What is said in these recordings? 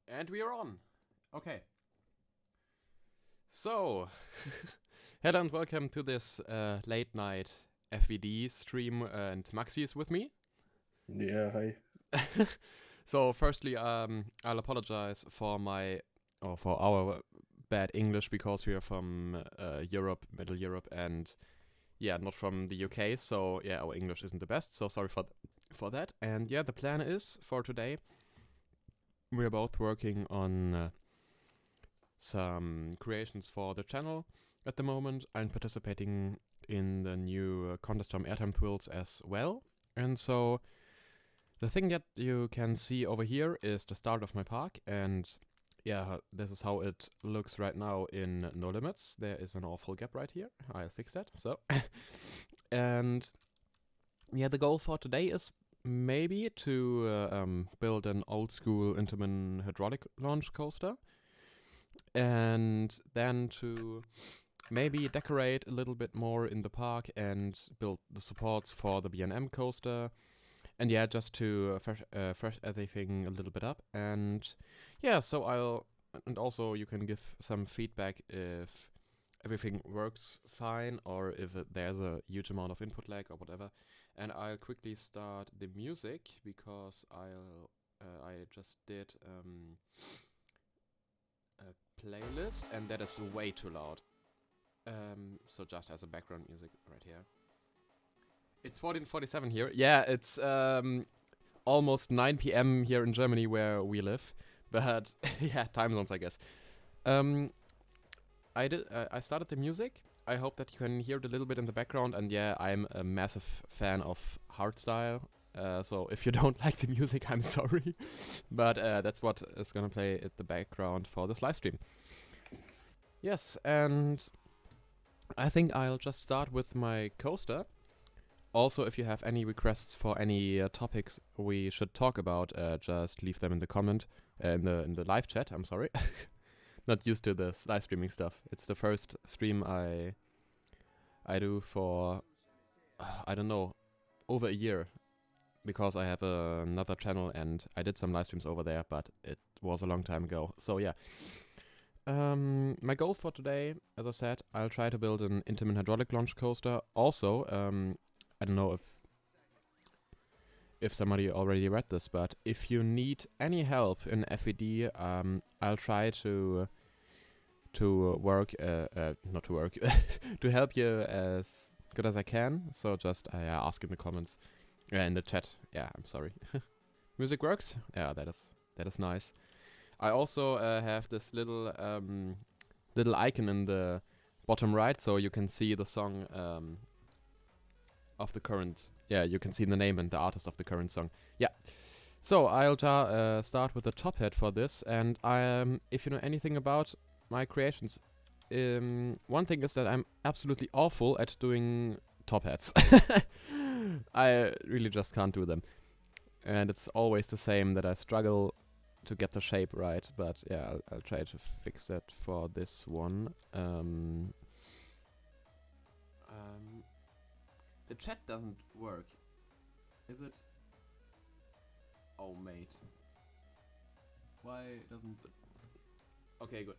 And we are on. Okay. So, hello and welcome to this late night FVD stream, and Maxi is with me. Yeah, hi. So, firstly, I'll apologize for for our bad English because we are from Europe, Middle Europe, and yeah, not from the UK. So yeah, our English isn't the best. So sorry for that. And yeah, the plan is for today. We're both working on some creations for the channel at the moment. I'm participating in the new contest from Airtime Thrills as well. And so the thing that you can see over here is the start of my park. And yeah, this is how it looks right now in No Limits. There is an awful gap right here. I'll fix that. So, and yeah, the goal for today is maybe to build an old school Intamin hydraulic launch coaster, and then to maybe decorate a little bit more in the park and build the supports for the B&M coaster. And yeah, just to fresh everything a little bit up. And yeah, so and also you can give some feedback if everything works fine or if there's a huge amount of input lag or whatever. And I'll quickly start the music because I just did a playlist and that is way too loud. So just as a background music right here. It's 14:47 here. Yeah, it's almost 9 p.m. here in Germany where we live. But yeah, time zones, I guess. I started the music. I hope that you can hear it a little bit in the background. And yeah, I'm a massive fan of hardstyle. So if you don't like the music, I'm sorry. But that's what is gonna play at the background for this live stream. Yes, and I think I'll just start with my coaster. Also, if you have any requests for any topics we should talk about, just leave them in the comment, in the live chat. I'm sorry, not used to this live streaming stuff. It's the first stream I do for I don't know, over a year, because I have another channel and I did some live streams over there, but it was a long time ago. So yeah. My goal for today, as I said, I'll try to build an Intamin hydraulic launch coaster. Also, I don't know if somebody already read this, but if you need any help in FVD, I'll try to work, not to work, to help you as good as I can. So just ask in the comments, in the chat. Yeah, I'm sorry. Music works. Yeah, that is nice. I also have this little icon in the bottom right, so you can see the song of the current. Yeah, you can see the name and the artist of the current song. Yeah. So I'll start with the top hat for this, and if you know anything about my creations, one thing is that I'm absolutely awful at doing top hats. I really just can't do them, and it's always the same that I struggle to get the shape right. But yeah, I'll try to fix that for this one. The chat doesn't work. Is it? Oh, mate. Why doesn't it? Okay, good.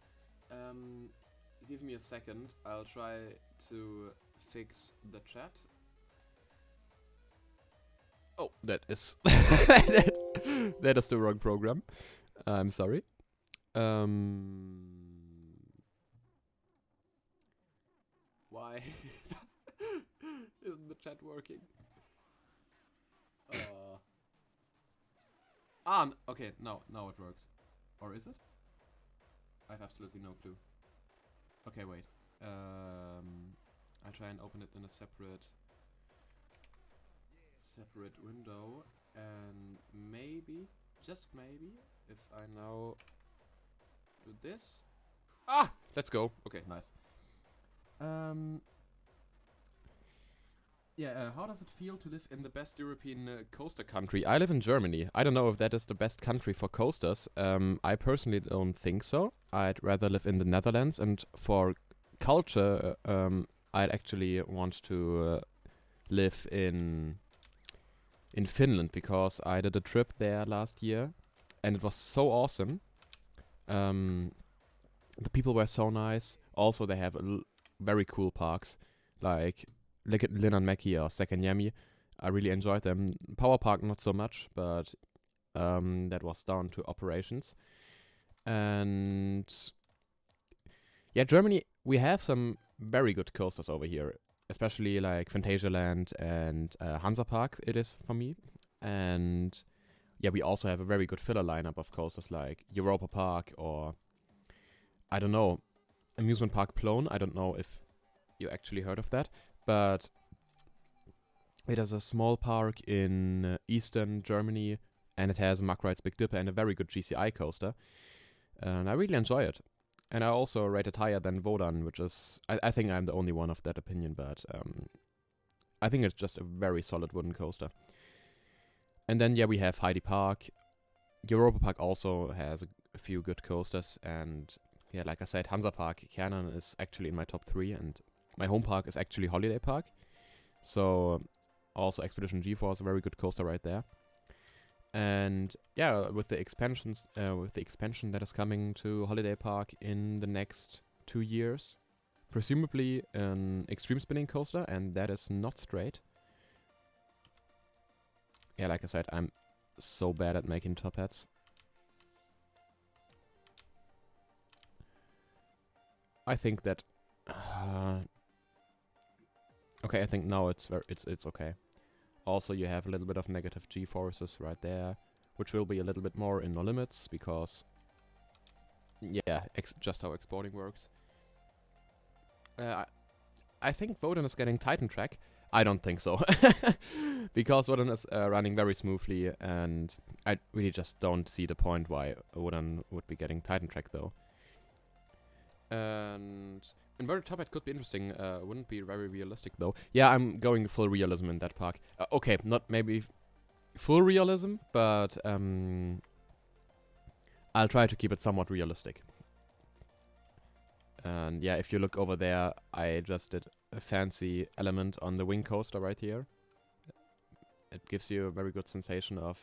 Give me a second. I'll try to fix the chat. Oh, that is that is the wrong program. I'm sorry. Why isn't the chat working? Okay, now it works. Or is it? I have absolutely no clue. Okay, wait. I try and open it in a separate window, and maybe, just maybe, if I now do this. Ah! Let's go. Okay, nice. Yeah, how does it feel to live in the best European coaster country? I live in Germany. I don't know if that is the best country for coasters. I personally don't think so. I'd rather live in the Netherlands, and for culture, I'd actually want to live in in Finland, because I did a trip there last year, and it was so awesome. The people were so nice. Also, they have very cool parks, like Linnanmäki or Sekanyemi. I really enjoyed them. Power Park not so much, but that was down to operations. And yeah, Germany, we have some very good coasters over here, especially like Phantasialand and Hansa Park. It is for me, and yeah, we also have a very good filler lineup of coasters like Europa Park, or I don't know, Amusement Park Plone. I don't know if you actually heard of that, but it is a small park in eastern Germany, and it has Mack Ride's Big Dipper and a very good GCI coaster. And I really enjoy it. And I also rate it higher than Wodan, which is... I think I'm the only one of that opinion, but I think it's just a very solid wooden coaster. And then, yeah, we have Heidi Park. Europa Park also has a few good coasters. And, yeah, like I said, Hansa Park, Kernan is actually in my top 3. And my home park is actually Holiday Park. So, also Expedition GeForce, a very good coaster right there. And yeah, with the expansion that is coming to Holiday Park in the next 2 years, presumably an extreme spinning coaster, and that is not straight. Yeah, like I said, I'm so bad at making top hats. I think that okay, I think now it's okay. Also, you have a little bit of negative G-forces right there, which will be a little bit more in No Limits, because, yeah, just how exporting works. I think Wodan is getting Titan Track. I don't think so, because Wodan is running very smoothly, and I really just don't see the point why Wodan would be getting Titan Track, though. And inverted top hat could be interesting. Wouldn't be very realistic though. Yeah, I'm going full realism in that park. Okay, not maybe full realism, but I'll try to keep it somewhat realistic. And yeah, if you look over there, I just did a fancy element on the wing coaster right here. It gives you a very good sensation of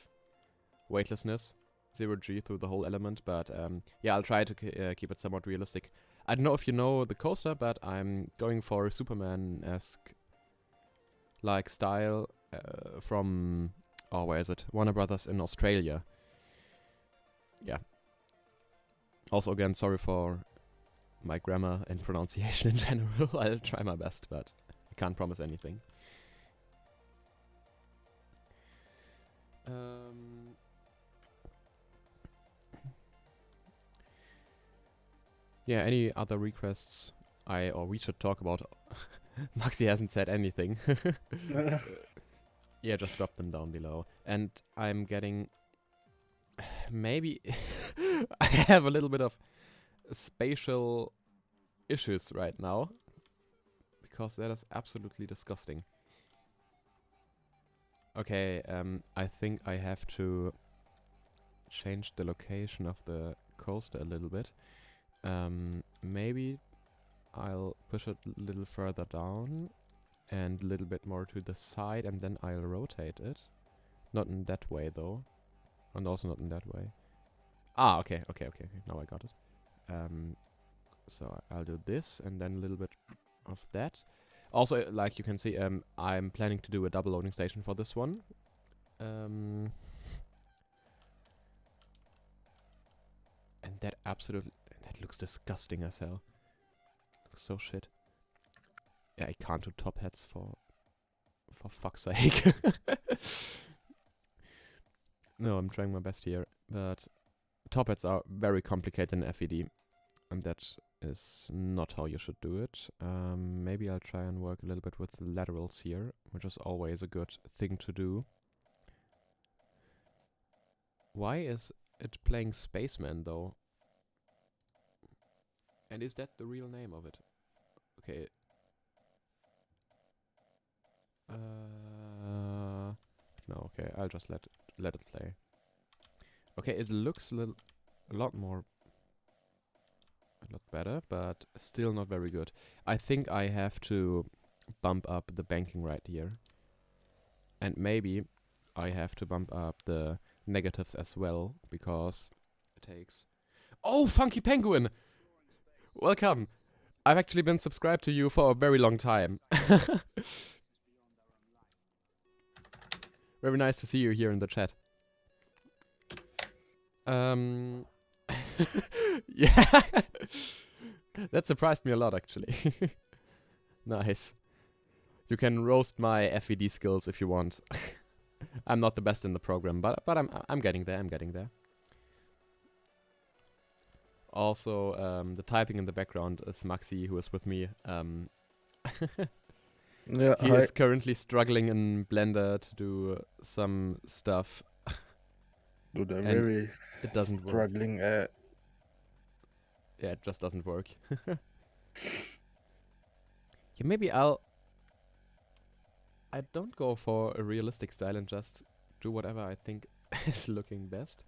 weightlessness, 0G through the whole element, but yeah, I'll try to keep it somewhat realistic. I don't know if you know the coaster, but I'm going for a Superman-esque like style from, oh, where is it? Warner Brothers in Australia. Yeah. Also, again, sorry for my grammar and pronunciation in general. I'll try my best, but I can't promise anything. Yeah, any other requests we should talk about? Maxi hasn't said anything. Yeah, just drop them down below. And I'm getting... maybe... I have a little bit of spatial issues right now, because that is absolutely disgusting. Okay, I think I have to change the location of the coaster a little bit. Maybe I'll push it a little further down and a little bit more to the side, and then I'll rotate it. Not in that way though, and also not in that way. Ah, okay, now I got it. So I'll do this, and then a little bit of that. Also, like you can see, I'm planning to do a double loading station for this one. And that looks disgusting as hell. Looks so shit. Yeah, I can't do top hats for fuck's sake. No, I'm trying my best here, but top hats are very complicated in FVD, and that is not how you should do it. Maybe I'll try and work a little bit with the laterals here, which is always a good thing to do. Why is it playing Spaceman though? And is that the real name of it? Okay. No, okay, I'll just let it play. Okay, it looks a lot better, but still not very good. I think I have to bump up the banking right here. And maybe I have to bump up the negatives as well, because it takes... Oh, Funky Penguin! Welcome! I've actually been subscribed to you for a very long time. Very nice to see you here in the chat. Yeah, that surprised me a lot, actually. Nice. You can roast my FVD skills if you want. I'm not the best in the program, but I'm getting there. I'm getting there. Also, the typing in the background is Maxi, who is with me. Yeah, He hi. is currently struggling in Blender to do some stuff. Dude, I'm And very it doesn't work. struggling. Yeah, it just doesn't work. Yeah, maybe I don't go for a realistic style and just do whatever I think is looking best.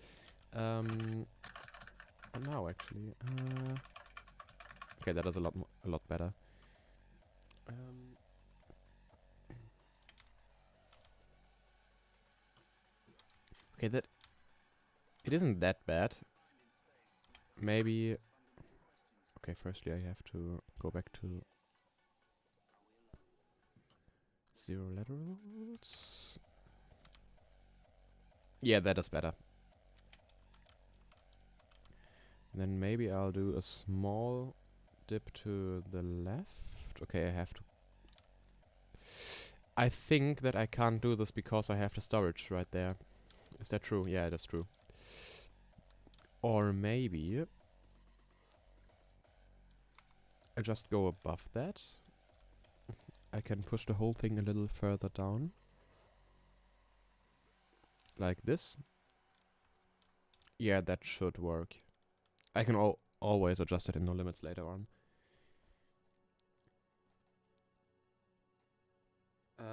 Now actually, okay, that is a lot better. Okay, that it isn't that bad. Maybe. Okay, firstly I have to go back to 0 laterals. Yeah, that is better. Then maybe I'll do a small dip to the left. Okay, I have to... I think that I can't do this because I have the storage right there. Is that true? Yeah, that's true. Or maybe I just go above that. I can push the whole thing a little further down. Like this. Yeah, that should work. I can always adjust it in no limits later on.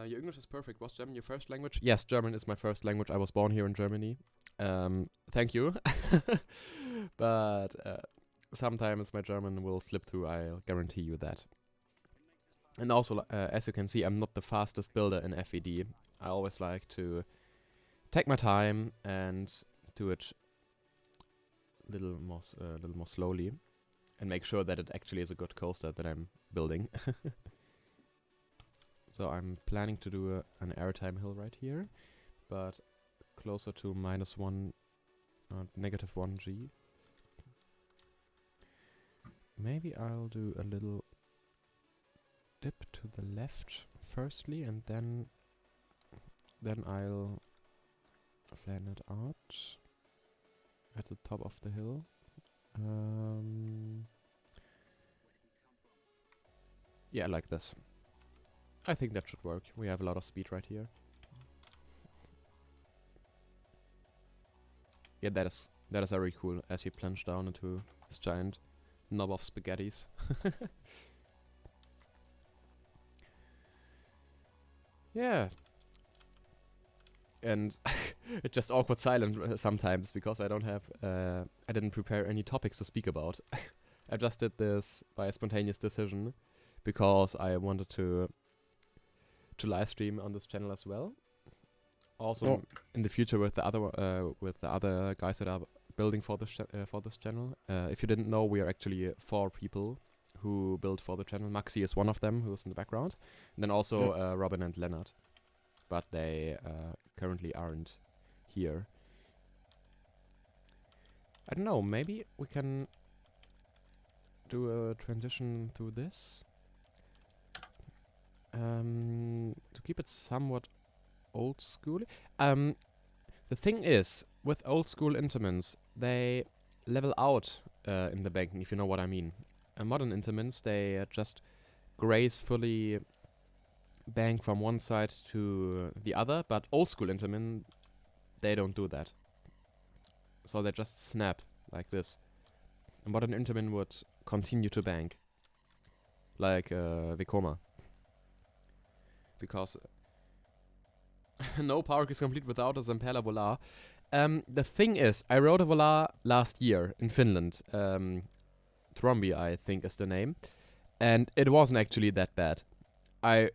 Your English is perfect. Was German your first language? Yes, German is my first language. I was born here in Germany. Thank you. But sometimes my German will slip through, I'll guarantee you that. And also, as you can see, I'm not the fastest builder in FVD. I always like to take my time and do it a little more slowly, and make sure that it actually is a good coaster that I'm building. So I'm planning to do an airtime hill right here, but closer to -1, -1g. Maybe I'll do a little dip to the left firstly, and then I'll flatten it out at the top of the hill. Yeah, like this. I think that should work. We have a lot of speed right here. Yeah, that is very cool as you plunge down into this giant knob of spaghettis. Yeah. And it's just awkward silence sometimes because I don't have I didn't prepare any topics to speak about. I just did this by a spontaneous decision because I wanted to live stream on this channel as well. Also in the future with the other guys that are building for this channel. If you didn't know, we are actually 4 people who build for the channel. Maxi is one of them, who's in the background, and then also Robin and Leonard, but they currently aren't here. I don't know. Maybe we can do a transition through this. To keep it somewhat old school. The thing is, with old school instruments, they level out in the banking, if you know what I mean. Modern instruments, they just gracefully bank from one side to the other, but old school instruments, they don't do that. So they just snap like this. A modern instrument would continue to bank, like Vekoma. Because no park is complete without a Zampella Volar. The thing is, I rode a Volar last year in Finland. Trombi, I think is the name. And it wasn't actually that bad. I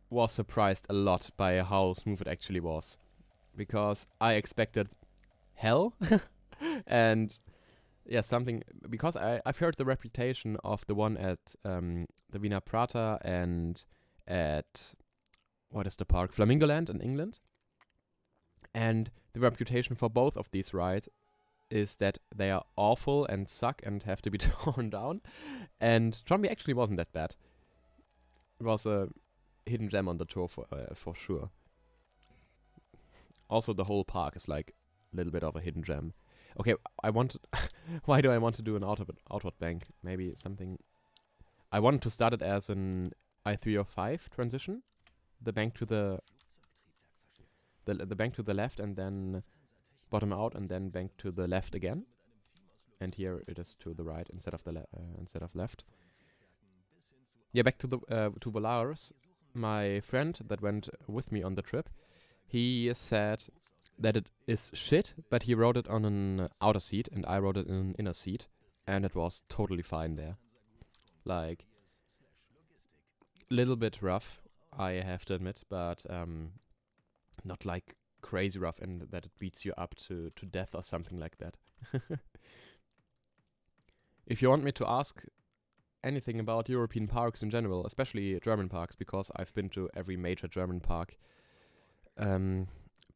was surprised a lot by how smooth it actually was. because I expected hell. And yeah, something, because I've heard the reputation of the one at the Wiener Prater and at, what is the park, Flamingoland in England. And the reputation for both of these rides is that they are awful and suck and have to be torn down. And Tromby actually wasn't that bad. It was a hidden gem on the tour for sure. Also, the whole park is like a little bit of a hidden gem. Okay, I want to why do I want to do an outward bank? Maybe something. I wanted to start it as an I-305 transition. The bank to the bank to the left, and then bottom out, and then bank to the left again. And here it is to the right instead of left. Yeah, back to the to Volaris. My friend that went with me on the trip, he said that it is shit, but he rode it on an outer seat, and I rode it in an inner seat, and it was totally fine there. Like, little bit rough, I have to admit, but not like crazy rough, and that it beats you up to death or something like that. If you want me to ask anything about European parks in general, especially German parks, because I've been to every major German park,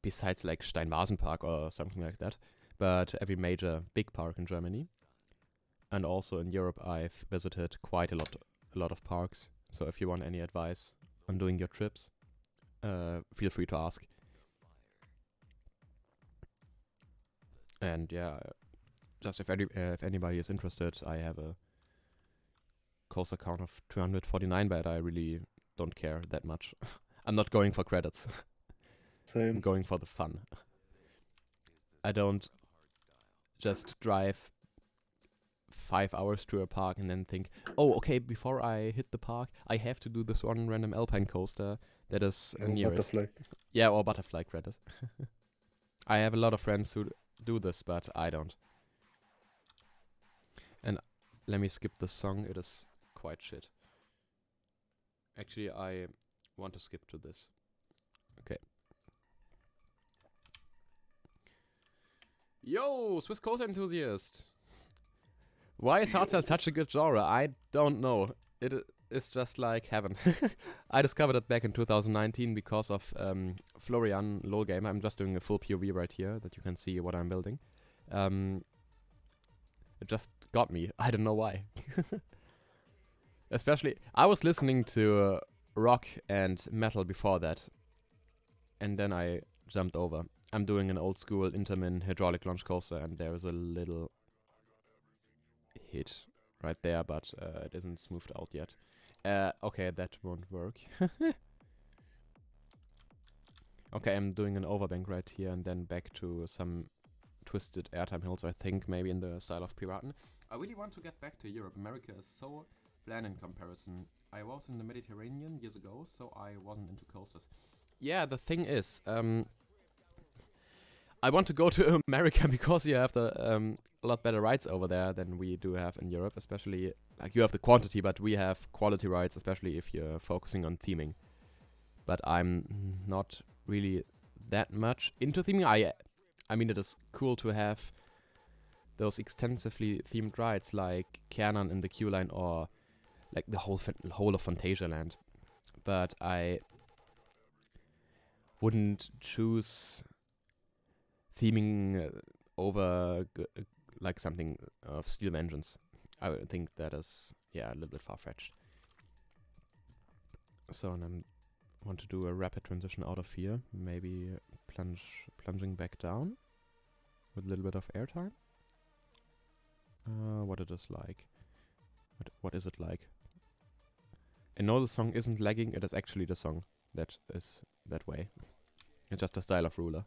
besides like Steinwasen Park or something like that, but every major big park in Germany. And also in Europe, I've visited quite a lot of parks. So if you want any advice on doing your trips, feel free to ask. And yeah, just if anybody is interested, I have a coaster count of 249, but I really don't care that much. I'm not going for credits. Same. I'm going for the fun. I don't just drive 5 hours to a park and then think, oh, okay, before I hit the park, I have to do this one random alpine coaster that is nearest. Butterfly. Yeah, or butterfly credit. I have a lot of friends who do this, but I don't. And let me skip this song. It is quite shit. Actually, I want to skip to this. Okay. Yo, Swiss coaster enthusiast! Why is hardstyle such a good genre? I don't know. It is just like heaven. I discovered it back in 2019 because of Florian Lolgamer. I'm just doing a full POV right here that you can see what I'm building. It just got me. I don't know why. Especially, I was listening to rock and metal before that. And then I jumped over. I'm doing an old school Intermin hydraulic launch coaster, and there is a little hit right there, but it isn't smoothed out yet. Okay, that won't work. Okay, I'm doing an overbank right here, and then back to some twisted airtime hills, I think, maybe in the style of Piraten. I really want to get back to Europe. America is so bland in comparison. I was in the Mediterranean years ago, so I wasn't into coasters. Yeah, the thing is, I want to go to America because you have the a lot better rides over there than we do have in Europe, especially, like, you have the quantity, but we have quality rides, especially if you're focusing on theming. But I'm not really that much into theming. I mean, it is cool to have those extensively themed rides like Kernan in the Q line, or like the whole of Phantasialand. But I wouldn't choose theming over like something of Steel Vengeance. I would think that is, yeah, a little bit far-fetched. So, and I want to do a rapid transition out of here. Maybe plunging back down with a little bit of airtime. What it is like. What is it like? I know the song isn't lagging. It is actually the song that is that way. It's just a style of ruler.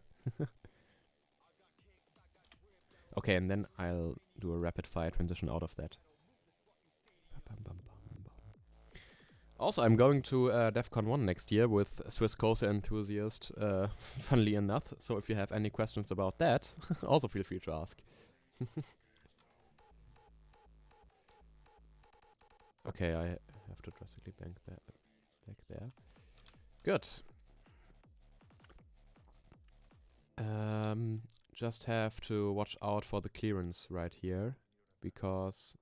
Okay, and then I'll do a rapid fire transition out of that. Also, I'm going to DEF CON 1 next year with Swiss Coaster Enthusiast, funnily enough. So if you have any questions about that, also feel free to ask. Okay, I have to drastically bank that back there. Good. just have to watch out for the clearance right here, because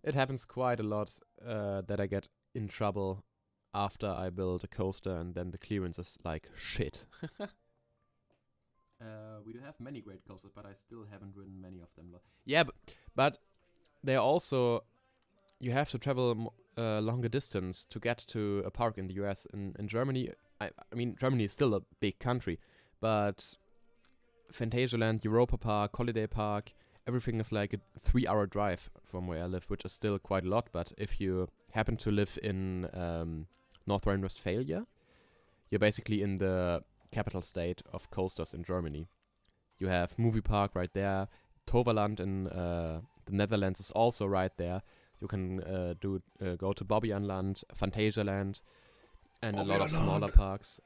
it happens quite a lot that I get in trouble after I build a coaster and then the clearance is like shit. We do have many great coasters, but I still haven't ridden many of them. Yeah, but they also, you have to travel longer distance to get to a park in the US. In Germany, I mean, Germany is still a big country, but Phantasialand, Europa Park, Holiday Park, everything is like a 3-hour drive from where I live, which is still quite a lot. But if you happen to live in North Rhine-Westphalia, you're basically in the capital state of coasters in Germany. You have Movie Park right there. Toverland in the Netherlands is also right there. You can go to Bobbejaanland, Phantasialand, and a lot of smaller parks.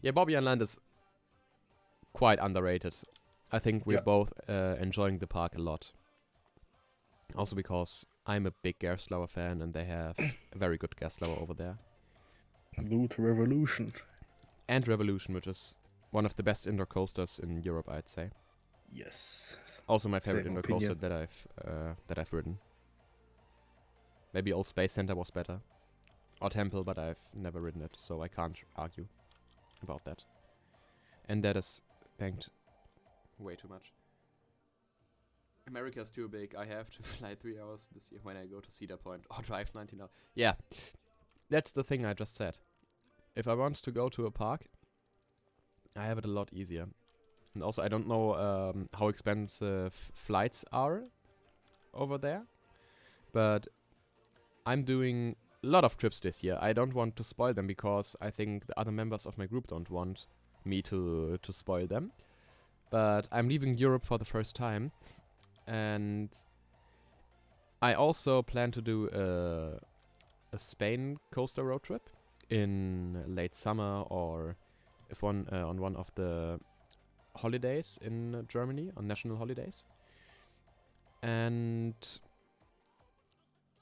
Yeah, Bobbejaanland is quite underrated. I think we're both enjoying the park a lot. Also because I'm a big Gerstlauer fan and they have a very good Gerstlauer over there. Loot Revolution. And Revolution, which is one of the best indoor coasters in Europe, I'd say. Yes. Also my favorite Same indoor opinion. coaster that I've ridden. Maybe Old Space Center was better. Or Temple, but I've never ridden it, so I can't argue about that. And that is banked way too much. America's too big. I have to fly 3 hours this year when I go to Cedar Point or drive 19 hours. Yeah, that's the thing I just said. If I want to go to a park, I have it a lot easier. And also, I don't know how expensive flights are over there, but I'm doing a lot of trips this year. I don't want to spoil them because I think the other members of my group don't want me to spoil them. But I'm leaving Europe for the first time, and I also plan to do a Spain coaster road trip in late summer, or if on one of the holidays in Germany, on national holidays. And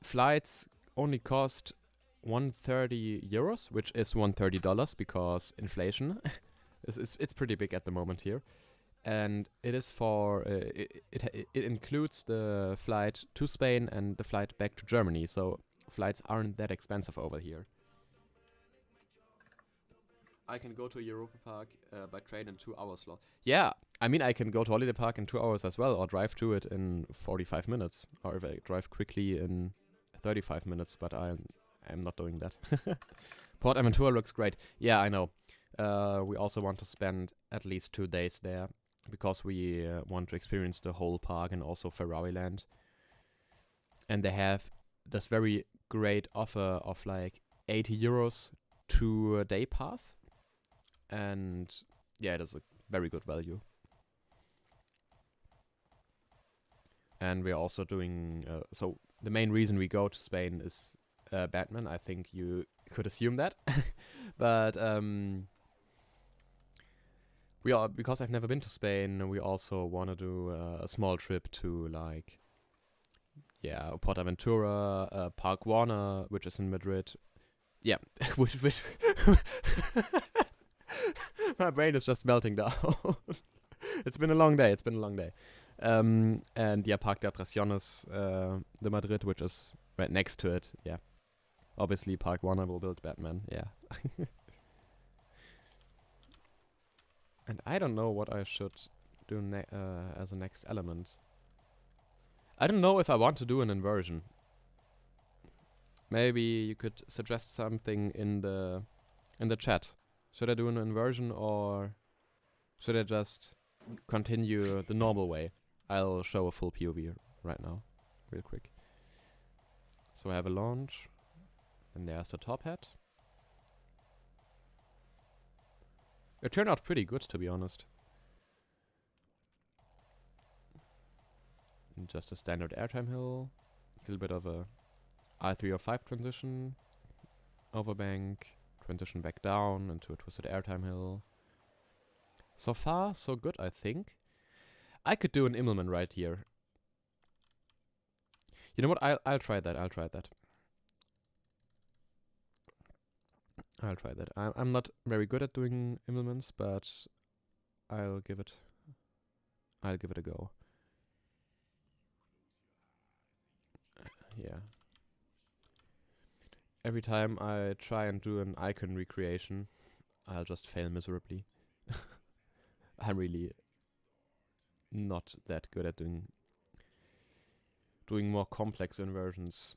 flights only cost 130 euros, which is $130 because inflation. It's pretty big at the moment here. And it is for it includes the flight to Spain and the flight back to Germany, so flights aren't that expensive over here. I can go to Europa Park by train in 2 hours. Yeah, I mean I can go to Holiday Park in 2 hours as well, or drive to it in 45 minutes, or if I drive quickly in 35 minutes. But I'm not doing that. Port Aventura looks great. Yeah, I know. We also want to spend at least 2 days there, because we want to experience the whole park and also Ferrariland. And they have this very great offer of like 80 euros to a day pass. And yeah, it is a very good value. And we're also doing, so the main reason we go to Spain is Batman. I think you could assume that. But we are, because I've never been to Spain, we also want to do a small trip to like, yeah, Port Aventura, Park Warner, which is in Madrid. Yeah, which my brain is just melting down. It's been a long day. And yeah, Park de Atracciones de Madrid, which is right next to it. Yeah, obviously Park Warner will build Batman. Yeah. And I don't know what I should do as a next element. I don't know if I want to do an inversion. Maybe you could suggest something in the chat. Should I do an inversion, or should I just continue the normal way? I'll show a full POV right now, real quick. So I have a launch, and there's the top hat. It turned out pretty good, to be honest. And just a standard airtime hill, a little bit of a I-305 transition, overbank, transition back down into a twisted airtime hill. So far, so good, I think. I could do an Immelman right here. You know what? I'll try that. I'll try that. I'm not very good at doing Immelmans, but I'll give it a go. Yeah. Every time I try and do an icon recreation, I'll just fail miserably. I'm really not that good at doing more complex inversions.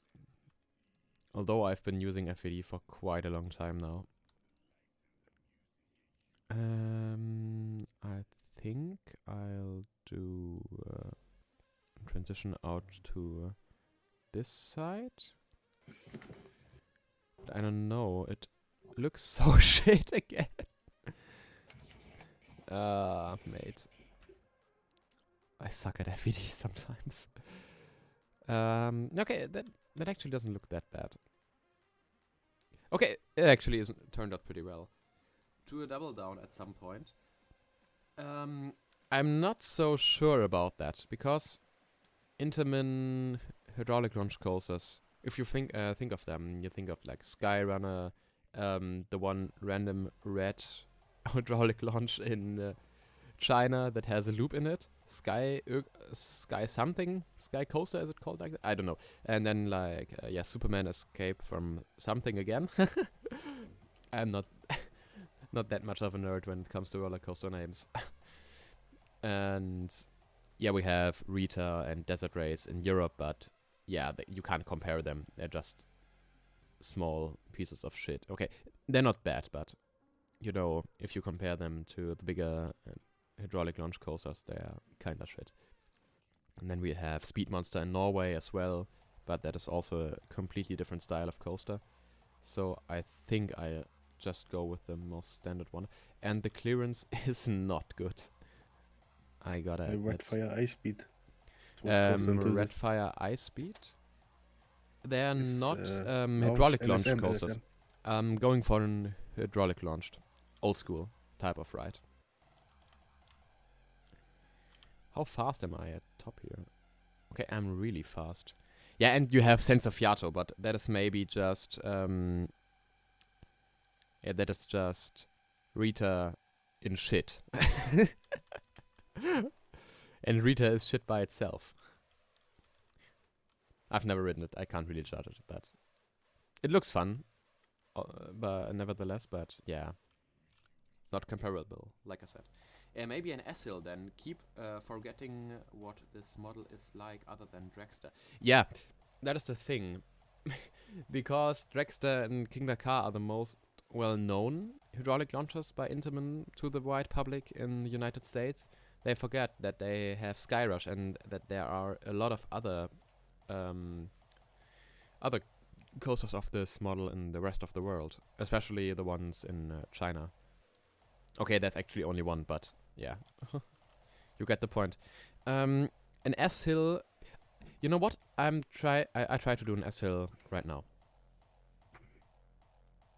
Although I've been using FVD for quite a long time now. I think I'll do transition out to this side. But I don't know, it looks so shit again. Mate. I suck at FVD sometimes. Okay, that actually doesn't look that bad. Okay, it actually isn't turned out pretty well. Do a double down at some point. I'm not so sure about that because Intamin hydraulic launch coasters, if you think of them, you think of like Skyrunner, the one random red hydraulic launch in China that has a loop in it. Sky something, Sky Coaster, is it called like that? I don't know. And then like Superman Escape from something again. I'm not that much of a nerd when it comes to roller coaster names. And yeah, we have Rita and Desert Race in Europe, but yeah, you can't compare them. They're just small pieces of shit. Okay, they're not bad, but you know, if you compare them to the bigger hydraulic launch coasters, they're kinda shit. And then we have Speed Monster in Norway as well, but that is also a completely different style of coaster. So I think I just go with the most standard one. And the clearance is not good. I gotta admit. Redfire Ice Speed. Redfire Ice Speed? They're not hydraulic launch coasters. I'm going for an hydraulic launched, old school type of ride. How fast am I at top here? Okay, I'm really fast. Yeah, and you have Sense of Fiato, but that is maybe just yeah, that is just Rita in shit. And Rita is shit by itself. I've never ridden it. I can't really judge it, but it looks fun. But nevertheless, but yeah, not comparable, like I said. Maybe an S-Hill then. Keep forgetting what this model is like other than Dragster. Yeah, that is the thing. Because Dragster and King Dakar are the most well-known hydraulic launchers by Intamin to the wide public in the United States. They forget that they have Skyrush and that there are a lot of other coasters of this model in the rest of the world, especially the ones in China. Okay, that's actually only one, but yeah, you get the point. An S-Hill, you know what? I try to do an S-Hill right now.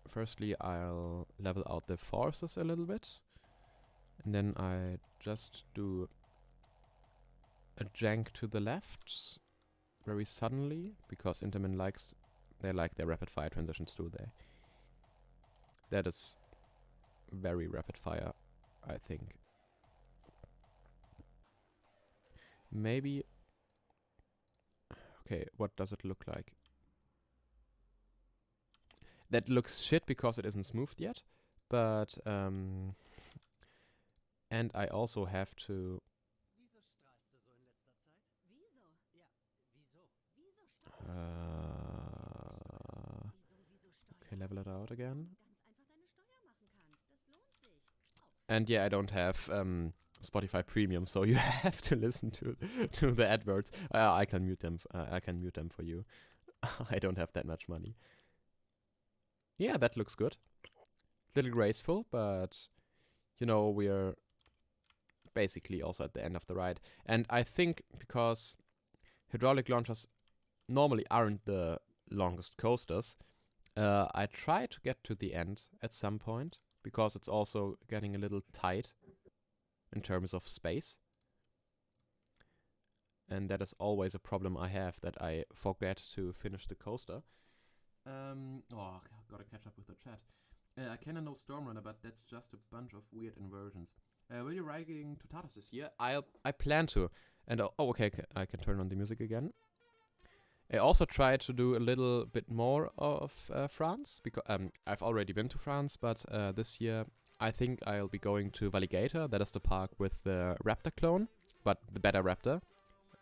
Firstly, I'll level out the forces a little bit, and then I just do a jank to the left very suddenly, because Intamin they like their rapid fire transitions too. That is very rapid fire, I think. Maybe. Okay, what does it look like? That looks shit because it isn't smoothed yet, but and I also have to. Okay, level it out again. And yeah, I don't have Spotify Premium, so you have to listen to the adverts. I can mute them. I can mute them for you. I don't have that much money. Yeah, that looks good. Little graceful, but you know, we're basically also at the end of the ride. And I think because hydraulic launchers normally aren't the longest coasters, I try to get to the end at some point, because it's also getting a little tight in terms of space. And that is always a problem I have, that I forget to finish the coaster. Oh, gotta catch up with the chat. I kinda know Stormrunner, but that's just a bunch of weird inversions. Will you riding to Tartus this year? I plan to. And okay, I can turn on the music again. I also try to do a little bit more of France because I've already been to France, but this year I think I'll be going to Valigator. That is the park with the Raptor clone, but the better Raptor.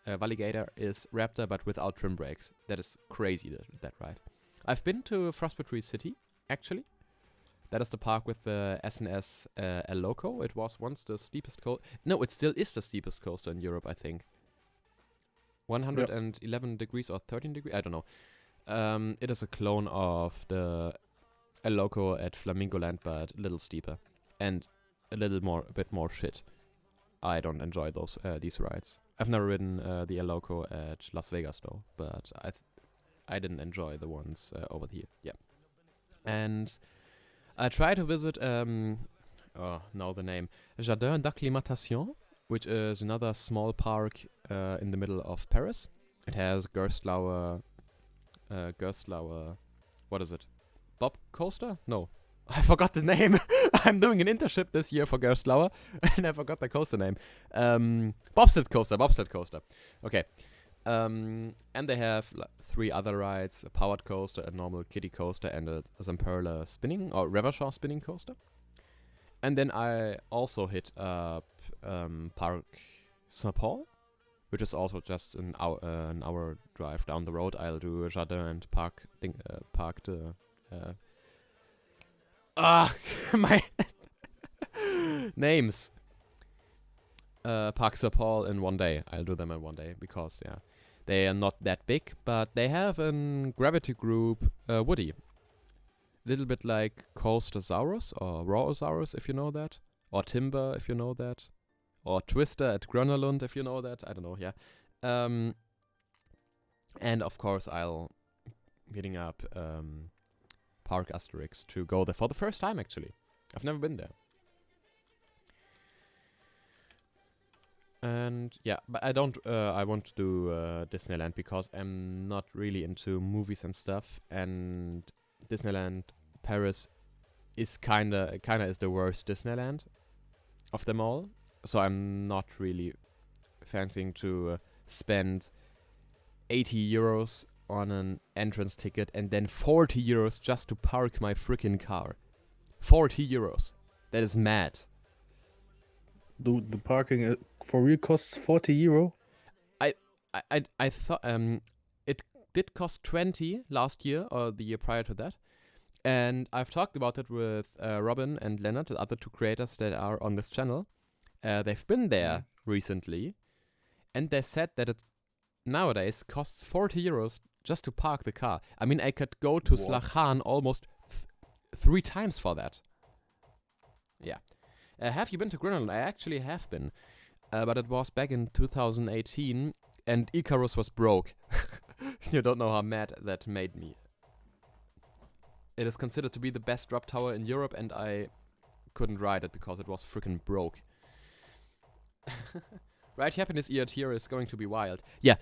Valigator is Raptor, but without trim brakes. That is crazy, that ride. I've been to Frostbite City, actually. That is the park with the SNS El Loco. It was once the steepest coaster. No, it still is the steepest coaster in Europe, I think. 111 degrees or 13 degrees? I don't know. It is a clone of the El Loco at Flamingo Land, but a little steeper. And a bit more shit. I don't enjoy these rides. I've never ridden the El Loco at Las Vegas though, but I didn't enjoy the ones over here. Yeah. And I try to visit, now the name, Jardin d'Acclimatation, which is another small park in the middle of Paris. It has Gerstlauer, what is it? Bob Coaster? No. I forgot the name. I'm doing an internship this year for Gerstlauer, and I forgot the coaster name. Bobsled Coaster. Okay. And they have 3 other rides, a powered coaster, a normal kiddie coaster, and a Zamperla spinning, or Revershaw spinning coaster. And then I also hit up Parc Saint-Paul, which is also just an hour drive down the road. I'll do Jardin and Parc de... my names. Parc Saint-Paul in one day. I'll do them in one day because, yeah, they are not that big, but they have a gravity group Woody. Little bit like Coastosaurus or Rawosaurus, if you know that. Or Timber, if you know that. Or Twister at Grönerlund, if you know that. I don't know, yeah. And of course, I'll hitting up Park Asterix to go there for the first time, actually. I've never been there. And yeah, but I don't. I want to do Disneyland because I'm not really into movies and stuff. And Disneyland Paris is kinda is the worst Disneyland of them all. So I'm not really fancying to spend 80 euros on an entrance ticket and then 40 euros just to park my freaking car. 40 euros. That is mad. The parking for real costs 40 euro? I thought it did cost 20 last year or the year prior to that. And I've talked about it with Robin and Leonard, the other 2 creators that are on this channel. They've been there recently, and they said that it nowadays costs 40 euros just to park the car. I mean, I could go to Slachan almost 3 times for that. Yeah. Have you been to Grönland? I actually have been. But it was back in 2018, and Icarus was broke. You don't know how mad that made me. It is considered to be the best drop tower in Europe, and I couldn't ride it because it was freaking broke. Ride Happiness ERT is going to be wild. Yeah,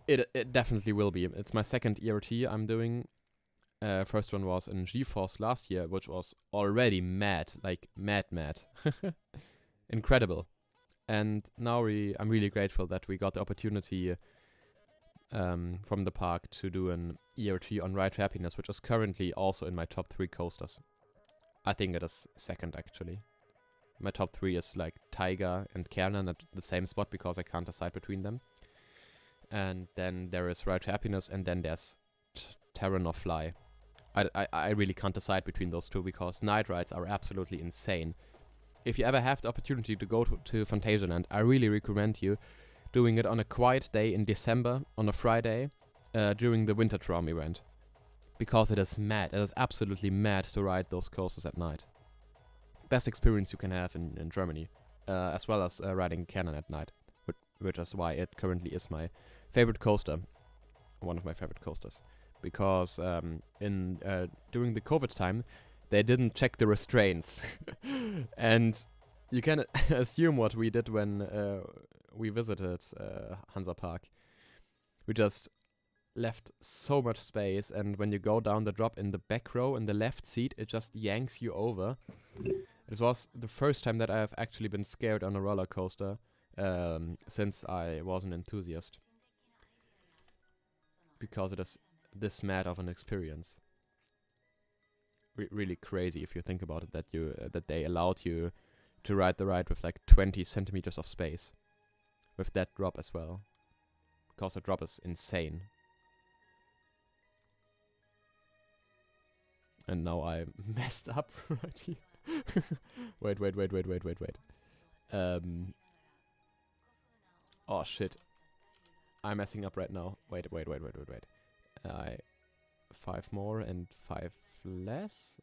it definitely will be. It's my second ERT I'm doing. First one was in GeForce last year, which was already mad, like mad. Incredible. And now I'm really grateful that we got the opportunity from the park to do an ERT on Ride to Happiness, which is currently also in my top 3 coasters. I think it is second, actually. My top 3 is like Tiger and Kernan at the same spot because I can't decide between them. And then there is Ride to Happiness, and then there's Terran or Fly. I really can't decide between those 2 because night rides are absolutely insane. If you ever have the opportunity to go to Phantasialand, I really recommend you doing it on a quiet day in December, on a Friday, during the Winter Tram event. Because it is mad. It is absolutely mad to ride those coasters at night. Best experience you can have in Germany. As well as riding Canon at night. Which is why it currently is my favorite coaster. One of my favorite coasters. Because during the COVID time, they didn't check the restraints. And you can assume what we did when we visited Hansa Park. We just left so much space, and when you go down the drop in the back row in the left seat, it just yanks you over. It was the first time that I have actually been scared on a roller coaster since I was an enthusiast. Because it is this mad of an experience. Really crazy if you think about it, that that they allowed you to ride the ride with like 20 centimeters of space. With that drop as well. Because the drop is insane. And now I messed up right here. wait. Oh shit. I'm messing up right now. Wait. 5 more and 5 less.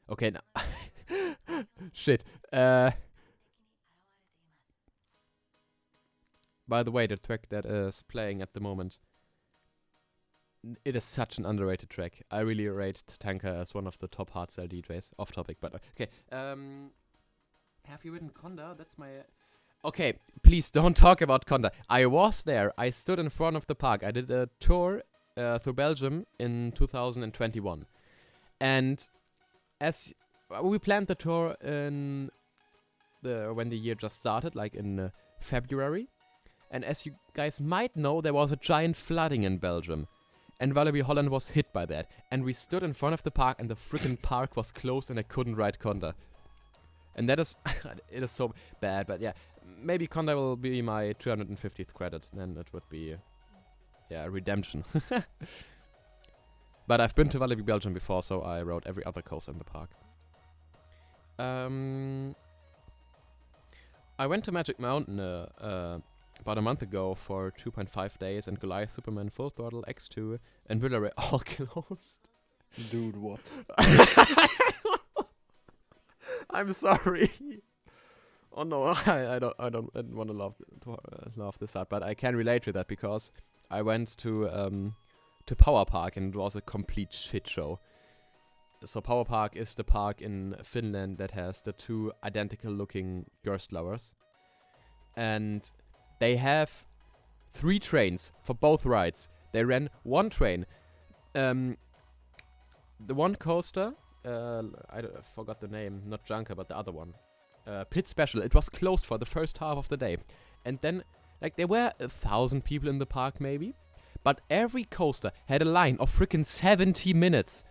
Okay, now. Shit. By the way, the track that is playing at the moment, it is such an underrated track. I really rate Tatanka as one of the top hardstyle DJs. Off topic, but okay. Have you ridden Conda? That's my... Okay, please don't talk about Conda. I was there. I stood in front of the park. I did a tour through Belgium in 2021. And as we planned the tour in when the year just started, like in February. And as you guys might know, there was a giant flooding in Belgium. And Walibi Holland was hit by that. And we stood in front of the park and the freaking park was closed and I couldn't ride Conda. And that is... it is so bad, but yeah. Maybe Conda will be my 250th credit. Then it would be... yeah, redemption. But I've been to Walibi Belgium before, so I rode every other coaster in the park. I went to Magic Mountain about a month ago for 2.5 days, and Goliath, Superman, Full Throttle, X2, and Build all closed. Dude, what? I'm sorry. Oh no, I don't want to laugh this out, but I can relate to that because I went to Power Park and it was a complete shit show. So Power Park is the park in Finland that has the 2 identical looking Gerstlauers. And they have 3 trains for both rides. They ran 1 train. The one coaster, I forgot the name, not Junker, but the other one. Pit Special, it was closed for the first half of the day. And then, like, there were 1,000 people in the park maybe. But every coaster had a line of freaking 70 minutes.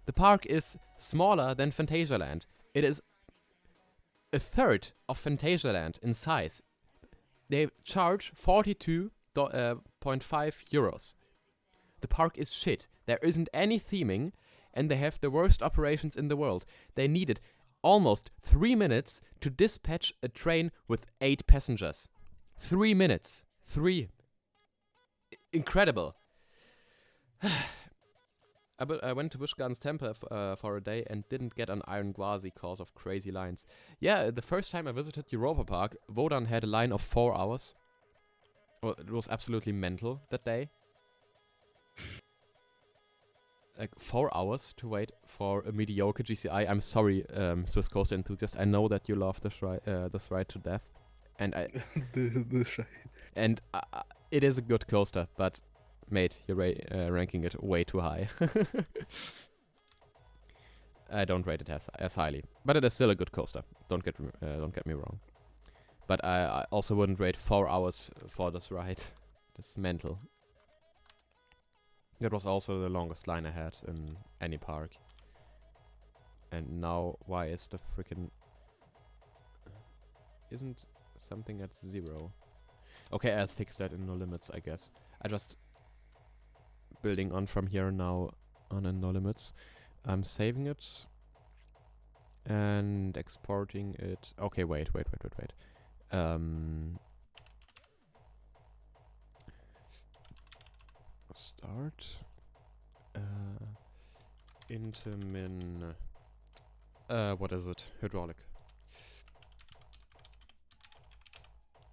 The park is smaller than Phantasialand. It is a third of Phantasialand in size. They charge 42.5 euros. The park is shit. There isn't any theming, and they have the worst operations in the world. They needed almost 3 minutes to dispatch a train with 8 passengers. 3 minutes. 3. Incredible. I went to Busch Gardens Temple for a day and didn't get on Iron Gwazi cause of crazy lines. Yeah, the first time I visited Europa Park, Wodan had a line of 4 hours. Well, it was absolutely mental that day. Like 4 hours to wait for a mediocre GCI. I'm sorry, Swiss Coaster enthusiast. I know that you love this ride to death, and and it is a good coaster, but mate, you're ranking it way too high. I don't rate it as highly, but it is still a good coaster. Don't get me wrong. But I also wouldn't rate 4 hours for this ride. It's mental. That was also the longest line I had in any park. And now, why is the frickin'... Isn't something at 0? Okay, I'll fix that in No Limits, I guess. I just... building on from here now on in No Limits. I'm saving it. And exporting it. Okay, wait. Start. Intamin. What is it? Hydraulic.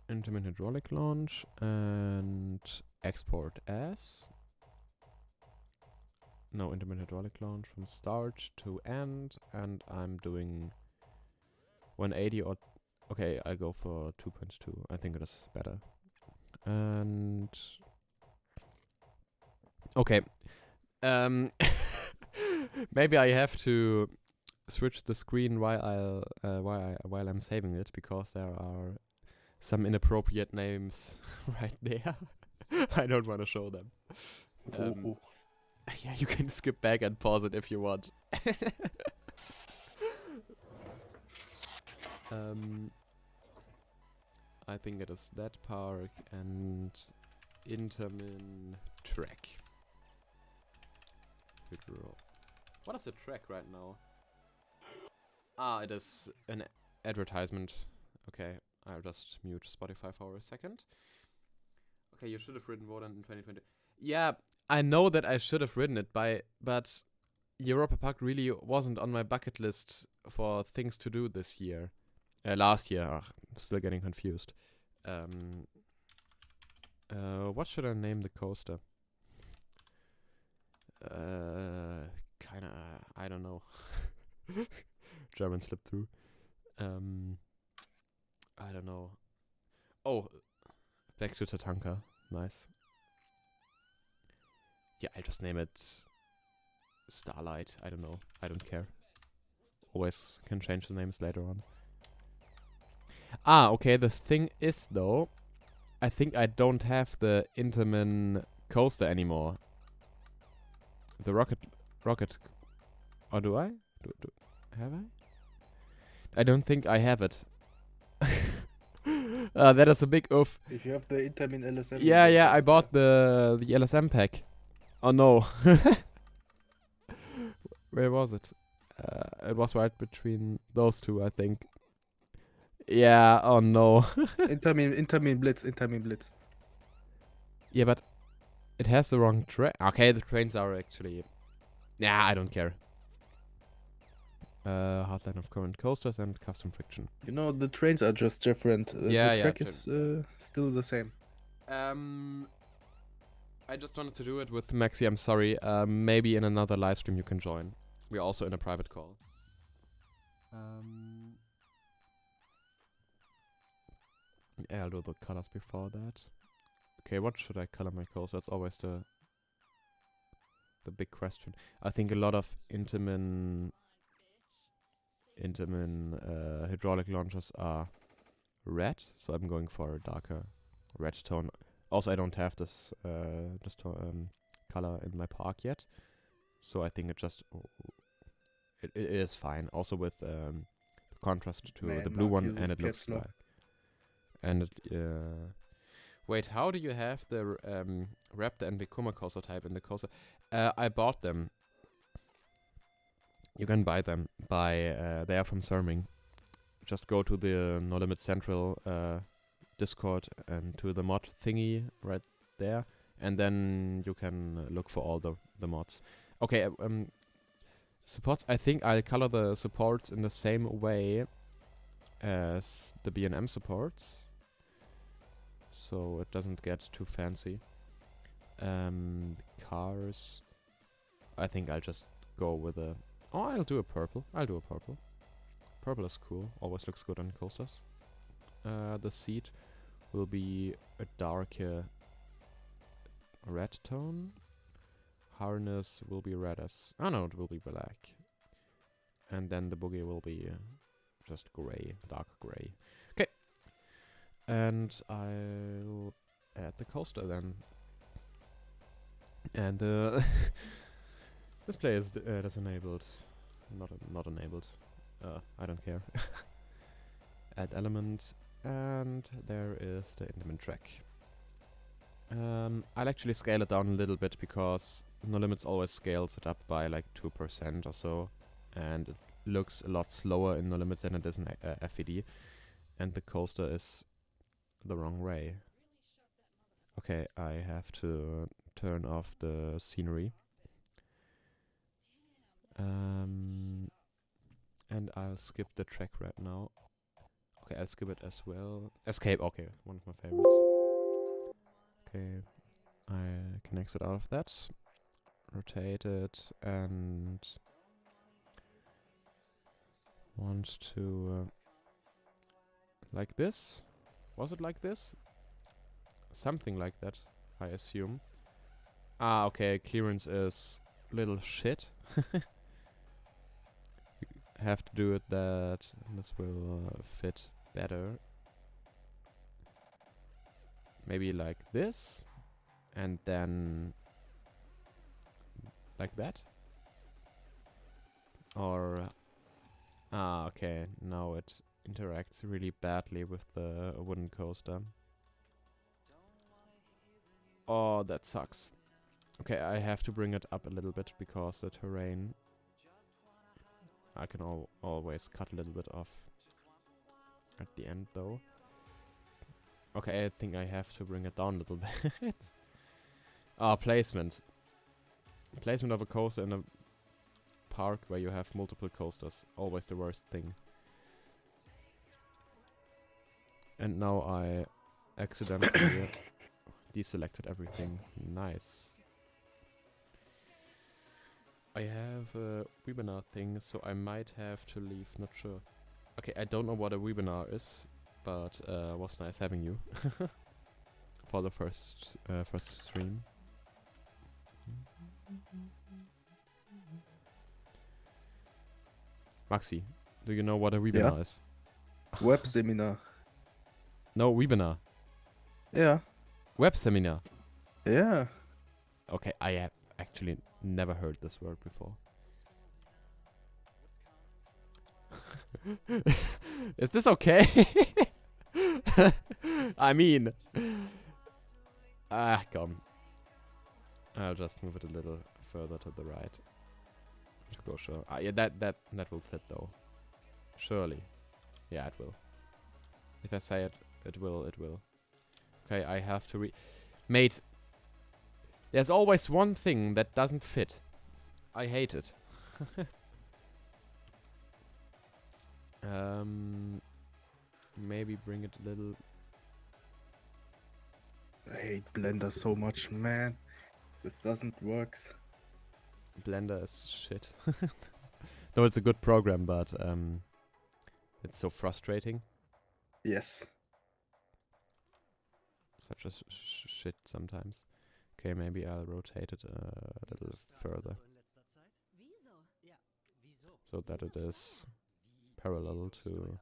Intamin hydraulic launch and export as. No, Intamin hydraulic launch from start to end, and I'm doing 180 or. Okay, I go for 2.2. I think it is better. And Okay. Maybe I have to switch the screen while I'm saving it, because there are some inappropriate names right there. I don't want to show them. Oh. Yeah, you can skip back and pause it if you want. I think it is that park and Intermin track. What is the track right now? Ah, it is an advertisement. Okay, I'll just mute Spotify for a second. Okay, you should have written Wodan in 2020. Yeah, I know that I should have written it but Europa Park really wasn't on my bucket list for things to do this year. Last year. Ugh, I'm still getting confused. What should I name the coaster? Kinda, I don't know. German slip through. I don't know. Oh, back to Tatanka. Nice. Yeah, I'll just name it Starlight. I don't know. I don't care. Always can change the names later on. Ah, okay. The thing is, though, I think I don't have the Intamin coaster anymore. The rocket, or do I? Have I? I don't think I have it. That is a big oof. If you have the Intermin LSM. Yeah, I bought the LSM pack. Oh no. Where was it? It was right between those two, I think. Yeah, oh no. Intermin Blitz. Yeah, but it has the wrong train. Okay, the trains are actually... Yeah, I don't care. Hardline of current coasters and custom friction. You know, the trains are just different. The track is still the same. I just wanted to do it with Maxi, I'm sorry. Maybe in another live stream you can join. We're also in a private call. Yeah, I'll do the colors before that. Okay, what should I color my coaster? That's always the big question. I think a lot of Intamin hydraulic launchers are red, so I'm going for a darker red tone. Also, I don't have this color in my park yet, so I think it just it is fine. Also with the contrast to the blue one, and it looks like. And it wait, how do you have the Raptor and Vekoma coaster type in the coaster? I bought them. You can buy them they are from Serming. Just go to the No Limit Central Discord and to the mod thingy right there, and then you can look for all the mods. Okay, supports. I think I'll color the supports in the same way as the B&M supports, so it doesn't get too fancy. Cars. I think I'll just go with a... Oh, I'll do a purple. Purple is cool. Always looks good on coasters. The seat will be a darker red tone. Harness will be red as... Oh no, it will be black. And then the boogie will be just grey, dark grey. Okay. And I'll add the coaster then. And the display is disenabled. Not enabled. I don't care. Add element, and there is the Intamin track. I'll actually scale it down a little bit because No Limits always scales it up by like 2% or so, and it looks a lot slower in No Limits than it is in FVD, and the coaster is the wrong way. Okay, I have to turn off the scenery. And I'll skip the track right now. Okay, I'll skip it as well. Escape, okay, one of my favorites. Okay, I can exit out of that. Rotate it and want to like this. Was it like this? Something like that, I assume. Ah, okay, clearance is little shit. Have to do it that this will fit better. Maybe like this, and then like that. Or ah, okay, now it interacts really badly with the wooden coaster. Oh, that sucks. Okay, I have to bring it up a little bit because the terrain. I can always cut a little bit off at the end though. Okay, I think I have to bring it down a little bit. Ah, placement. Placement of a coaster in a park where you have multiple coasters. Always the worst thing. And now I accidentally deselected everything. Nice. I have a webinar thing, so I might have to leave. Not sure. Okay, I don't know what a webinar is, but was nice having you for the first stream. Maxi, do you know what a webinar is? Web seminar. No, webinar. Yeah. Web seminar. Yeah. Okay, I have actually never heard this word before. Is this okay? I mean, come. I'll just move it a little further to the right to go sure. Yeah, that will fit though. Surely, yeah, it will. If I say it, it will. Okay, I have to mate. There's always one thing that doesn't fit. I hate it. Maybe bring it a little. I hate Blender so much, man. This doesn't work. Blender is shit. No, it's a good program, but it's so frustrating. Yes. Such a shit sometimes. Okay, maybe I'll rotate it a little further. So that it is parallel to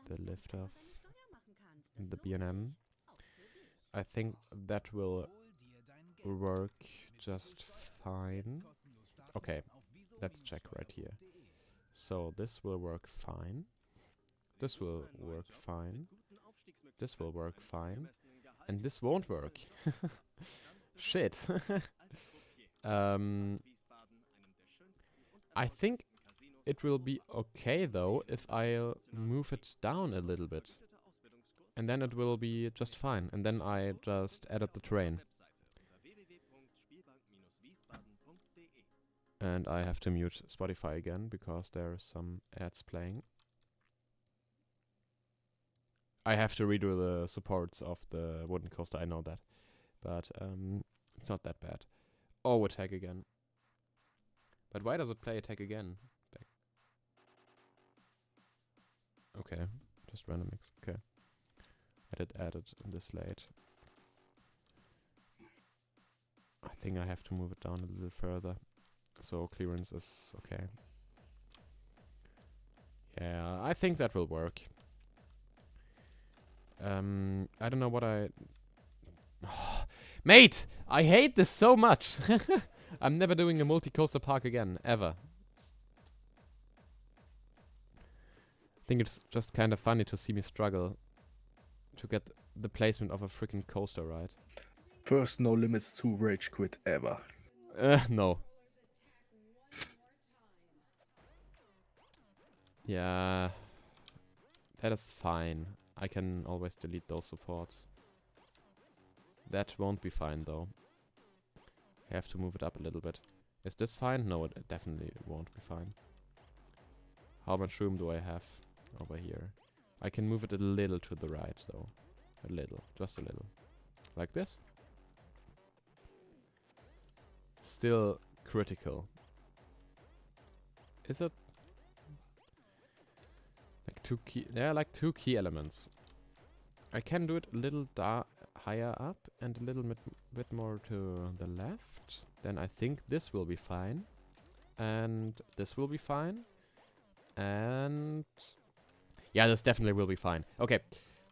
the lift of the B&M. I think that will work just fine. Okay, let's check right here. So this will work fine. This will work fine. This will work fine. And this won't work. Shit. I think it will be okay though if I move it down a little bit. And then it will be just fine. And then I just edit the terrain. And I have to mute Spotify again because there are some ads playing. I have to redo the supports of the wooden coaster, I know that. But it's not that bad. Oh, attack again. But why does it play attack again? Back. Okay, just random mix. Okay. Added this late. I think I have to move it down a little further. So clearance is okay. Yeah, I think that will work. I don't know what I... Mate! I hate this so much! I'm never doing a multi-coaster park again, ever. I think it's just kind of funny to see me struggle to get the placement of a freaking coaster right. First No Limits 2 rage quit ever. No. Yeah. That is fine. I can always delete those supports. That won't be fine though. I have to move it up a little bit. Is this fine? No, it definitely won't be fine. How much room do I have over here? I can move it a little to the right though. A little. Just a little. Like this. Still critical. Is it? Like two key... There are like two key elements. I can do it a little higher up and a little bit more to the left. Then I think this will be fine. And this will be fine. And yeah, this definitely will be fine. Okay,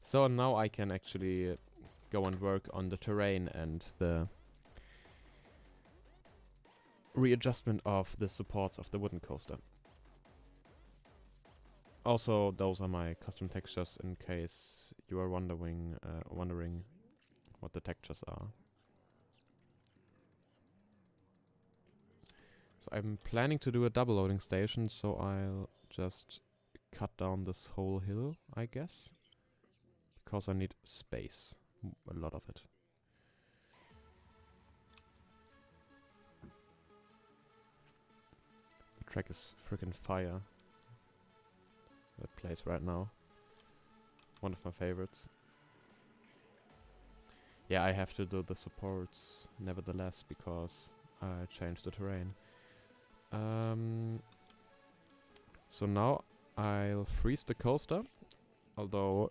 so now I can actually go and work on the terrain and the readjustment of the supports of the wooden coaster. Also, those are my custom textures in case you are wondering what the textures are. So I'm planning to do a double loading station, so I'll just cut down this whole hill, I guess. Because I need space. A lot of it. The track is freaking fire. That plays right now. One of my favorites. Yeah, I have to do the supports nevertheless because I changed the terrain. So now I'll freeze the coaster, although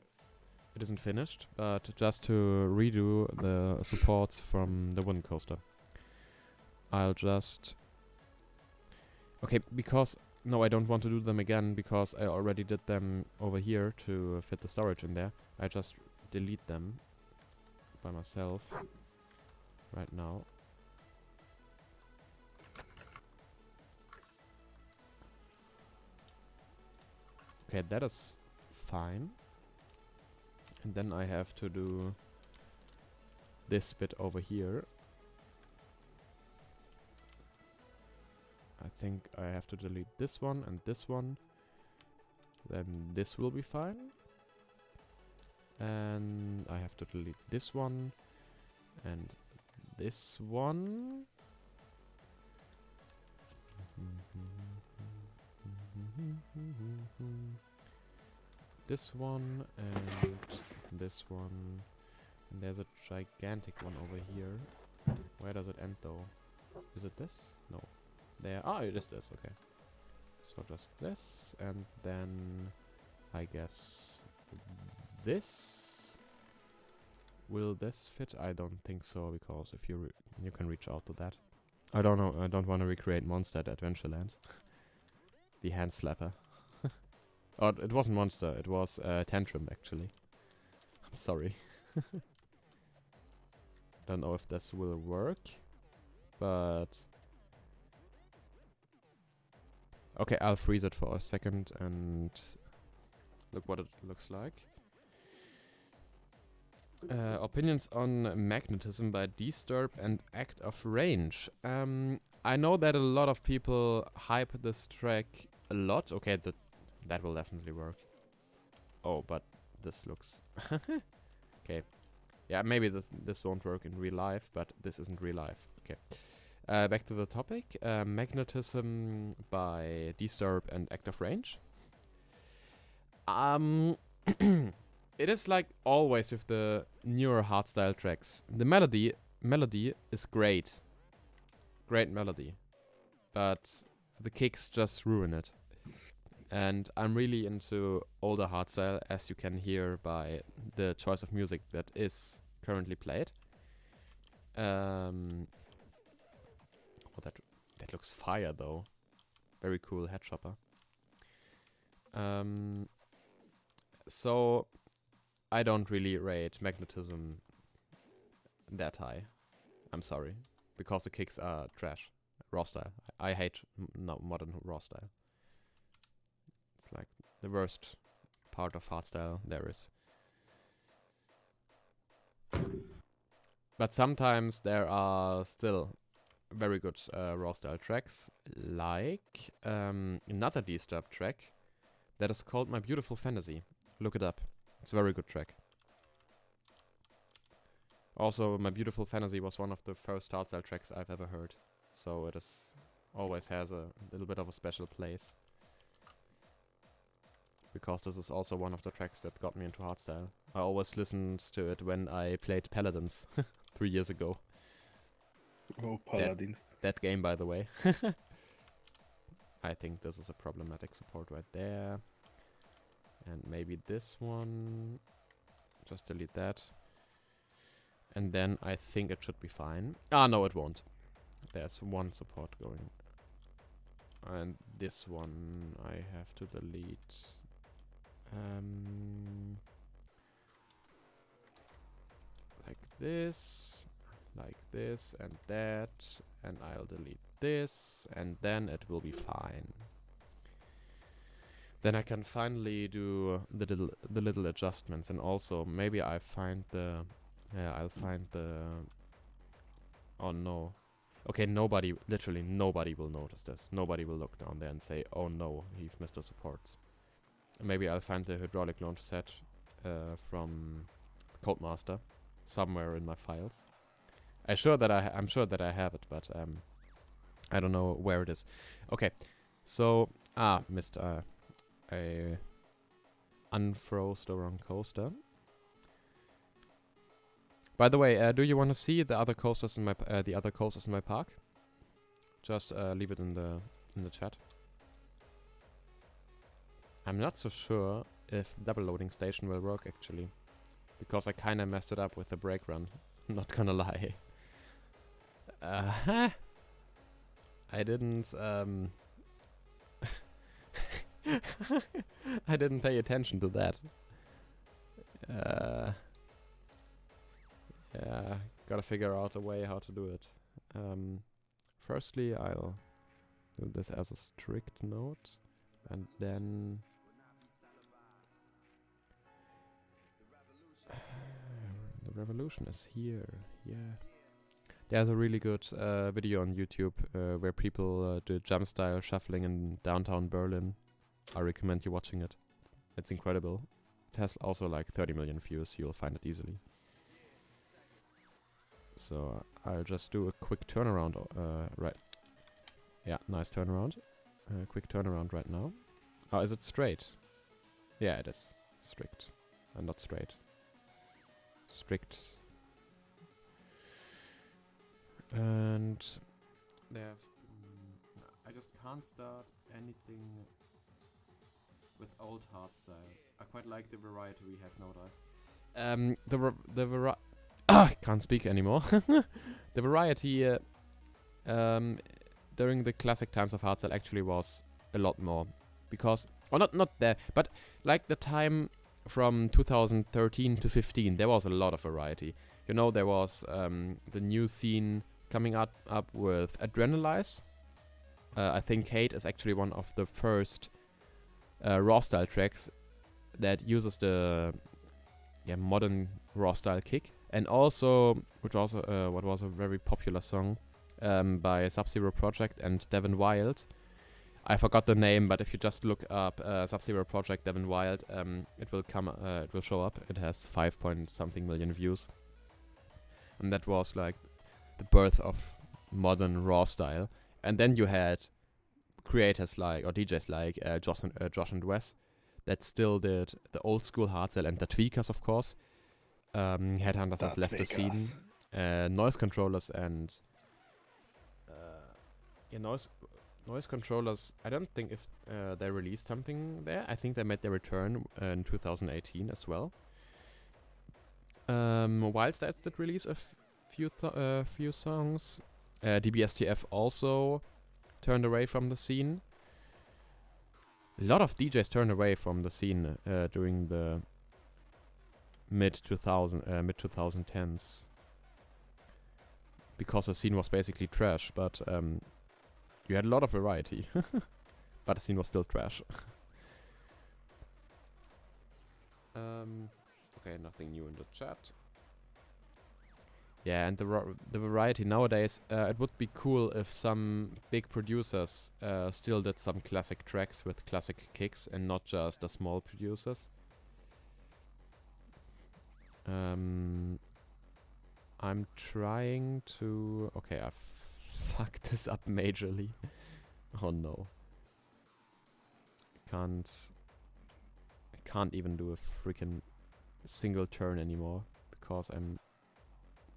it isn't finished, but just to redo the supports from the wooden coaster. I'll just... Okay, because... No, I don't want to do them again, because I already did them over here to fit the storage in there. I just delete them by myself right now. Okay, that is fine. And then I have to do this bit over here. I think I have to delete this one and this one. Then this will be fine. And I have to delete this one and this one. This one and this one. And there's a gigantic one over here. Where does it end though? Is it this? No. There. Ah, it is this. Okay. So just this and then I guess this. Will this fit? I don't think so, because if you can reach out to that. I don't know. I don't want to recreate Monster at Adventureland. The hand slapper. Oh, it wasn't Monster. It was Tantrum actually. I'm sorry. Don't know if this will work, but okay, I'll freeze it for a second and look what it looks like. Opinions on Magnetism by Disturb and Act of Range. I know that a lot of people hype this track a lot. Okay, that will definitely work. Oh, but this looks... Okay. Yeah, maybe this won't work in real life, but this isn't real life. Okay. Back to the topic. Magnetism by Disturb and Act of Range. It is like always with the newer hardstyle tracks. The melody is great. Great melody. But the kicks just ruin it. And I'm really into older hardstyle, as you can hear by the choice of music that is currently played. Oh, that looks fire though. Very cool head chopper. So I don't really rate Magnetism that high. I'm sorry, because the kicks are trash. Raw style. I hate modern raw style. It's like the worst part of hardstyle there is. But sometimes there are still very good raw style tracks, like another Disturb track that is called My Beautiful Fantasy. Look it up. It's a very good track. Also, My Beautiful Fantasy was one of the first hardstyle tracks I've ever heard. So it is always has a little bit of a special place. Because this is also one of the tracks that got me into hardstyle. I always listened to it when I played Paladins 3 years ago. Oh, Paladins. That game, by the way. I think this is a problematic support right there. And maybe this one. Just delete that. And then I think it should be fine. Ah, no, it won't. There's one support going. And this one I have to delete. Like this, and that, and I'll delete this, and then it will be fine. Then I can finally do the little adjustments, and also maybe I find the, I'll find the. Oh no. Okay, literally nobody will notice this. Nobody will look down there and say, oh no, he's missed the supports. Maybe I'll find the hydraulic launch set from Codemaster somewhere in my files. I'm sure that I have it, but I don't know where it is. Okay, so missed I unfroze the wrong coaster. By the way, do you want to see the other coasters in my park? Just leave it in the chat. I'm not so sure if double loading station will work actually, because I kinda messed it up with the brake run. Not gonna lie. I didn't I didn't pay attention to that. Yeah, gotta figure out a way how to do it. Firstly, I'll do this as a strict note, and then the revolution is here. Yeah, there's a really good video on YouTube where people do jump style shuffling in downtown Berlin. I recommend you watching it. It's incredible. It has also like 30 million views. You'll find it easily. So I'll just do a quick turnaround. Right. Yeah, nice turnaround. Quick turnaround right now. Oh, is it straight? Yeah, it is. Strict. And not straight. Strict. And I just can't start anything with old hardstyle. I quite like the variety we have nowadays. I can't speak anymore. The variety during the classic times of hardstyle actually was a lot more, because, or not there, but like the time from 2013 to 15, there was a lot of variety. You know, there was the new scene coming up with Adrenalize. I think Kate is actually one of the first raw style tracks that uses the modern raw style kick. And also, what was a very popular song by Sub-Zero Project and Devin Wild. I forgot the name, but if you just look up Sub-Zero Project Devin Wild, it will show up. It has 5 point something million views, and that was like the birth of modern raw style. And then you had creators like, or DJs like Josh and Wes that still did the old school hardstyle, and the Tweakers, of course. Headhunters has left the scene. Noise controllers and noise controllers. I don't think if they released something there. I think they made their return in 2018 as well. Wildstyles did release a few songs. DBSTF also turned away from the scene. A lot of DJs turned away from the scene during the mid 2010s, because the scene was basically trash, but you had a lot of variety. But the scene was still trash. Okay, nothing new in the chat. Yeah, and the variety nowadays, it would be cool if some big producers still did some classic tracks with classic kicks and not just the small producers. I'm trying to... Okay, I fucked this up majorly. Oh no. I can't even do a freaking single turn anymore, because I'm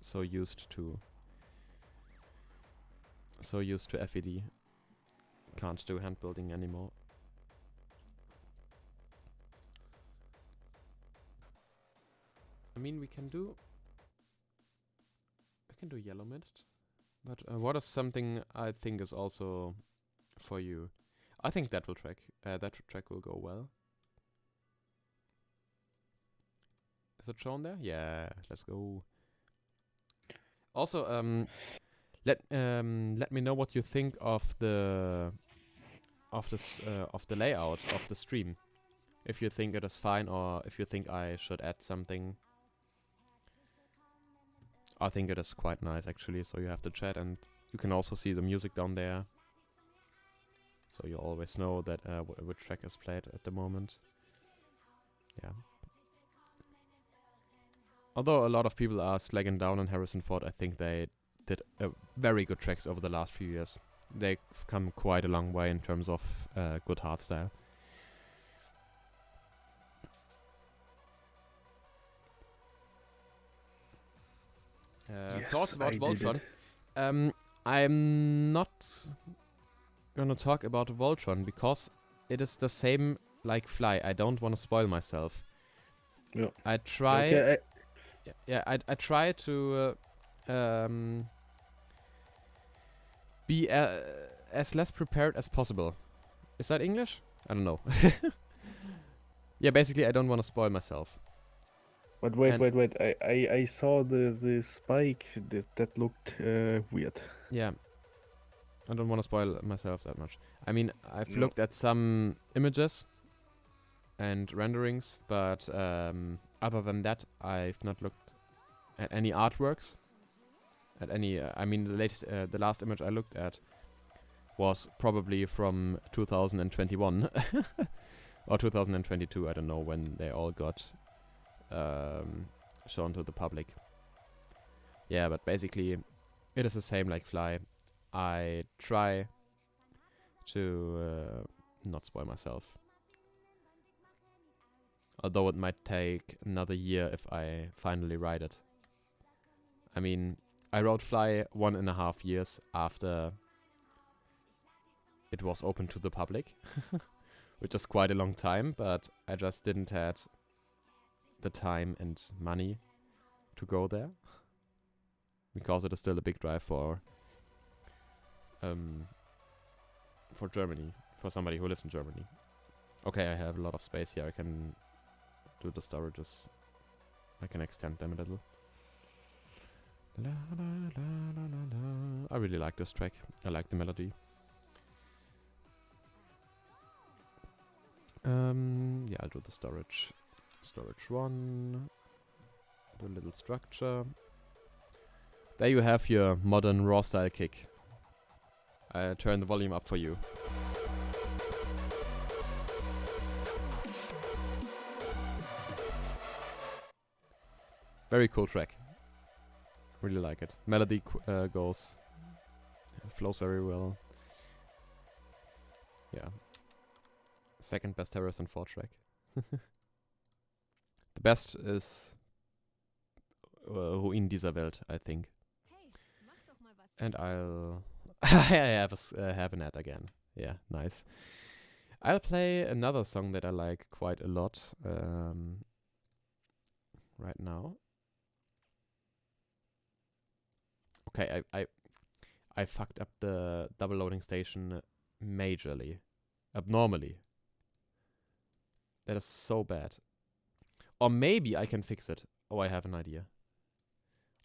so used to FVD. Can't do hand building anymore. I mean, we can do can do yellow mint. But what is something I think is also for you? I think that track will go well. Is it shown there? Yeah, let's go. Also, let me know what you think of the layout of the stream. If you think it is fine, or if you think I should add something. I think it is quite nice actually. So you have the chat, and you can also see the music down there. So you always know that which track is played at the moment. Yeah. Although a lot of people are slagging down on Harrison Ford, I think they did very good tracks over the last few years. They've come quite a long way in terms of good hardstyle. Thoughts about Voltron? I'm not gonna talk about Voltron because it is the same like Fly. I don't want to spoil myself. Yeah. I try. Okay, I try to be as less prepared as possible. Is that English? I don't know. Yeah, basically I don't want to spoil myself. But wait. I saw the spike that looked weird. Yeah. I don't want to spoil myself that much. I mean, I've No. looked at some images and renderings, but other than that, I've not looked at any artworks. At any, I mean, the last image I looked at was probably from 2021 or 2022. I don't know when they all got shown to the public. Yeah, but basically, it is the same like Fly. I try to not spoil myself. Although it might take another year if I finally write it. I mean, I wrote Fly 1.5 years after it was open to the public, which is quite a long time, but I just didn't have the time and money to go there because it is still a big drive for Germany, for somebody who lives in Germany. Okay, I have a lot of space here. I can do the storages. I can extend them a little. La, la, la, la, la, la. I really like this track. I like the melody. Yeah, I'll do the storage. Storage 1. Do a little structure. There you have your modern raw style kick. I'll turn the volume up for you. Very cool track. Really like it. Melody goes, flows very well. Yeah. Second best Harrison Ford track. The best is Ruin dieser Welt, I think. And I'll I have an ad again. Yeah, nice. I'll play another song that I like quite a lot right now. Okay, I fucked up the double loading station majorly. Abnormally. That is so bad. Or maybe I can fix it. Oh, I have an idea.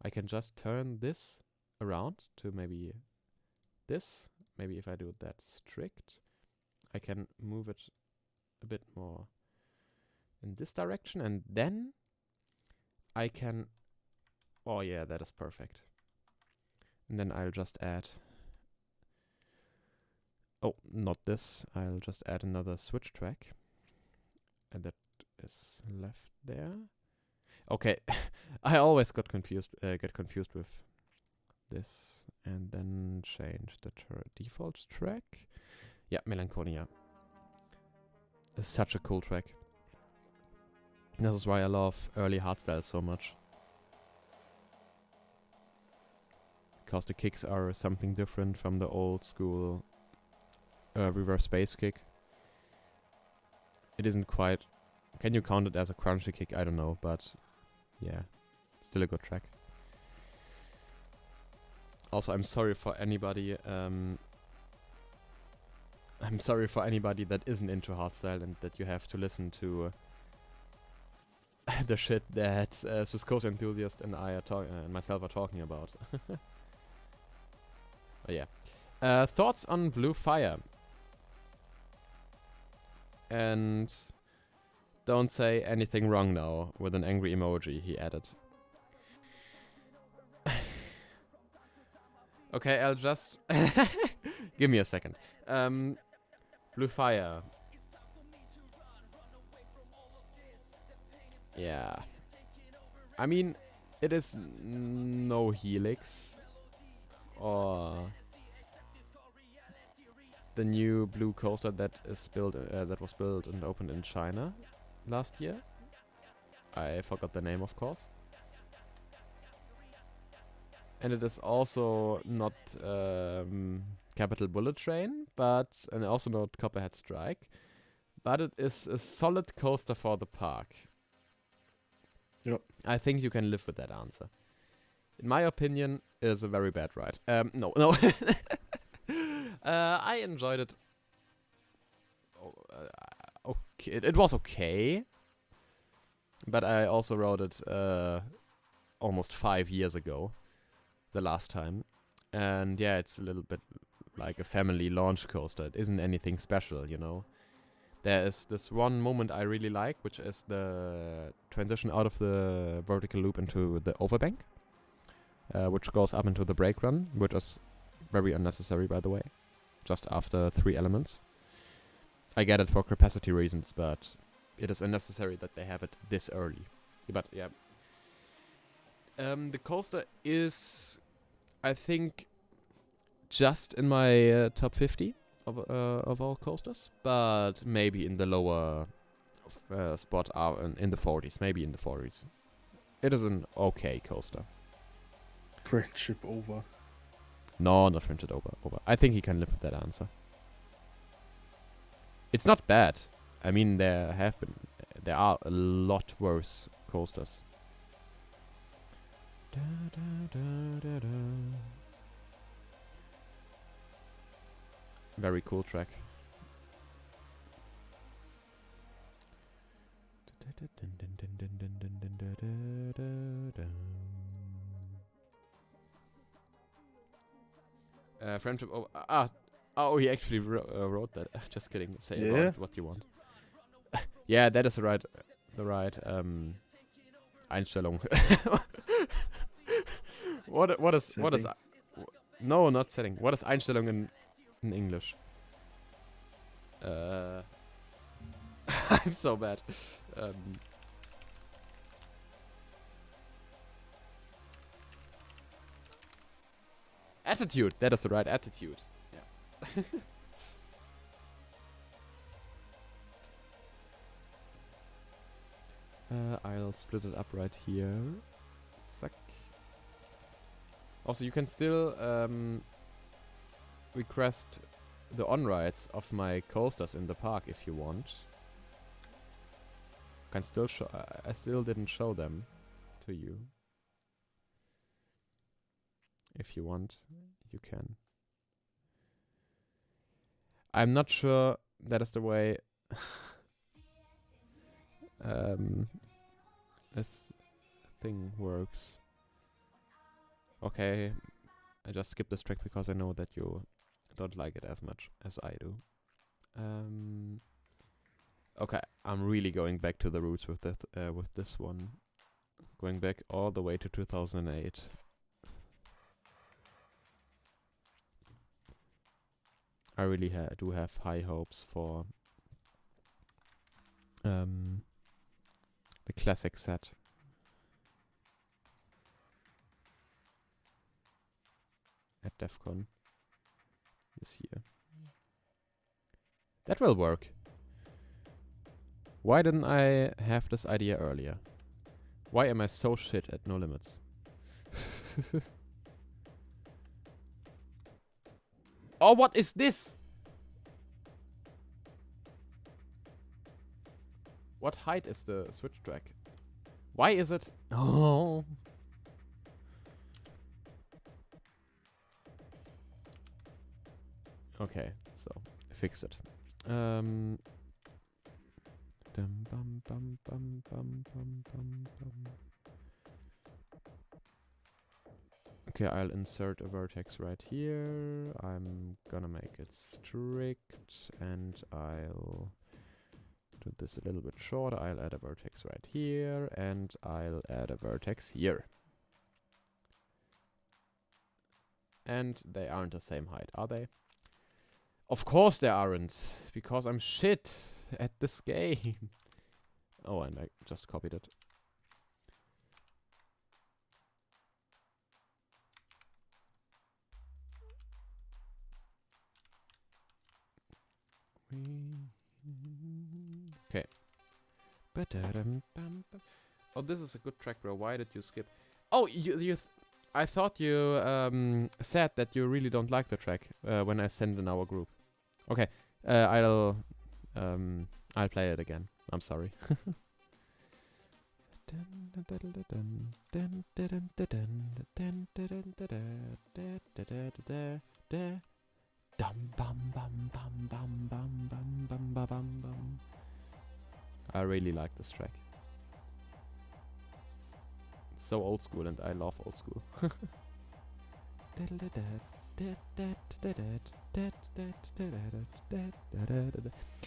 I can just turn this around to maybe this. Maybe if I do that strict, I can move it a bit more in this direction, and then I can... Oh yeah, that is perfect. And then I'll just add... Oh, not this. I'll just add another switch track. And that is left there. Okay, I always get confused with this. And then change the default track. Yeah, Melancholia. It's such a cool track. This is why I love early hardstyle so much. Because the kicks are something different from the old school reverse bass kick. It isn't quite... Can you count it as a crunchy kick? I don't know, but yeah, still a good track. Also, I'm sorry for anybody. I'm sorry for anybody that isn't into hardstyle and that you have to listen to the shit that Swiss Coast Enthusiast and I are and myself are talking about. Oh yeah. Thoughts on Blue Fire? And don't say anything wrong now, with an angry emoji, he added. Okay, I'll just... Give me a second. Blue Fire. Yeah. I mean, it is no Helix. Or... the new blue coaster that is built, that was built and opened in China last year. I forgot the name, of course. And it is also not Capital Bullet Train, and also not Copperhead Strike, but it is a solid coaster for the park. Yep. I think you can live with that answer. In my opinion, it is a very bad ride. No. I enjoyed it. Okay, it was okay, but I also rode it almost 5 years ago, the last time, and yeah, it's a little bit like a family launch coaster. It isn't anything special, you know. There is this one moment I really like, which is the transition out of the vertical loop into the overbank, which goes up into the brake run, which is very unnecessary, by the way, just after 3 elements. I get it for capacity reasons, but it is unnecessary that they have it this early. But yeah. The coaster is, I think, just in my top 50 of all coasters, but maybe in the lower spot, in the 40s, maybe in the 40s. It is an okay coaster. Friendship over. No, not friendship over. I think he can live with that answer. It's not bad. I mean, there are a lot worse coasters. Very cool track. Friendship over. Oh, he actually wrote that. Just kidding. Say about what you want. Yeah, that is the right Einstellung. What is no, not setting. What is Einstellung in English? I'm so bad. Attitude. That is the right attitude. Yeah. I'll split it up right here. Zack. Also, you can still request the on-rides of my coasters in the park if you want. Can still show. I still didn't show them to you. If you want, you can. I'm not sure that is the way this thing works. Okay, I just skipped this track because I know that you don't like it as much as I do. Okay, I'm really going back to the roots with this one. Going back all the way to 2008. I really do have high hopes for the classic set. At DEF CON this year. That will work. Why didn't I have this idea earlier? Why am I so shit at No Limits? Oh, what is this? What height is the switch track? Why is it... Oh. Okay, so fixed it. Dum bum bum bum bum bum bum bum. Okay, I'll insert a vertex right here. I'm gonna make it strict, and I'll do this a little bit shorter. I'll add a vertex right here, and I'll add a vertex here. And they aren't the same height, are they? Of course they aren't, because I'm shit at this game. Oh, and I just copied it. Okay. Oh, this is a good track, bro. Why did you skip? Oh, I thought you said that you really don't like the track when I sent in our group. Okay, I'll play it again. I'm sorry. I really like this track. So old school, and I love old school.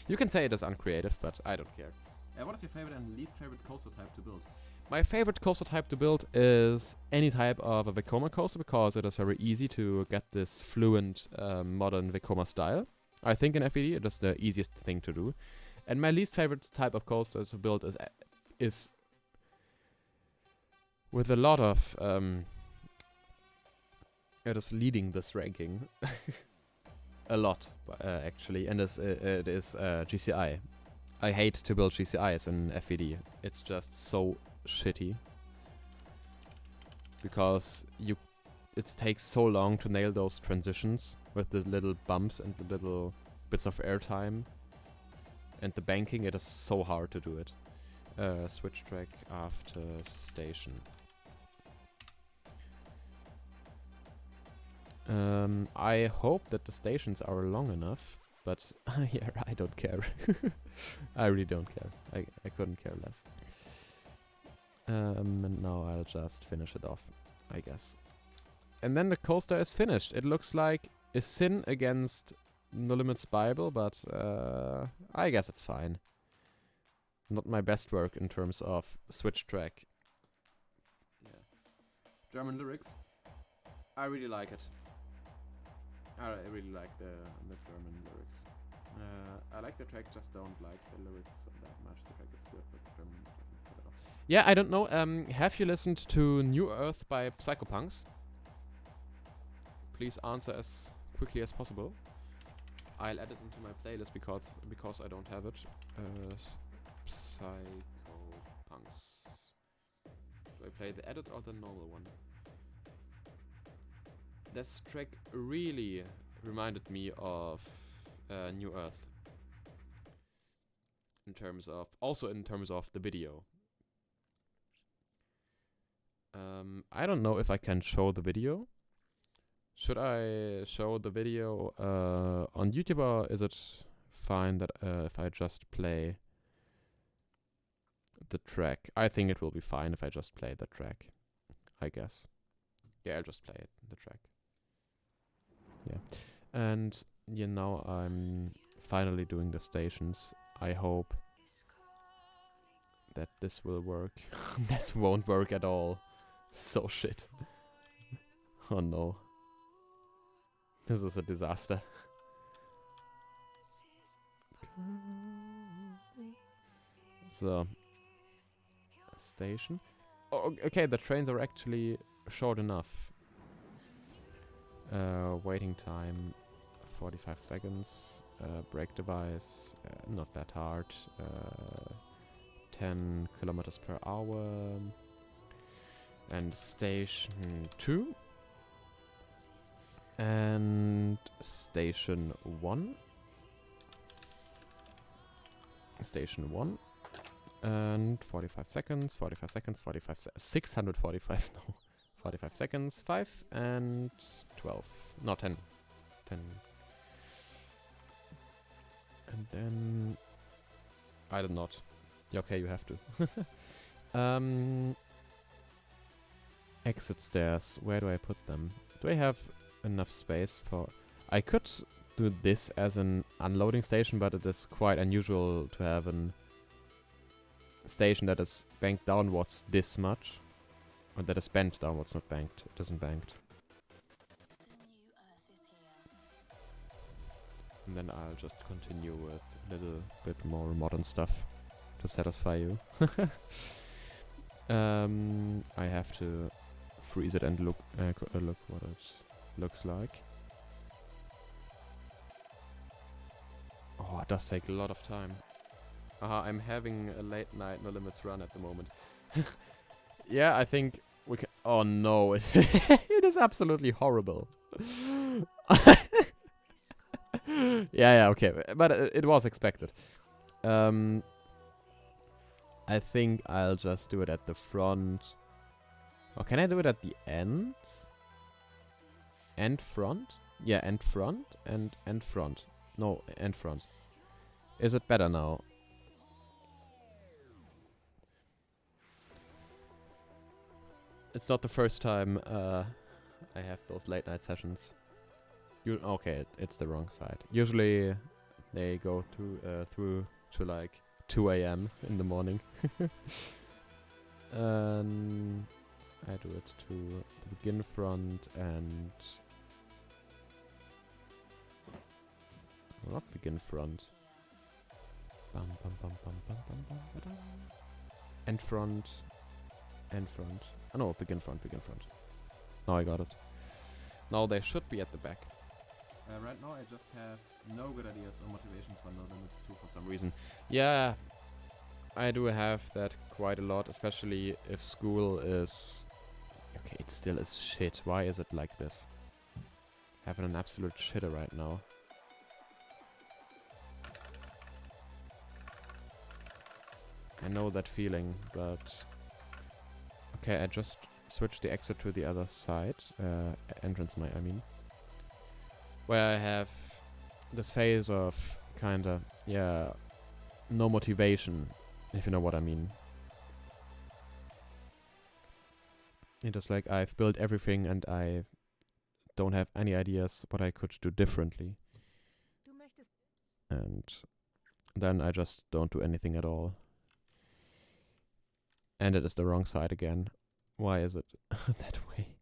You can say it is uncreative, but I don't care. What is your favorite and least favorite coaster type to build? My favorite coaster type to build is any type of a Vekoma coaster, because it is very easy to get this fluent modern Vekoma style. I think in FVD it is the easiest thing to do. And my least favorite type of coaster to build is with a lot of it is leading this ranking a lot actually, and it is GCI. I hate to build GCIs in FVD. It's just so shitty because it takes so long to nail those transitions with the little bumps and the little bits of airtime. And the banking, it is so hard to do it. Switch track after station. I hope that the stations are long enough, but yeah, I don't care. I really don't care. I couldn't care less. And now I'll just finish it off, I guess. And then the coaster is finished. It looks like a sin against No Limits Bible, but I guess it's fine. Not my best work in terms of switch track. Yeah. German lyrics. I really like it. I really like the German lyrics. I like the track, just don't like the lyrics that much. The track is good, but the German doesn't fit at all. Yeah, I don't know. Have you listened to New Earth by Psychopunks? Please answer as quickly as possible. I'll add it into my playlist because I don't have it. Psychopunks. Do I play the edit or the normal one? This track really reminded me of New Earth. In terms of the video. I don't know if I can show the video. Should I show the video on YouTube, or is it fine that if I just play the track? I think it will be fine if I just play the track, I guess. Yeah, I'll just play it, the track. Yeah. And yeah, now I'm finally doing the stations. I hope that this will work. This won't work at all. So shit. Oh no. This is a disaster. So, station. Oh, okay, the trains are actually short enough. Waiting time, 45 seconds. Brake device, not that hard. 10 kilometers per hour. And station 2. And station 1. Station 1. And 45 seconds, 645, no. 45 seconds, 5 and 12. No, 10. 10. And then I did not. Yeah, okay, you have to. Exit stairs. Where do I put them? Do I have enough space for... I could do this as an unloading station, but it is quite unusual to have an station that is banked downwards this much. Or that is bent downwards, not banked. It isn't banked. And then I'll just continue with a little bit more modern stuff to satisfy you. I have to freeze it and look what it looks like. Oh, it does take a lot of time. I'm having a late night No Limits run at the moment. Yeah, I think we can... Oh no, it is absolutely horrible. Yeah, okay, but it was expected. I think I'll just do it at the front. Oh, can I do it at the end? End front? Yeah, end front and end front. No, end front. Is it better now? It's not the first time I have those late night sessions. Okay, it's the wrong side. Usually they go through to like 2 a.m. in the morning. I do it to the begin front and... Not begin front. End front. End front. Oh no, begin front, begin front. Now I got it. Now they should be at the back. Right now I just have no good ideas or motivation for No Limits 2 for some reason. Yeah, I do have that quite a lot, especially if school is... Okay, it still is shit. Why is it like this? Having an absolute shitter right now. I know that feeling, but... Okay, I just switched the exit to the other side. Entrance, I mean. Where I have this phase of kinda, yeah, no motivation, if you know what I mean. It is like I've built everything and I don't have any ideas what I could do differently. And then I just don't do anything at all. And it is the wrong side again. Why is it that way?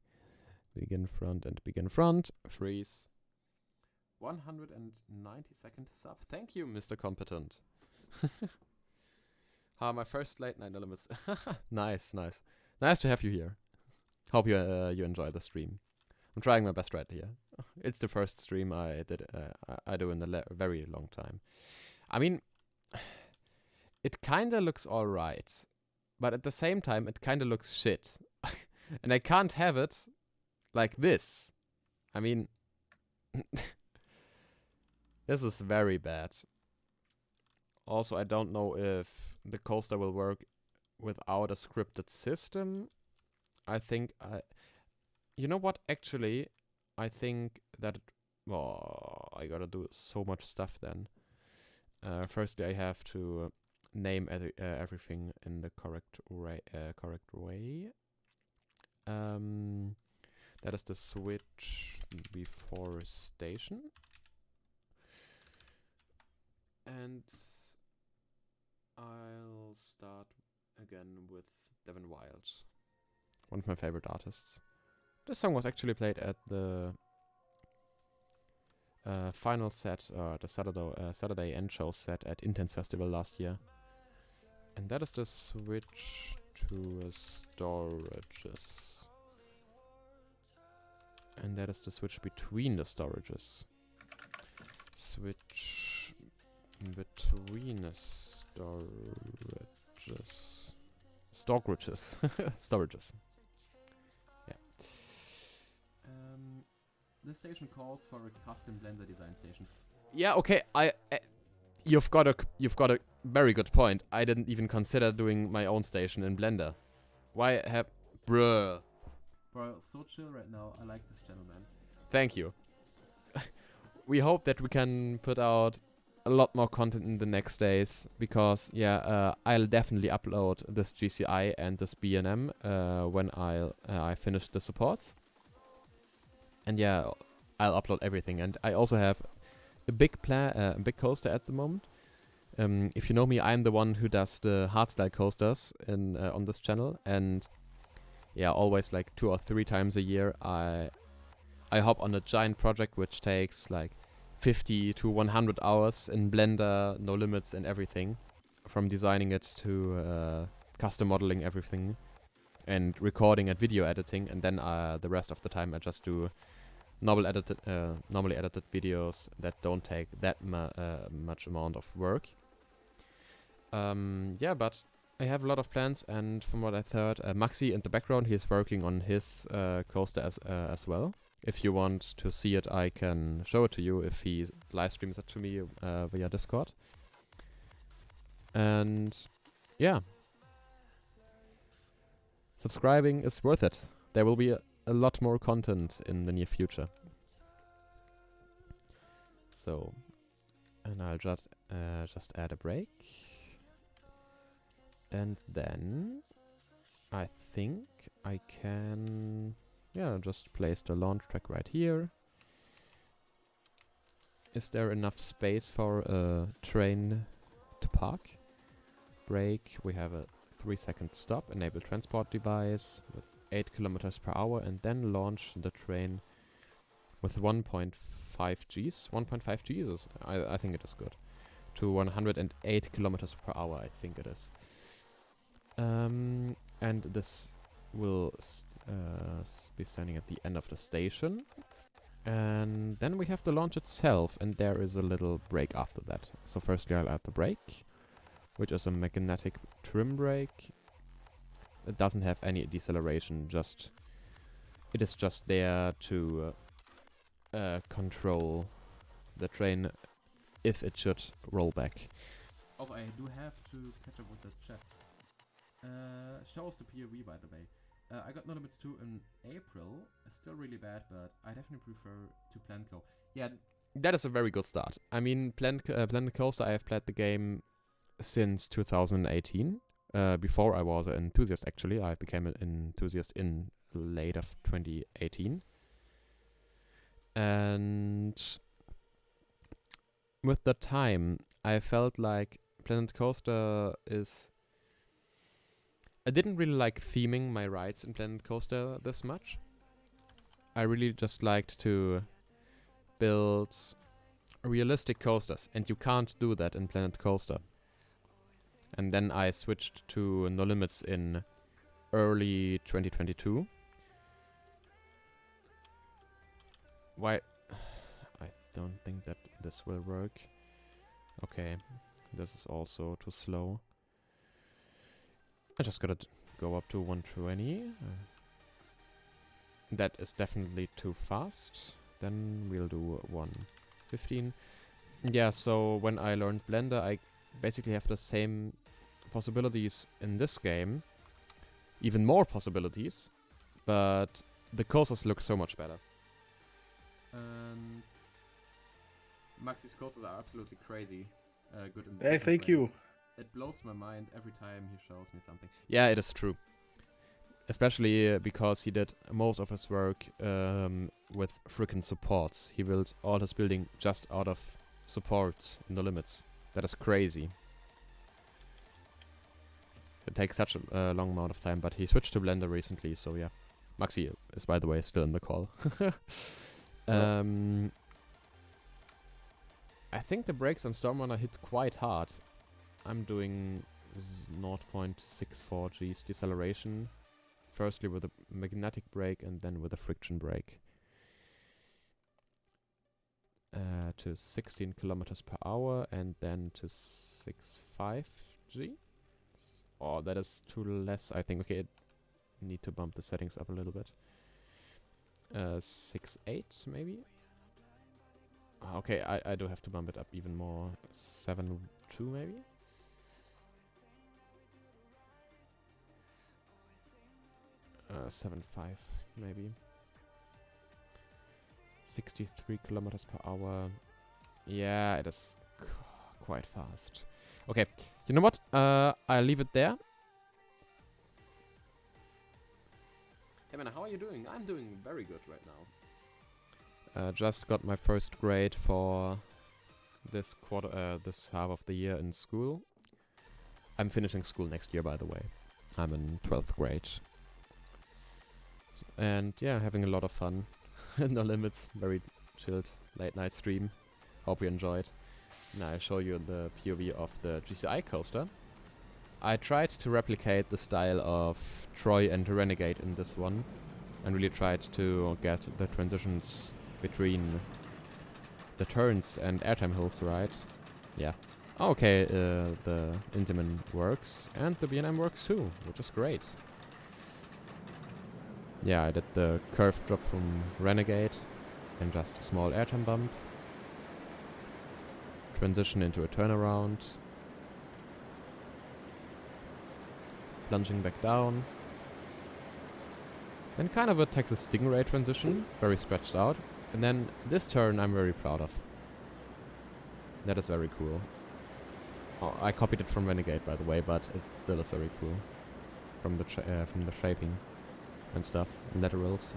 Begin front and begin front. Freeze. 190-second sub. Thank you, Mr. Competent. My first late night No Limits. Nice, nice. Nice to have you here. Hope you enjoy the stream. I'm trying my best right here. It's the first stream I do in a very long time. I mean, it kinda looks alright, but at the same time, it kinda looks shit. And I can't have it like this. I mean... This is very bad. Also, I don't know if the coaster will work without a scripted system. I think you know what? Actually, I think that... Oh, I gotta do so much stuff then. Firstly, I have to name everything in the correct way. That is the switch before station. And I'll start again with Devin Wild, one of my favorite artists. This song was actually played at the final set, the Saturday end show set at Intense Festival last year. And that is the switch to storages. And that is the switch between the storages. Switch between the storages. Storages. Yeah. This station calls for a custom Blender design station. Yeah, okay. You've got a very good point. I didn't even consider doing my own station in Blender. Why have... Bruh. Bro, so chill right now. I like this channel, man. Thank you. We hope that we can put out a lot more content in the next days because I'll definitely upload this GCI and this BNM when I finish the supports. And yeah, I'll upload everything. And I also have a big big coaster at the moment. If you know me, I'm the one who does the hardstyle coasters on this channel, and yeah, always like 2 or 3 times a year I hop on a giant project which takes like 50 to 100 hours in Blender, no limits and everything, from designing it to custom modeling everything and recording and video editing, and then the rest of the time I just do normally edited videos that don't take that much amount of work. Yeah, but I have a lot of plans, and from what I heard, Maxi in the background, he's working on his coaster as well. If you want to see it, I can show it to you if he live streams it to me via Discord. And yeah, subscribing is worth it. There will be a lot more content in the near future. So, and I'll just add a break. And then I think I can just place the launch track right here. Is there enough space for a train to park? Brake, we have a 3-second stop, enable transport device with 8 kilometers per hour, and then launch the train with 1.5 Gs. 1.5 Gs, I think it is good. To 108 kilometers per hour, I think it is. And this will be standing at the end of the station. And then we have the launch itself, and there is a little brake after that. So firstly I'll add the brake, which is a magnetic trim brake. It doesn't have any deceleration, it is just there to control the train if it should roll back. Also, I do have to catch up with the chat. Shows the POV, by the way. I got No Limits 2 in April. It's still really bad, but I definitely prefer to Planco. Yeah, that is a very good start. I mean, Planet Coaster, I have played the game since 2018. Before I was an enthusiast, actually. I became an enthusiast in late of 2018. And with the time, I felt like Planet Coaster is... I didn't really like theming my rides in Planet Coaster this much. I really just liked to build realistic coasters, and you can't do that in Planet Coaster. And then I switched to No Limits in early 2022. Why? I don't think that this will work. Okay, this is also too slow. I just gotta go up to 120. That is definitely too fast. Then we'll do 115. Yeah, so when I learned Blender, I basically have the same possibilities in this game. Even more possibilities. But the coasters look so much better. And Maxi's coasters are absolutely crazy. Good in the Hey, thank you. It blows my mind every time he shows me something. Yeah, it is true. Especially because he did most of his work with freaking supports. He built all his building just out of supports in No Limits. That is crazy. It takes such a long amount of time, but he switched to Blender recently, so yeah. Maxi is, by the way, still in the call. I think the brakes on Stormrunner hit quite hard. I'm doing 0.64 G's deceleration. Firstly with a magnetic brake and then with a friction brake. To 16 kilometers per hour and then to 6.5 G. Oh, that is too less, I think. Okay, need to bump the settings up a little bit. 6.8 maybe? Okay, I do have to bump it up even more. 7.2 maybe? . 7.5 maybe. 63 kilometers per hour. Yeah, it is quite fast. Okay, you know what? I'll leave it there. Hey man, how are you doing? I'm doing very good right now. Just got my first grade for this this half of the year in school. I'm finishing school next year, by the way. I'm in 12th grade. And yeah, having a lot of fun. No limits, very chilled late night stream. Hope you enjoyed. Now I'll show you the POV of the GCI coaster. I tried to replicate the style of Troy and Renegade in this one. And really tried to get the transitions between the turns and airtime hills right. Yeah. Okay, the Intamin works, and the B&M works too, which is great. Yeah, I did the curved drop from Renegade, and just a small airtime bump. Transition into a turnaround. Plunging back down. Then kind of a Texas Stingray transition, very stretched out. And then this turn I'm very proud of. That is very cool. Oh, I copied it from Renegade, by the way, but it still is very cool. From the shaping and stuff, laterals.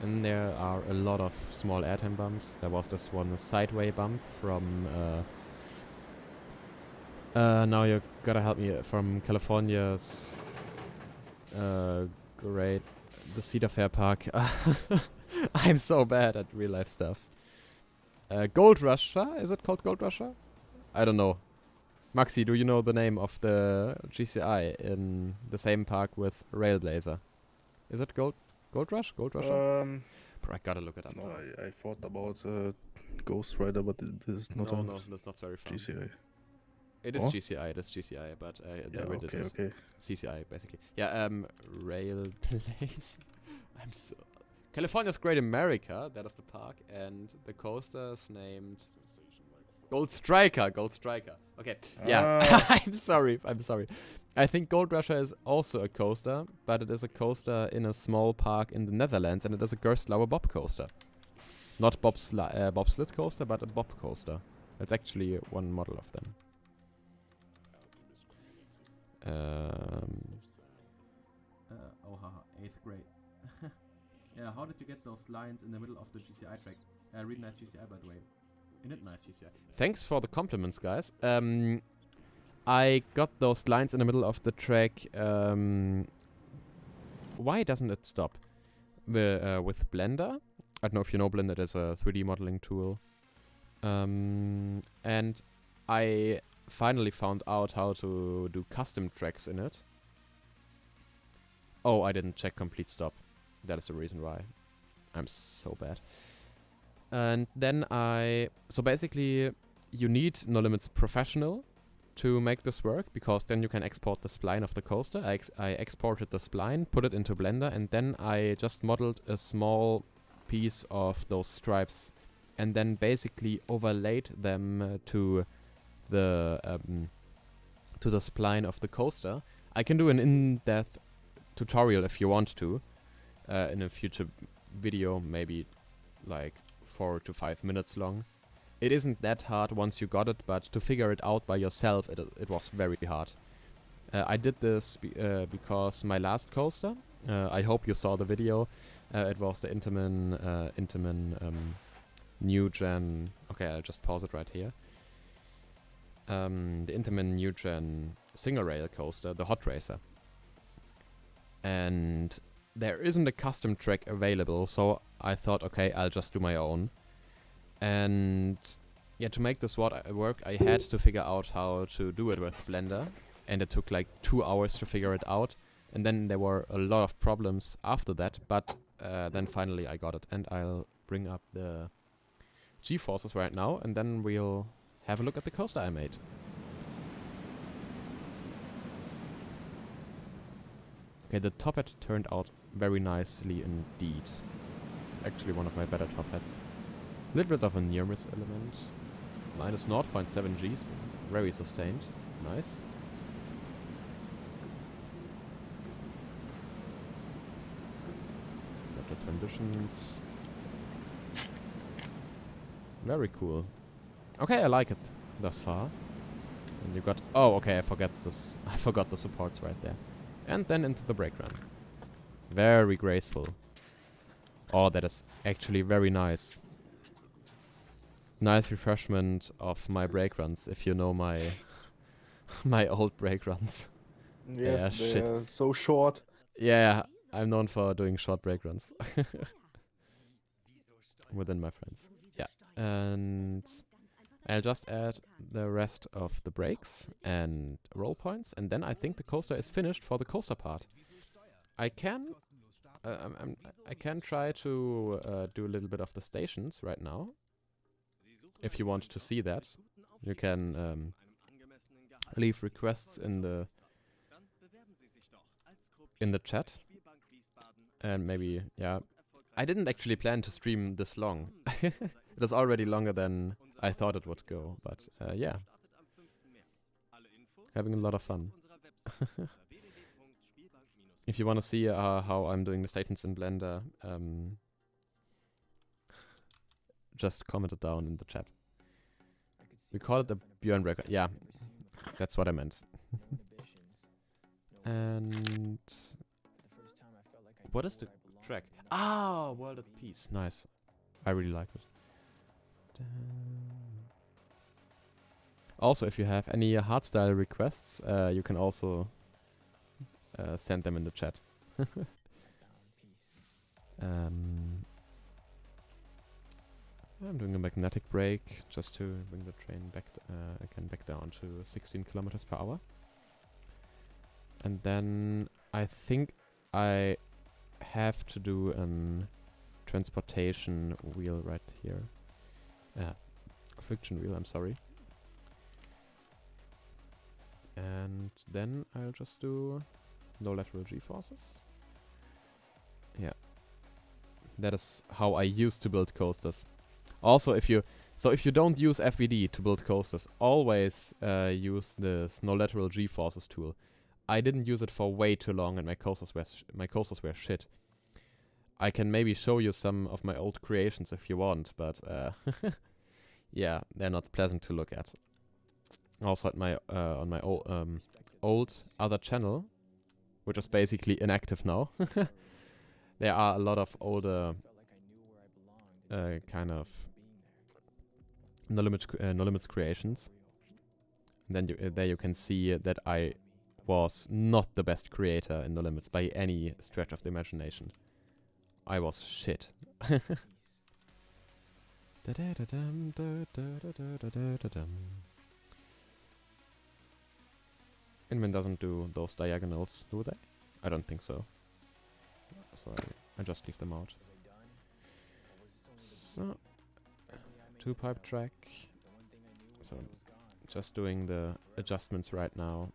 And there are a lot of small airtime bumps. There was this one sideway bump from... now you gotta help me, from California's... great... the Cedar Fair Park. I'm so bad at real life stuff. Gold Rusher? Is it called Gold Rusher? I don't know. Maxi, do you know the name of the GCI in the same park with Railblazer? Is it Gold Rush? Gold Rusher? Bro, I gotta look it up. No, I thought about Ghost Rider, but this is not No, that's not very fun. GCI. It is GCI, it is GCI, but Yeah, okay. CCI, basically. Yeah, Railblazer. I'm so... California's Great America, that is the park, and the coaster is named... Gold Striker. Okay, yeah. I'm sorry. I think Gold Rusher is also a coaster, but it is a coaster in a small park in the Netherlands, and it is a Gerstlauer Bob coaster. Not bobsled coaster, but a Bob coaster. It's actually one model of them. Haha, 8th grade. Yeah, how did you get those lines in the middle of the GCI track? Really nice GCI, by the way. Nice GCI. Thanks for the compliments, guys. I got those lines in the middle of the track. Why doesn't it stop? With Blender. I don't know if you know Blender. It is a 3D modeling tool. And I finally found out how to do custom tracks in it. Oh, I didn't check complete stop. That is the reason why. I'm so bad. And then so basically you need No Limits Professional to make this work, because then you can export the spline of the coaster. I exported the spline, put it into Blender, and then I just modeled a small piece of those stripes and then basically overlaid them to the spline of the coaster. I can do an in-depth tutorial if you want to in a future video, maybe like 4 to 5 minutes long. It isn't that hard once you got it, but to figure it out by yourself, it was very hard. I did this because my last coaster, I hope you saw the video, it was the Intamin New Gen... Okay, I'll just pause it right here. The Intamin New Gen single rail coaster, the Hot Racer. And there isn't a custom track available, so I thought, okay, I'll just do my own. And yeah, to make this work, I had to figure out how to do it with Blender, and it took like 2 hours to figure it out. And then there were a lot of problems after that, but then finally I got it. And I'll bring up the G-forces right now, and then we'll have a look at the coaster I made. Okay, the top hat turned out very nicely indeed. Actually one of my better top hats. A little bit of a near miss element. Minus 0.7 Gs. Very sustained. Nice. Got the transitions. Very cool. Okay, I like it. thus far. And you got... Oh, okay, I forgot this. I forgot the supports right there. And then into the brake run. Very graceful. Oh, that is actually very nice. Nice refreshment of my brake runs, if you know my my old brake runs. Yes, Yeah, they shit. are so short. Yeah, I'm known for doing short brake runs. Within my friends. Yeah. And I'll just add the rest of the brakes and roll points, and then I think the coaster is finished for the coaster part. I can I can try to do a little bit of the stations right now. If you want to see that, you can leave requests in the chat, and maybe, yeah. I didn't actually plan to stream this long. It is already longer than I thought it would go, but yeah. Having a lot of fun. If you want to see how I'm doing the stations in Blender, just comment it down in the chat. We call it a Björn record. Yeah, that's what I meant. And what is the track? Ah, World at Peace. Nice. I really like it. Also, if you have any hardstyle requests, you can also send them in the chat. I'm doing a magnetic brake just to bring the train back again back down to 16 kilometers per hour. And then I think I have to do an transportation wheel right here. Friction wheel, I'm sorry. And then I'll just do no lateral g-forces. Yeah. That is how I used to build coasters. Also, if you don't use FVD to build coasters, always use the no lateral g-forces tool. I didn't use it for way too long, and my coasters were shit. I can maybe show you some of my old creations if you want, but yeah, they're not pleasant to look at. Also, at my on my old other channel, which is basically inactive now, there are a lot of older kind of no limits creations. And then there you can see that I was not the best creator in No Limits by any stretch of the imagination. I was shit. Inman doesn't do those diagonals, do they? I don't think so. So I just leave them out. So, 2-pipe track. So, just doing the adjustments right now.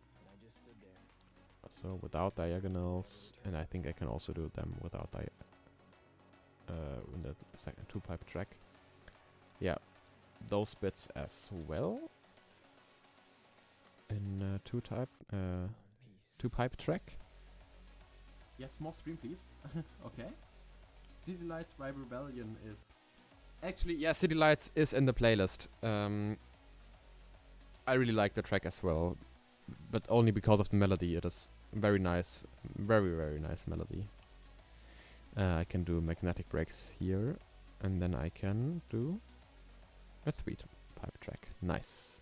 So, without diagonals, and I think I can also do them without in the second 2-pipe track. Yeah, those bits as well. In 2-pipe track. Yes, more stream, please. Okay. City Lights by Rebellion is... Actually, yeah, City Lights is in the playlist. I really like the track as well. But only because of the melody. It is very nice. Very, very nice melody. I can do magnetic brakes here. And then I can do a 3-pipe track. Nice.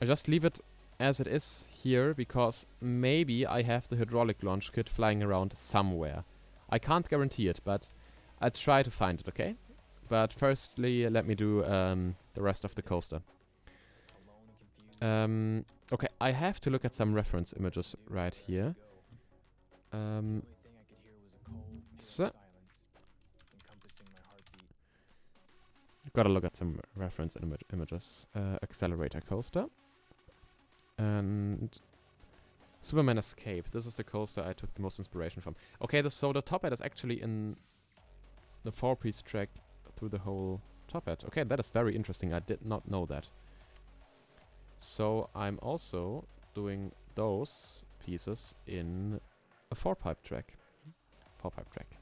I just leave it as it is here because maybe I have the hydraulic launch kit flying around somewhere. I can't guarantee it, but I'll try to find it, okay? But firstly, let me do the rest of the coaster. Okay, I have to look at some reference images right here. So gotta look at some reference images. Accelerator coaster. And Superman Escape. This is the coaster I took the most inspiration from. Okay, so the top hat is actually in the 4-piece track through the whole top hat. Okay, that is very interesting. I did not know that. So I'm also doing those pieces in a 4-pipe track. 4-pipe track.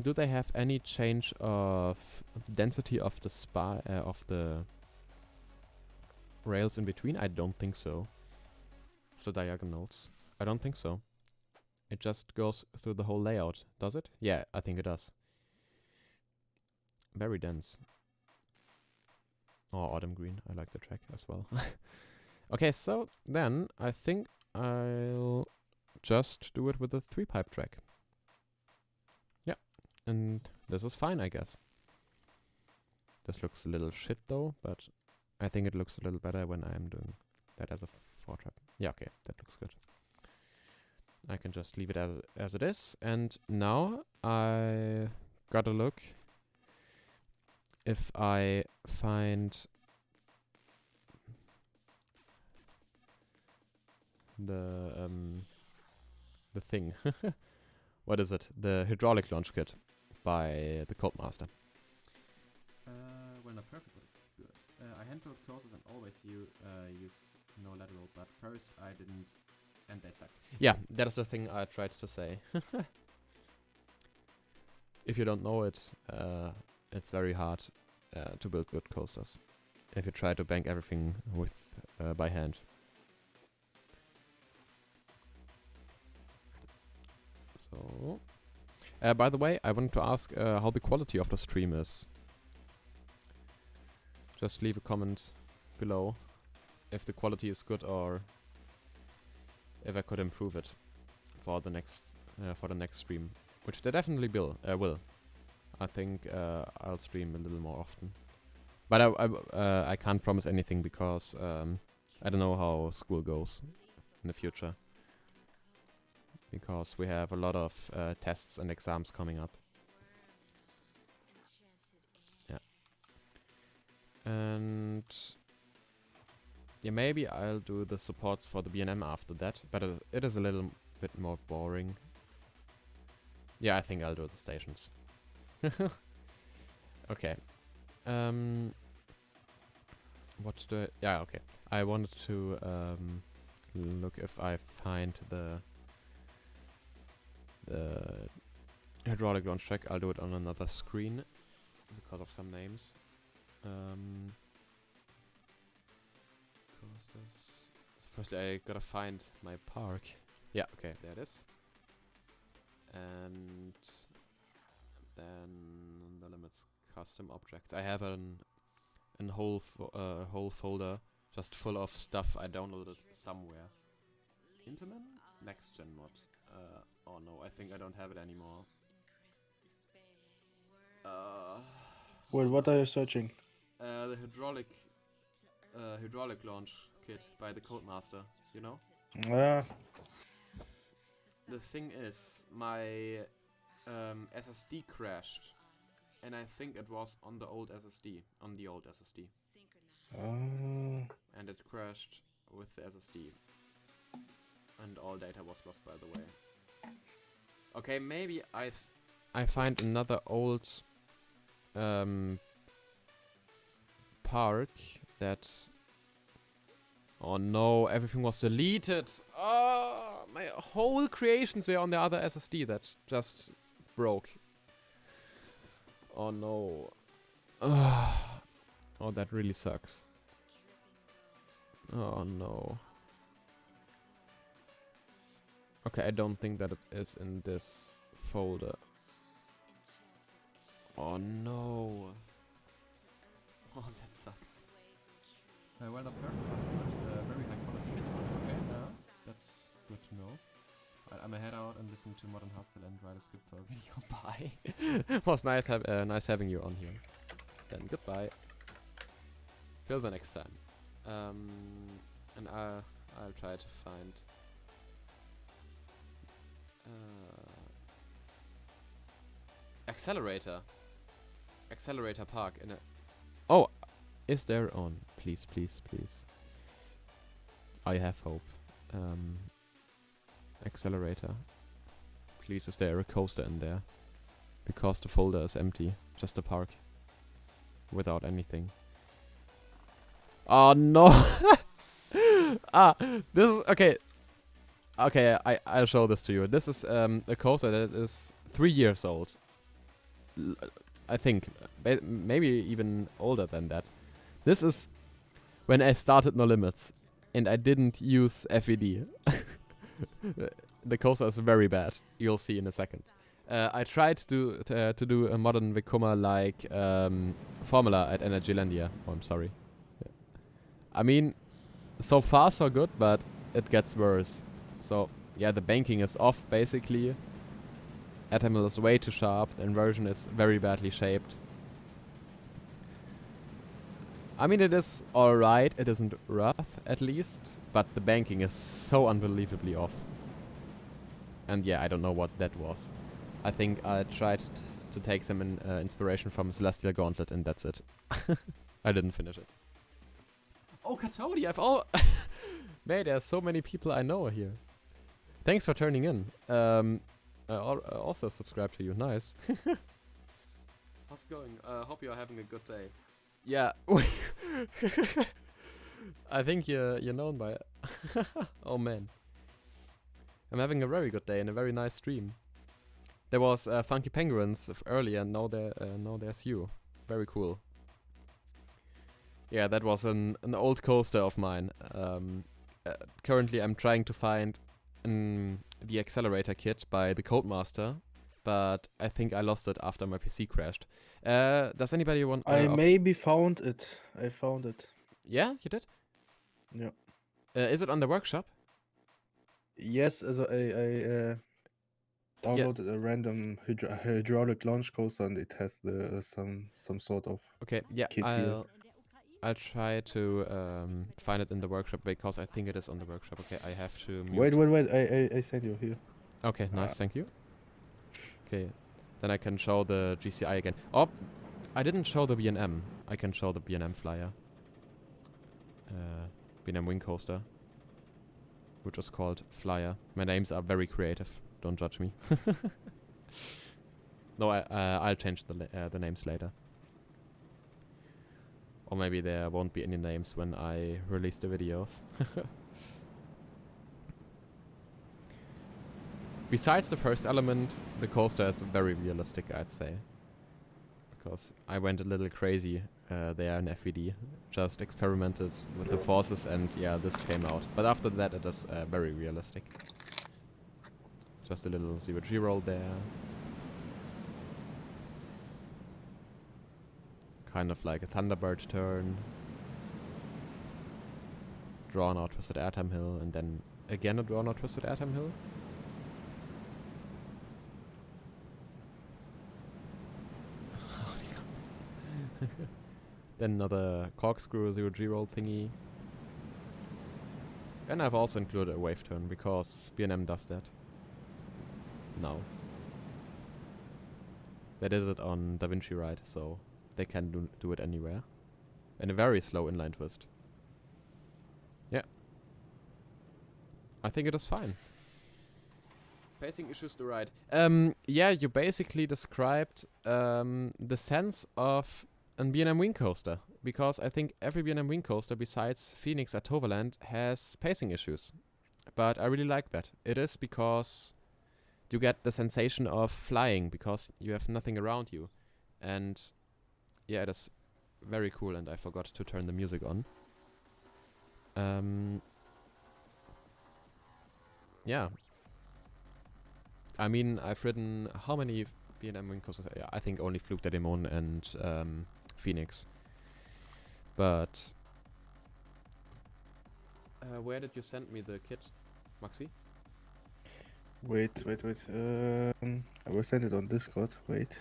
Do they have any change of the density of the rails in between? I don't think so. The diagonals. I don't think so. It just goes through the whole layout, does it? Yeah, I think it does. Very dense. Oh, autumn green. I like the track as well. Okay, so then I think I'll just do it with a 3-pipe track. Yeah, and this is fine, I guess. This looks a little shit though, but I think it looks a little better when I'm doing that as a 4-trap. Yeah, okay, that looks good. I can just leave it as it is. And now I gotta look if I find the thing. What is it? The hydraulic launch kit by the Codemaster. Well, not perfect, but good. I hand-built courses and always use no lateral, but first I didn't, and they sucked. Yeah, that is the thing I tried to say. If you don't know it, it's very hard to build good coasters if you try to bank everything with by hand. So, by the way, I wanted to ask how the quality of the stream is. Just leave a comment below if the quality is good or if I could improve it for the next stream, which they definitely will. I think I'll stream a little more often, but I can't promise anything because I don't know how school goes in the future, because we have a lot of tests and exams coming up. Yeah, and yeah, maybe I'll do the supports for the B&M after that, but it is a little bit more boring. Yeah, I think I'll do the stations. Okay. What do yeah, okay. I wanted to look if I find the hydraulic launch track. I'll do it on another screen because of some names. Coasters. So firstly, I gotta find my park. Yeah, okay, there it is. And then the limits custom objects. I have a whole folder just full of stuff I downloaded somewhere. Interman? Next gen mod. Oh no, I think I don't have it anymore. Wait, what are you searching? The hydraulic launch kit by the Codemaster, you know? The thing is, my SSD crashed, and I think it was on the old SSD, and it crashed with the SSD, and all data was lost, by the way. Okay, maybe I find another old park that. Oh no, everything was deleted. Oh, my whole creations were on the other SSD that just broke. Oh no. Oh, that really sucks. Oh no. Okay, I don't think that it is in this folder. Oh no. Oh, that sucks. Well, not perfect, but very high quality bits. Okay, that's good to know. I'm gonna head out and listen to Modern Hardstyle and write a script for a video. Bye. Was nice having you on here. Then goodbye. Till the next time. And I'll try to find Accelerator Park in a. Oh, is there on? Please, please, please. I have hope. Accelerator. Please, is there a coaster in there? Because the folder is empty. Just a park. Without anything. Oh no! This is okay. Okay, I'll show this to you. This is a coaster that is 3 years old. I think maybe even older than that. This is when I started No Limits and I didn't use FVD. The coaster is very bad. You'll see in a second. I tried to do a modern Vekoma like Formula at Energylandia. Oh, I'm sorry. I mean, so far so good, but it gets worse. So yeah, the banking is off basically. Atomil is way too sharp. The inversion is very badly shaped. I mean, it is alright. It isn't rough, at least. But the banking is so unbelievably off. And yeah, I don't know what that was. I think I tried to take some inspiration from Celestial Gauntlet, and that's it. I didn't finish it. Oh, Katodi, I've all... Man, there's so many people I know here. Thanks for turning in. I also subscribe to you. Nice. How's it going? Hope you're having a good day. Yeah. I think you're known by it. Oh man. I'm having a very good day and a very nice stream. There was Funky Penguins earlier, and now there's you. Very cool. Yeah, that was an old coaster of mine. Currently I'm trying to find the accelerator kit by the Codemaster, but I think I lost it after my PC crashed. Does anybody want... I maybe found it. I found it. Yeah, you did? Yeah. Is it on the workshop? Yes, also I downloaded a random hydraulic launch coaster, and it has the some sort of Okay, yeah, kit here. I'll try to find it in the workshop because I think it is on the workshop. Okay, I have to mute. Wait, I send you here. Okay, nice, thank you. Okay, then I can show the GCI again. Oh, I didn't show the B&M. I can show the B&M flyer. B&M Wing Coaster, which is called Flyer. My names are very creative. Don't judge me. No, I'll change the names later. Or maybe there won't be any names when I release the videos. Besides the first element, the coaster is very realistic, I'd say. Because I went a little crazy there in FVD. Just experimented with the forces and yeah, this came out. But after that it is very realistic. Just a little 0G roll there. Kind of like a Thunderbird turn. Drawn out twisted airtime hill, and then again a drawn out twisted airtime hill. Then another corkscrew 0G roll thingy. And I've also included a wave turn because B&M does that. Now. They did it on Da Vinci Ride, so they can do it anywhere. And a very slow inline twist. Yeah. I think it is fine. Pacing issues to ride. Yeah, you basically described the sense of a B&M Wing Coaster. Because I think every B&M Wing Coaster besides Phoenix at Toverland has pacing issues. But I really like that. It is because you get the sensation of flying because you have nothing around you. And yeah, it is very cool, and I forgot to turn the music on. Yeah. I mean, I've ridden how many B&M Wing Coasters? Yeah, I think only Flug der Dämonen and Phoenix. But where did you send me the kit, Maxi? Wait. I will send it on Discord. Wait.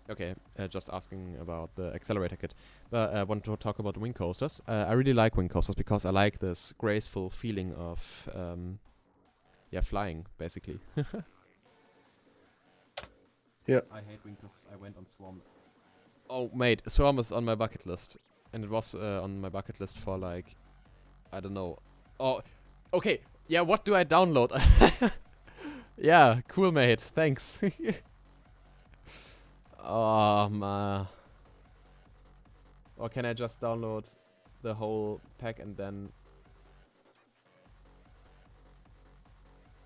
Okay, just asking about the accelerator kit. But I want to talk about wing coasters. I really like wing coasters because I like this graceful feeling of, yeah, flying, basically. Yeah. I hate wing coasters. I went on Swarm. Oh, mate, Swarm is on my bucket list. And it was on my bucket list for, like, I don't know. Oh, okay. Yeah, what do I download? Yeah, cool, mate. Thanks. Oh, man. Or can I just download the whole pack and then...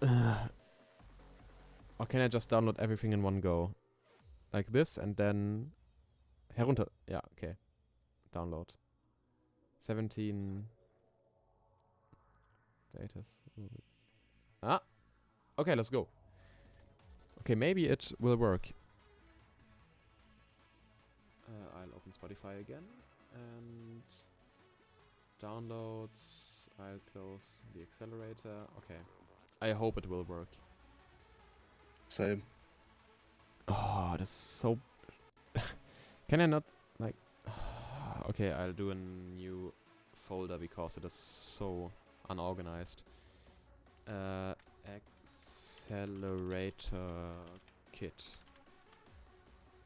Or can I just download everything in one go? Like this and then... Herunter... Yeah, okay. Download. 17 data. Ah, okay, let's go. Okay, maybe it will work. I'll open Spotify again and downloads. I'll close the accelerator. Okay, I hope it will work. Same. Oh, that's so. Can I not like? Okay, I'll do a new folder because it is so unorganized. Accelerator kit,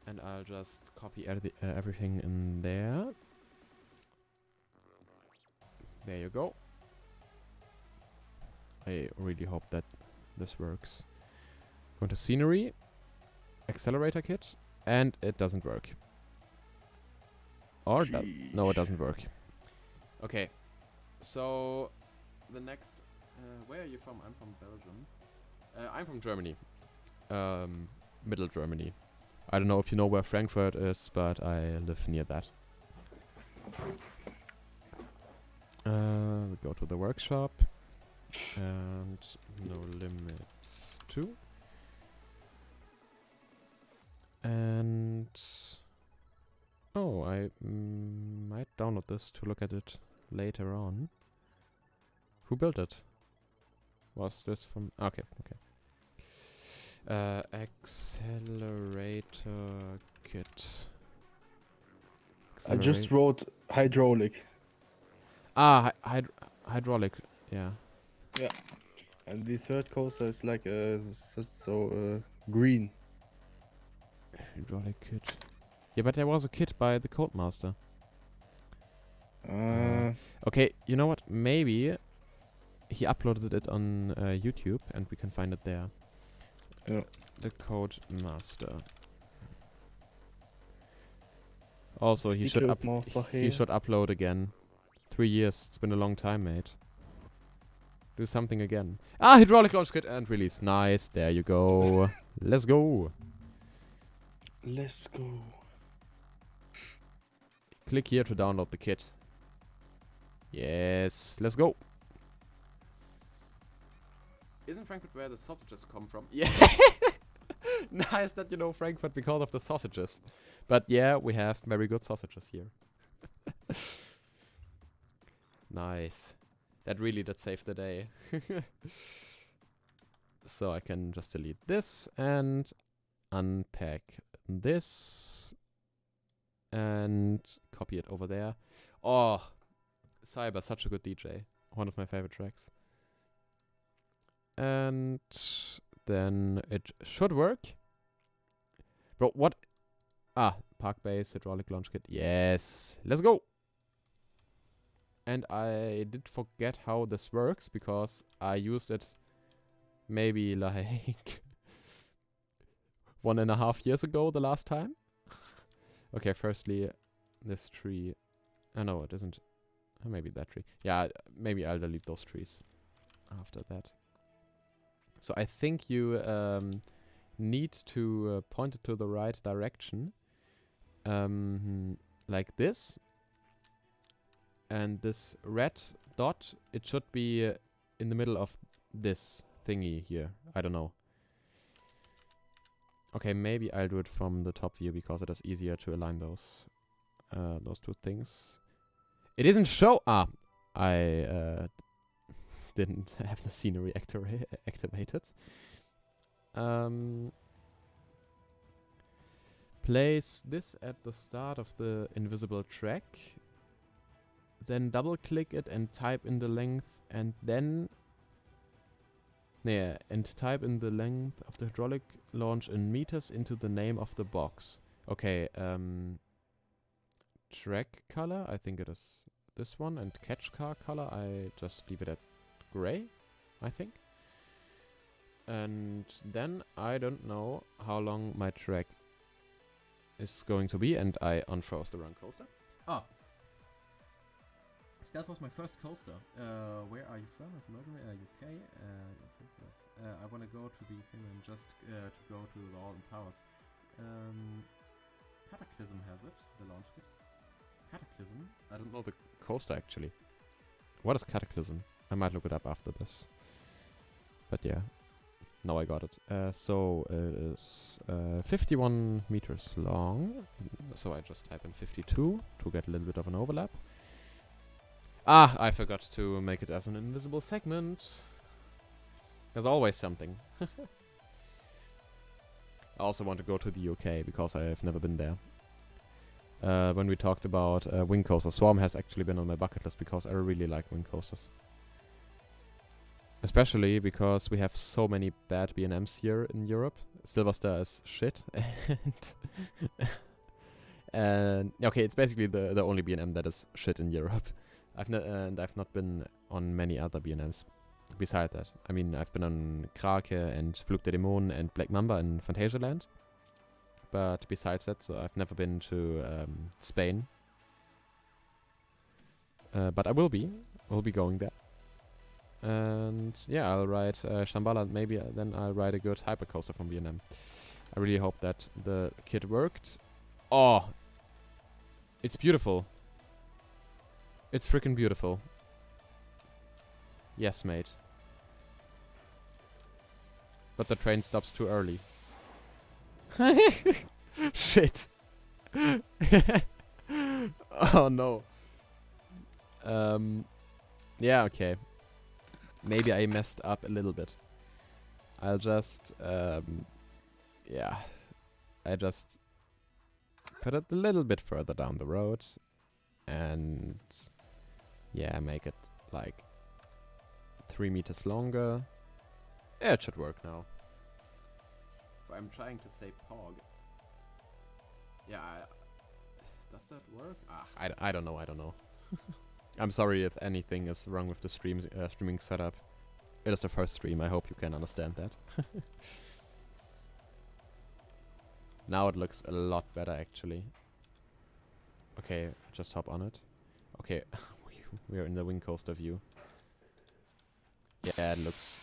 and I'll just copy everything in there. There you go. I really hope that this works. Go to scenery, accelerator kit, and it doesn't work. Or no, it doesn't work. Okay, so the next. Where are you from? I'm from Belgium. I'm from Germany. Middle Germany. I don't know if you know where Frankfurt is, but I live near that. We go to the workshop. And no limits 2. And oh, I might download this to look at it later on. Who built it? Was this from... Okay, okay. Accelerator kit. I just wrote hydraulic. Ah, hydraulic, yeah. Yeah. And the third coaster is like green. Hydraulic kit. Yeah, but there was a kit by the Codemaster. Okay, you know what? Maybe he uploaded it on YouTube and we can find it there. Yeah. The Codemaster. Also, he should upload again. 3 years. It's been a long time, mate. Do something again. Ah, hydraulic launch kit and release. Nice. There you go. Let's go. Let's go. Click here to download the kit. Yes. Let's go. Isn't Frankfurt where the sausages come from? Yeah. Nice that you know Frankfurt because of the sausages. But yeah, we have very good sausages here. Nice. That saved the day. So I can just delete this and unpack this and copy it over there. Oh, Cyber, such a good DJ. One of my favorite tracks. And then it should work. Bro, what? Ah, park base, hydraulic launch kit. Yes. Let's go. And I did forget how this works because I used it maybe like 1.5 years ago the last time. Okay, firstly, this tree. Oh no, it isn't. Oh, maybe that tree. Yeah, maybe I'll delete those trees after that. So I think you need to point it to the right direction. Like this. And this red dot, it should be in the middle of this thingy here. I don't know. Okay, maybe I'll do it from the top view because it is easier to align those two things. It isn't show. Ah, I didn't have the scenery activated. Place this at the start of the invisible track. Then double click it and type in the length and then type in the length of the hydraulic launch in meters into the name of the box. Okay, track color, I think it is this one, and catch car color, I just leave it at gray, I think. And then I don't know how long my track is going to be, and I unfroze the wrong coaster. Oh. That was my first coaster. Where are you from? I'm from Norway, UK. I want to go to the thing and just to go to the Alton Towers. Cataclysm has it, the launch kit. Cataclysm? I don't know the coaster actually. What is Cataclysm? I might look it up after this. But yeah, now I got it. So it is 51 meters long. So I just type in 52 to get a little bit of an overlap. Ah, I forgot to make it as an invisible segment. There's always something. I also want to go to the UK because I have never been there. When we talked about wing coasters, Swarm has actually been on my bucket list because I really like wing coasters. Especially because we have so many bad B&Ms here in Europe. Silverstar is shit. And okay, it's basically the only B&M that is shit in Europe. I've not been on many other B&Ms beside that. I mean, I've been on Krake and Flug der Dämonen and Black Mamba in Phantasialand. But besides that, so I've never been to Spain. But I will be. We'll be going there. And yeah, I'll ride Shambhala, and maybe then I'll ride a good hypercoaster from B&M. I really hope that the kit worked. Oh! It's beautiful. It's freaking beautiful. Yes, mate. But the train stops too early. Shit. Oh no. Yeah, okay. Maybe I messed up a little bit. I'll just, yeah. I just put it a little bit further down the road. And, yeah, make it like 3 meters longer. Yeah, it should work now. So I'm trying to say POG. Yeah, does that work? I don't know. I'm sorry if anything is wrong with the streaming setup. It is the first stream, I hope you can understand that. Now it looks a lot better actually. Okay, just hop on it. Okay, we are in the wing coaster view. Yeah, it looks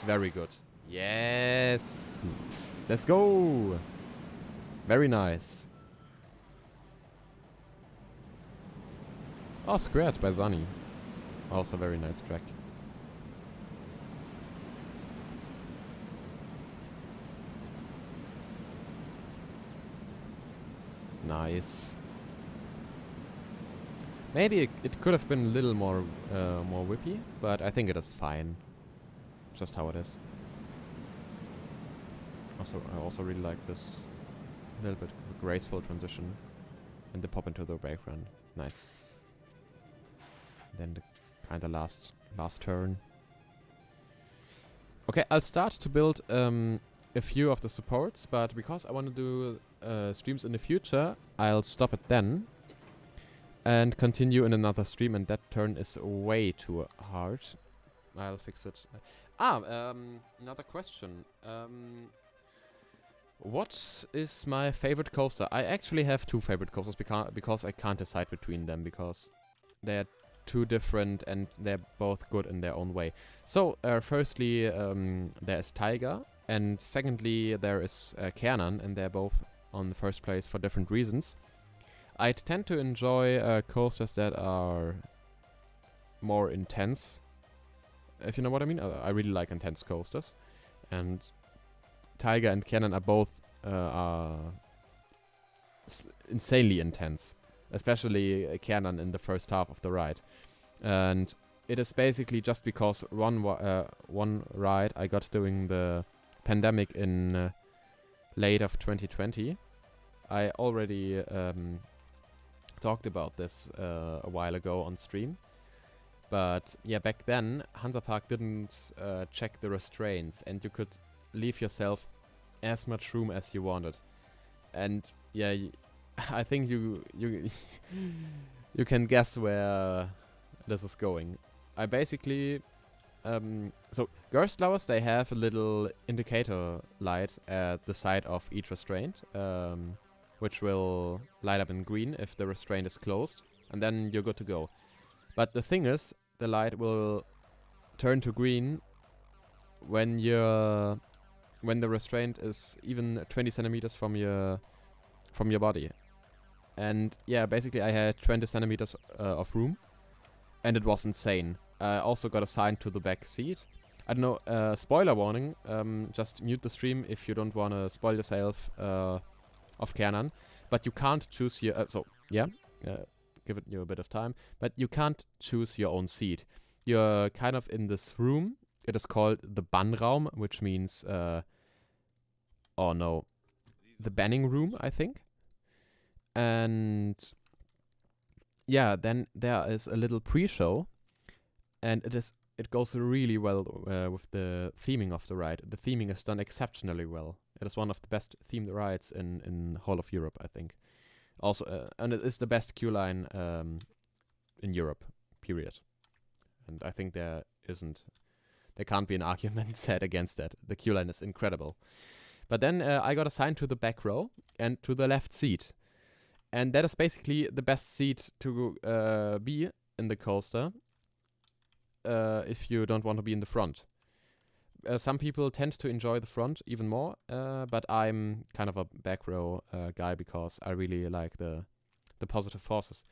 very good. Yes! Let's go! Very nice. Oh, Squared by Sunny. Also very nice track. Nice. Maybe it could have been a little more whippy, but I think it is fine. Just how it is. I also really like this little bit graceful transition and the pop into the wave run. Nice. Then the kind of last turn. Okay, I'll start to build a few of the supports, but because I want to do streams in the future, I'll stop it then and continue in another stream, and that turn is way too hard. I'll fix it. Another question. What is my favorite coaster? I actually have two favorite coasters because I can't decide between them because they're two different and they're both good in their own way. So, firstly, there is Tiger, and secondly, there is Kernan, and they're both on the first place for different reasons. I tend to enjoy coasters that are more intense, if you know what I mean. I really like intense coasters, and Tiger and Kernan are both insanely intense, especially Kernan in the first half of the ride. And it is basically just because one ride I got during the pandemic in late of 2020. I already talked about this a while ago on stream. But yeah, back then Hansa Park didn't check the restraints, and you could leave yourself as much room as you wanted. And yeah, I think you you can guess where this is going. I basically so Gerstlauers, they have a little indicator light at the side of each restraint, which will light up in green if the restraint is closed, and then you're good to go. But the thing is, the light will turn to green when the restraint is even 20 centimeters from your body. And yeah, basically I had 20 centimeters of room, and it was insane. I also got assigned to the back seat. I don't know, spoiler warning, just mute the stream if you don't want to spoil yourself of Kernan. But you can't choose your... give it you a bit of time. But you can't choose your own seat. You're kind of in this room. It is called the Bannraum, which means... the banning room, I think. And... yeah, then there is a little pre-show. And it goes really well with the theming of the ride. The theming is done exceptionally well. It is one of the best themed rides in whole of Europe, I think. Also, and it is the best queue line in Europe, period. And I think there can't be an argument said against that. The queue line is incredible. But then I got assigned to the back row and to the left seat. And that is basically the best seat to be in the coaster. If you don't want to be in the front. Some people tend to enjoy the front even more, but I'm kind of a back row guy because I really like the positive forces.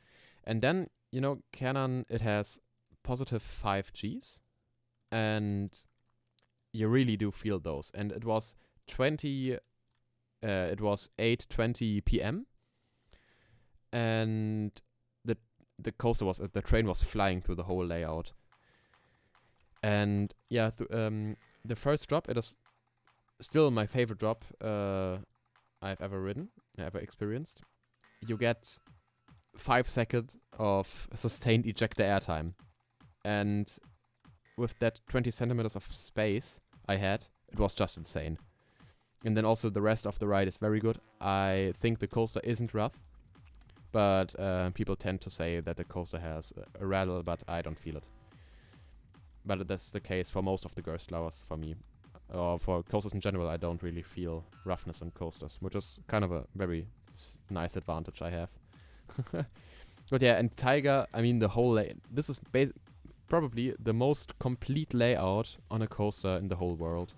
And then, Canon, it has positive 5 Gs, and you really do feel those. And it was 8:20 p.m. and the coaster the train was flying through the whole layout. And yeah, the first drop, it is still my favorite drop I've ever experienced. You get 5 seconds of sustained ejector airtime. And with that 20 centimeters of space I had, it was just insane. And then also the rest of the ride is very good. I think the coaster isn't rough, but people tend to say that the coaster has a rattle, but I don't feel it. But that's the case for most of the Gerstlauers for me. Or for coasters in general, I don't really feel roughness on coasters, which is kind of a very nice advantage I have. But yeah, and Tiger, I mean, the whole this is probably the most complete layout on a coaster in the whole world.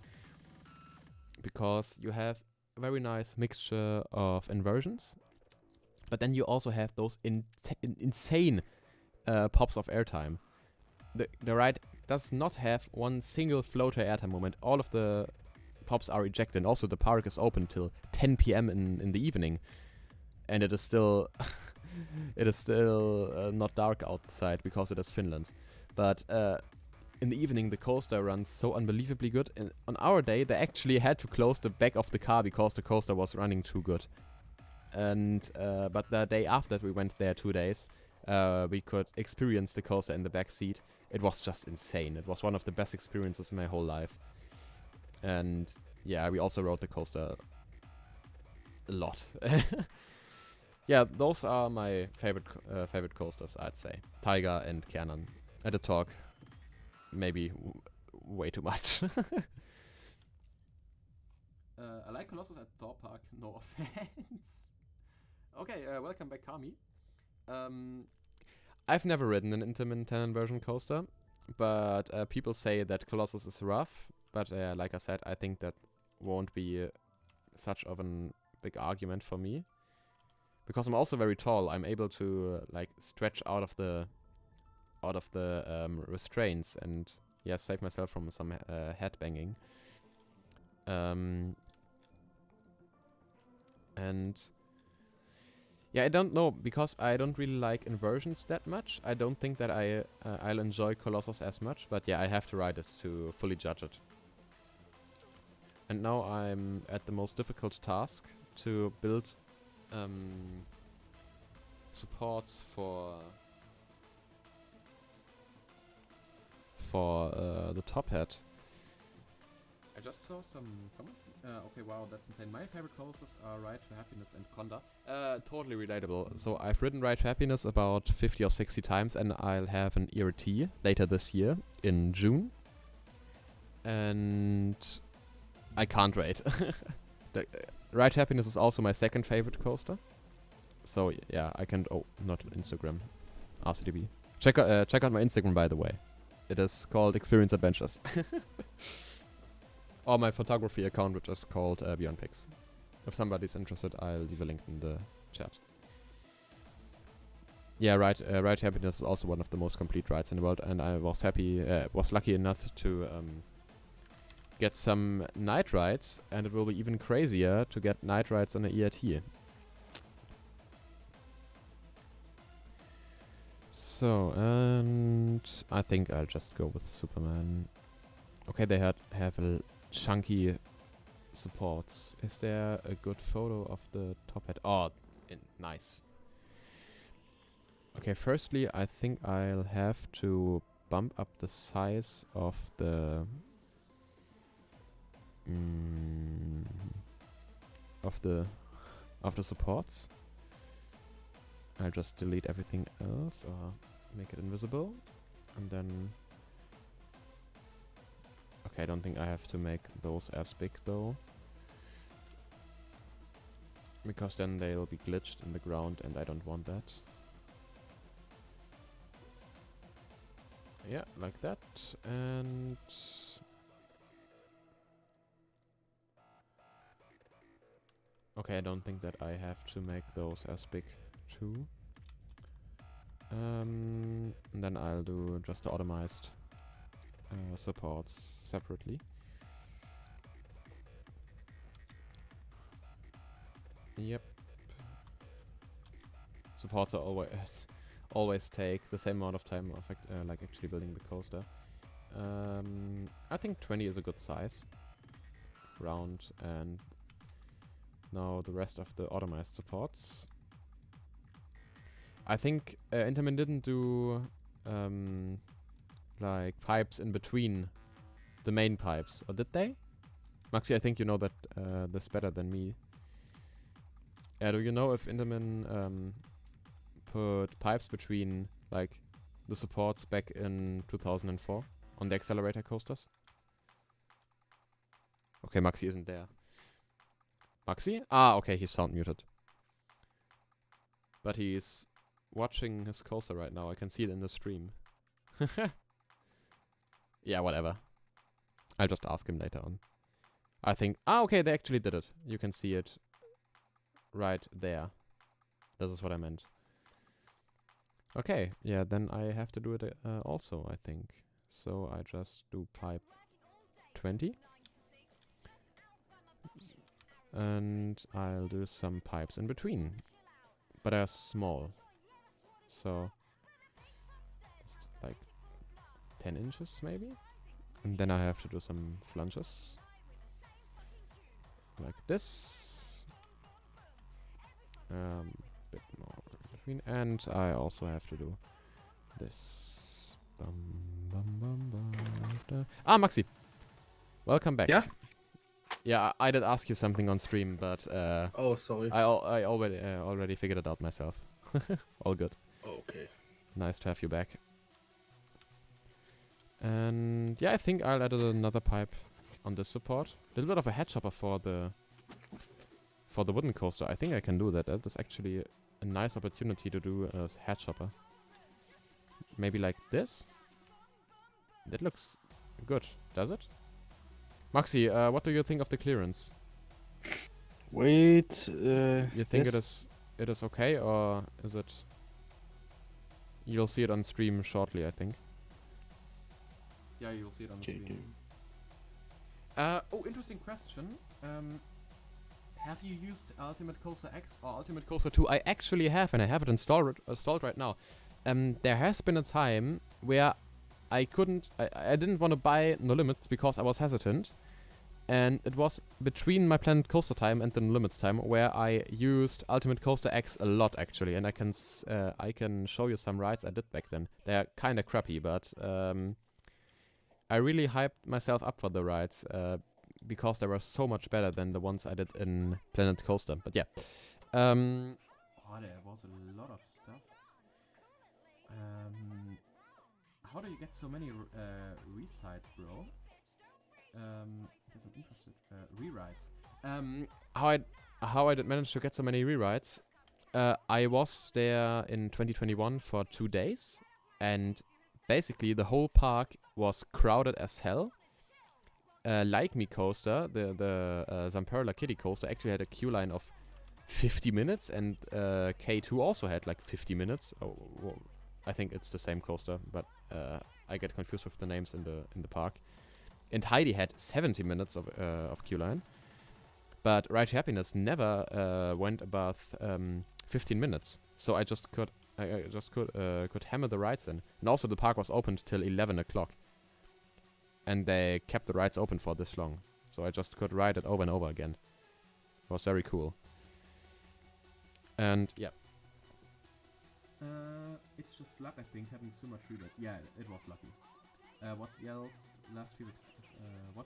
Because you have a very nice mixture of inversions, but then you also have those insane pops of airtime. The ride does not have one single floater airtime moment. All of the pops are ejected, and also the park is open till 10 p.m. in the evening, and it is still not dark outside because it is Finland. But in the evening the coaster runs so unbelievably good, and on our day they actually had to close the back of the car because the coaster was running too good. And but the day after that, we went there 2 days, we could experience the coaster in the back seat. It was just insane. It was one of the best experiences in my whole life. And yeah, we also rode the coaster a lot. Yeah, those are my favorite coasters, I'd say. Tiger and Kernan. At the talk, maybe way too much. I like Colossus at Thor Park. No offense. Okay, welcome back, Kami. I've never ridden an intermittent version coaster, but people say that Colossus is rough. But like I said, I think that won't be such of a big argument for me, because I'm also very tall. I'm able to stretch out of the restraints and save myself from some head banging. And yeah, I don't know, because I don't really like inversions that much. I don't think that I'll enjoy Colossus as much, but yeah, I have to ride it to fully judge it. And now I'm at the most difficult task, to build supports for the top hat. I just saw some comments. Okay, wow, that's insane. My favorite coasters are Ride to Happiness and Conda. Totally relatable. So I've ridden Ride to Happiness about 50 or 60 times, and I'll have an ERT later this year in June. And I can't wait. Ride to Happiness is also my second favorite coaster. So yeah, I can... Oh, not Instagram. RCDB. Check out my Instagram, by the way. It is called Experience Adventures. Or my photography account, which is called Björn Pics. If somebody's interested, I'll leave a link in the chat. Yeah, Ride Happiness is also one of the most complete rides in the world, and I was lucky enough to get some night rides, and it will be even crazier to get night rides on the ERT. So, and I think I'll just go with Superman. Okay, they have chunky supports. Is there a good photo of the top hat? Oh, nice. Okay, firstly, I think I'll have to bump up the size of the of the supports. I'll just delete everything else or make it invisible, and then okay, I don't think I have to make those as big though, because then they'll be glitched in the ground and I don't want that. Yeah, like that. And okay, I don't think that I have to make those as big too. And then I'll do just the automized supports separately. Yep. Supports are always take the same amount of time of like actually building the coaster. I think 20 is a good size. Round, and now the rest of the automized supports. I think Intamin didn't do like pipes in between the main pipes, or did they? Maxi, I think you know that this better than me. Do you know if Intamin put pipes between like the supports back in 2004 on the accelerator coasters? Okay, Maxi isn't there. Maxi? Ah, okay, he's sound muted. But he's watching his coaster right now. I can see it in the stream. Yeah, whatever. I'll just ask him later on. I think... Ah, okay, they actually did it. You can see it right there. This is what I meant. Okay, yeah, then I have to do it also, I think. So I just do pipe 20. And I'll do some pipes in between. But they're small. So, just like 10 inches maybe? And then I have to do some flanges. Like this. Bit more in between. And I also have to do this. Ah, Maxi! Welcome back. Yeah? Yeah, I did ask you something on stream, but Oh, sorry. I already figured it out myself. All good. Okay. Nice to have you back. And yeah, I think I'll add another pipe on this support. A little bit of a head chopper for the wooden coaster. I think I can do that. That is actually a nice opportunity to do a head chopper. Maybe like this. That looks good, does it? Maxi, what do you think of the clearance? Wait. You think yes. it is okay, or is it? You'll see it on stream shortly, I think. Yeah, you'll see it on the stream. Oh, interesting question. Have you used Ultimate Coaster X or Ultimate Coaster 2? I actually have, and I have it installed right now. There has been a time where I didn't want to buy No Limits because I was hesitant. And it was between my Planet Coaster time and the No Limits time where I used Ultimate Coaster X a lot, actually. And I can show you some rides I did back then. They're kind of crappy, but I really hyped myself up for the rides because they were so much better than the ones I did in Planet Coaster. But yeah. Oh, there was a lot of stuff. How do you get so many resides, bro? Guess I'm interested. Rewrites. How I did manage to get so many rewrites? I was there in 2021 for 2 days, and basically the whole park was crowded as hell. Like Me coaster, the Zamperla Kitty coaster, actually had a queue line of 50 minutes, and K2 also had like 50 minutes. Oh, well, I think it's the same coaster, but I get confused with the names in the park. And Heidi had 70 minutes of queue line, but Ride to Happiness never went above 15 minutes. So I could hammer the rides in, and also the park was opened till 11 o'clock, and they kept the rides open for this long. So I just could ride it over and over again. It was very cool. And yeah. It's just luck, I think, having so much rebate. Yeah, it was lucky. What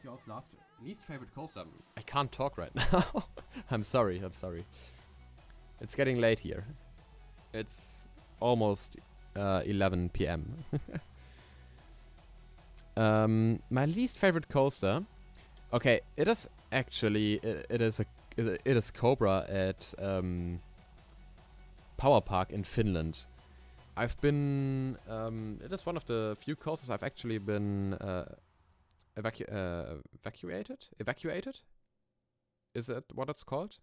y'all's least favorite coaster? I can't talk right now. I'm sorry. It's getting late here. It's almost 11 p.m. My least favorite coaster. Okay, it is actually it is Cobra at Power Park in Finland. I've been. It is one of the few coasters I've actually been evacuated. Is that what it's called?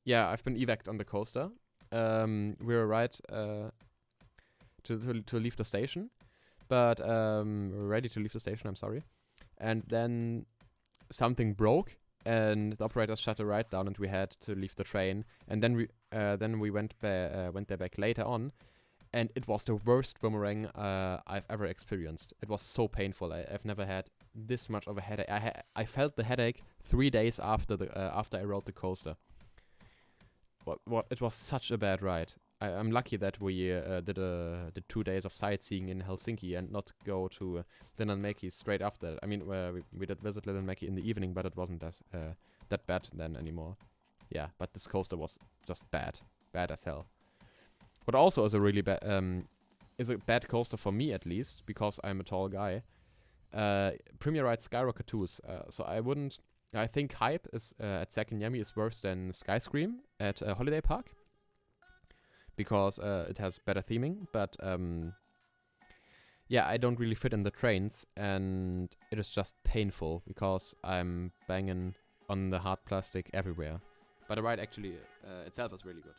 Yeah, I've been evac'd on the coaster. We were right to leave the station, but we're ready to leave the station. I'm sorry, and then something broke, and the operators shut the ride down, and we had to leave the train. And then we went there back later on, and it was the worst boomerang I've ever experienced. It was so painful. I've never had this much of a headache. I felt the headache 3 days after I rode the coaster. It was such a bad ride. I'm lucky that we did 2 days of sightseeing in Helsinki and not go to Linnanmäki straight after. I mean, we did visit Linnanmäki in the evening, but it wasn't that bad then anymore. Yeah, but this coaster was just bad as hell. What also is a really bad coaster for me, at least, because I'm a tall guy. Premier Ride Skyrocket 2s. I think Hype is at Sakanyami is worse than Skyscream at Holiday Park, because it has better theming, but yeah, I don't really fit in the trains, and it is just painful because I'm banging on the hard plastic everywhere. But the ride actually itself is really good.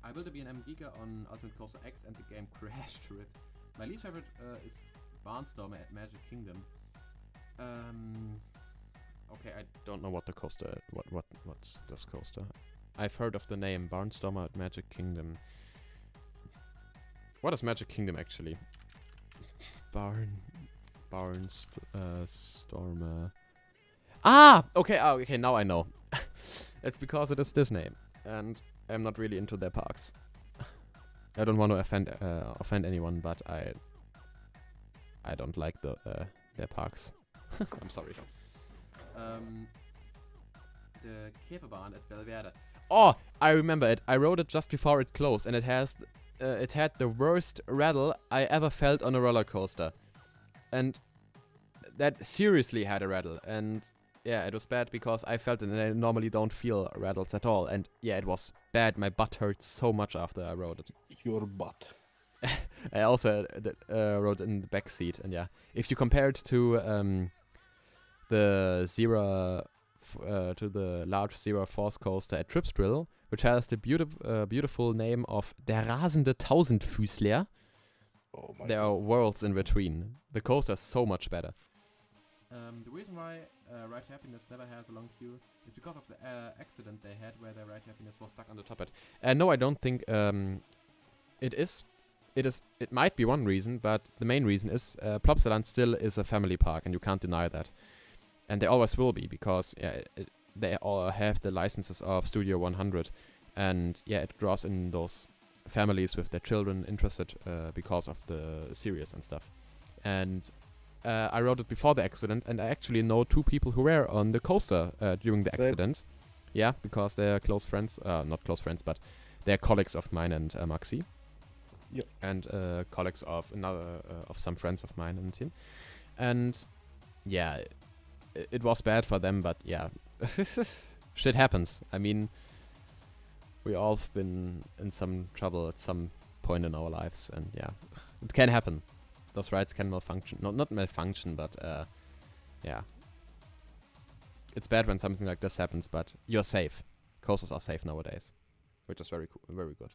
I will be an M Giga on Ultimate Coaster X, and the game crashed through it. My least favorite is Barnstormer at Magic Kingdom. Okay, I don't know what the coaster. What's this coaster? I've heard of the name Barnstormer at Magic Kingdom. What is Magic Kingdom actually? Stormer. Okay, now I know. It's because it is Disney, and I'm not really into their parks. I don't want to offend anyone, but I don't like their parks. I'm sorry. The Käferbahn at Belvedere. Oh, I remember it. I rode it just before it closed, and it had the worst rattle I ever felt on a roller coaster, and that seriously had a rattle. And yeah, it was bad because I felt it, and I normally don't feel rattles at all. And yeah, it was bad. My butt hurt so much after I rode it. Your butt. I also rode in the back seat, and yeah, if you compare it to the large Zero Force coaster at Tripsdrill, which has the beautiful name of Der rasende Tausendfüßler. Oh my there God. are worlds in between. The coaster is so much better. The reason why Ride Happiness never has a long queue is because of the accident they had where their Ride Happiness was stuck on the top of it. No, I don't think it is. It might be one reason, but the main reason is Plopsaland still is a family park, and you can't deny that. And they always will be, because they all have the licenses of Studio 100, and yeah, it draws in those families with their children interested because of the series and stuff. And I rode it before the accident, and I actually know 2 people who were on the coaster during the accident. Yeah, because they're close friends, not close friends, but they're colleagues of mine and Maxi. Yep. And colleagues of some friends of mine and team. And yeah, it was bad for them, but yeah, shit happens. I mean, we all have been in some trouble at some point in our lives, and yeah, it can happen. Those rides can malfunction. Not malfunction, but yeah. it's bad when something like this happens, but you're safe. Coasters are safe nowadays, which is very cool, very good.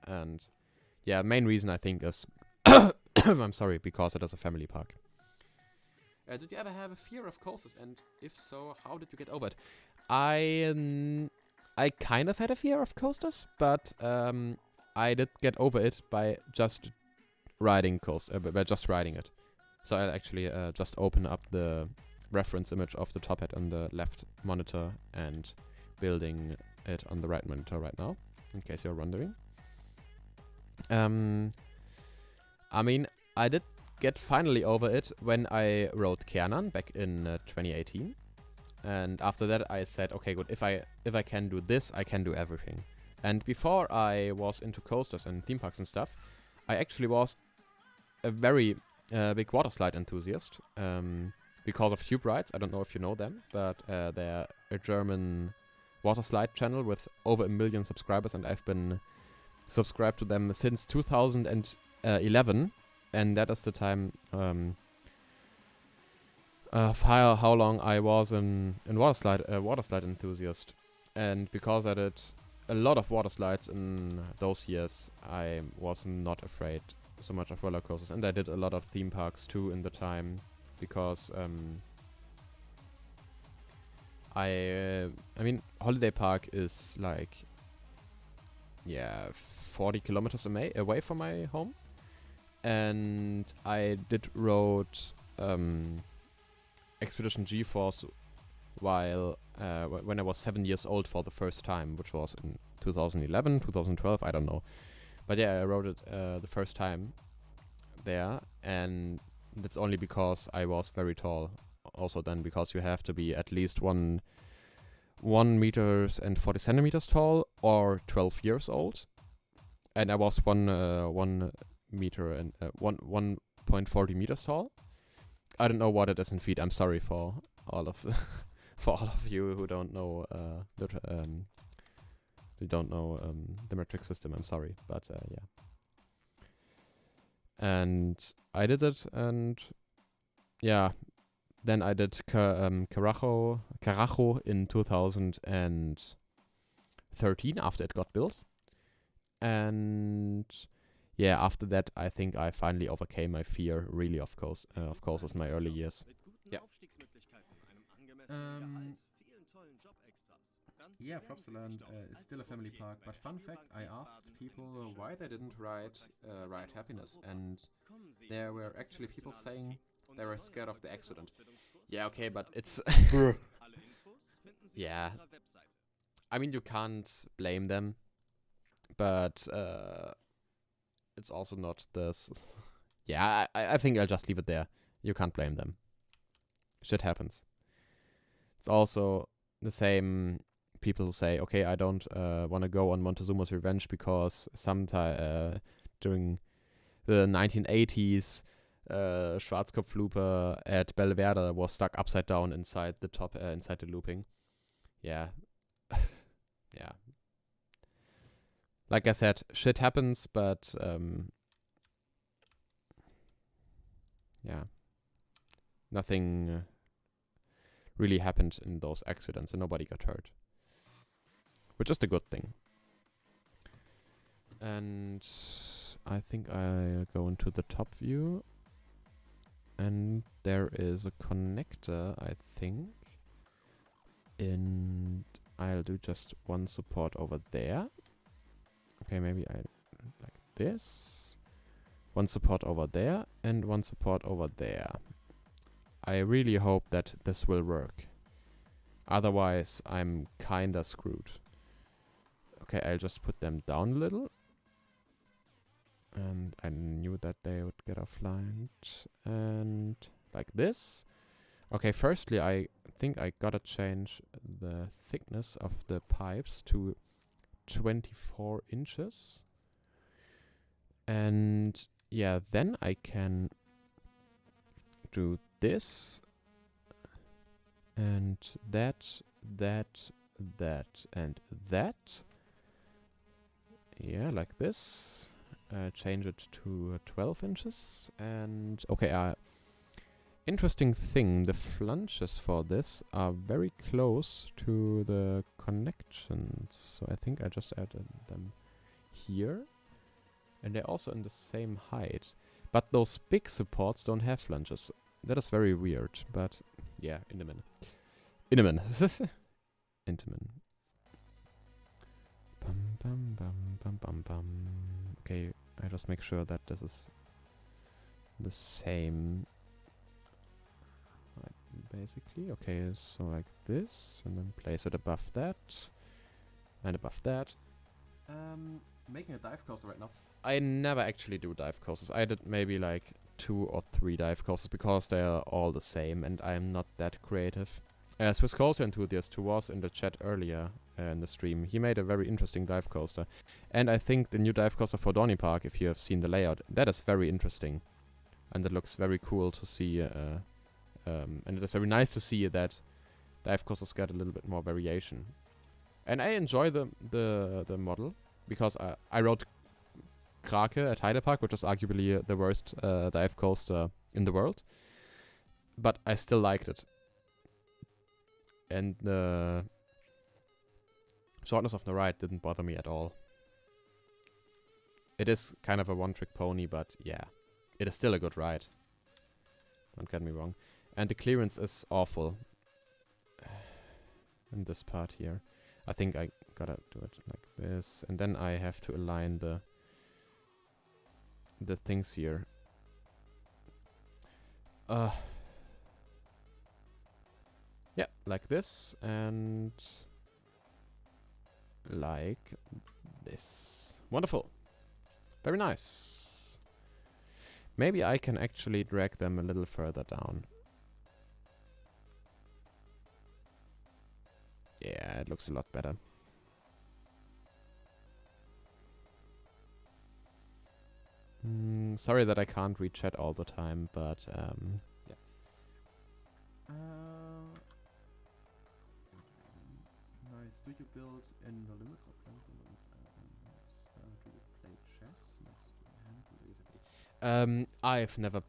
And yeah, main reason I think is I'm sorry, because it is a family park. Did you ever have a fear of coasters? And if so, how did you get over it? I kind of had a fear of coasters, but I did get over it by just riding by just riding it. So I'll actually just open up the reference image of the top hat on the left monitor and building it on the right monitor right now, in case you're wondering. I mean, I did get finally over it when I rode Kernan back in 2018. And after that I said, okay, good, if I can do this, I can do everything. And before I was into coasters and theme parks and stuff, I actually was a very big water slide enthusiast because of Tube Rides. I don't know if you know them, but they're a German water slide channel with over 1 million subscribers, and I've been subscribed to them since 2011, and that is the time how long I was a water slide enthusiast. And because I did a lot of water slides in those years, I was not afraid so much of roller coasters, and I did a lot of theme parks too in the time, because I mean, Holiday Park is like 40 kilometers away from my home, and I did rode Expedition GeForce while when I was 7 years old for the first time, which was in 2011, 2012, I don't know. But yeah, I rode it the first time there, and that's only because I was very tall. Also then because you have to be at least 1 meters and 40 centimeters tall or 12 years old. And I was 1 meter and 1.40 meters tall. I don't know what it is in feet. I'm sorry for all of for all of you who don't know the metric system. I'm sorry, but yeah. And I did it, and yeah, then I did Carajo in 2013 after it got built, and yeah, after that I think I finally overcame my fear really of course in my early years. Yeah. Yeah, Flopsaland is still a family park, but fun fact, I asked people why they didn't ride Happiness, and there were actually people saying they were scared of the accident. Yeah, okay, but it's... yeah. I mean, you can't blame them, but it's also not this... yeah, I think I'll just leave it there. You can't blame them. Shit happens. It's also the same... people who say, okay, I don't want to go on Montezuma's Revenge because sometime during the 1980s, Schwarzkopflupe at Belvedere was stuck upside down inside the looping. Yeah. Yeah. Like I said, shit happens, but yeah. Nothing really happened in those accidents and nobody got hurt. Which is the good thing. And I think I'll go into the top view. And there is a connector, I think. And I'll do just one support over there. Okay, maybe I like this. One support over there and one support over there. I really hope that this will work. Otherwise, I'm kinda screwed. Okay, I'll just put them down a little. And I knew that they would get offline. And like this. Okay, firstly, I think I gotta change the thickness of the pipes to 24 inches. And yeah, then I can do this. And that, and that. Yeah, like this. Change it to 12 inches. And okay, interesting thing, the flanges for this are very close to the connections. So I think I just added them here. And they're also in the same height. But those big supports don't have flanges. That is very weird, but yeah, in a minute. In a minute. Intamin. Bum bum bum bum bum bum. Okay, I just make sure that this is the same. Basically, okay, so like this, and then place it above that, and above that. Making a dive coaster right now. I never actually do dive coasters. I did maybe like 2 or 3 dive coasters because they are all the same, and I am not that creative. Swiss Coaster Enthusiast, who was in the chat earlier in the stream, he made a very interesting dive coaster, and I think the new dive coaster for Dorney Park, if you have seen the layout, that is very interesting, and it looks very cool to see. And it is very nice to see that dive coasters get a little bit more variation. And I enjoy the model because I rode Krake at Heide Park, which is arguably the worst dive coaster in the world, but I still liked it. And the shortness of the ride didn't bother me at all. It is kind of a one-trick pony, but yeah, it is still a good ride. Don't get me wrong. And the clearance is awful in this part here. I think I gotta do it like this, and then I have to align the things here. Yeah, like this and like this. Wonderful. Very nice. Maybe I can actually drag them a little further down. Yeah, it looks a lot better. Sorry that I can't read chat all the time, but yeah. Nice. Do you build in the limits of do you play chess next to hand? I've never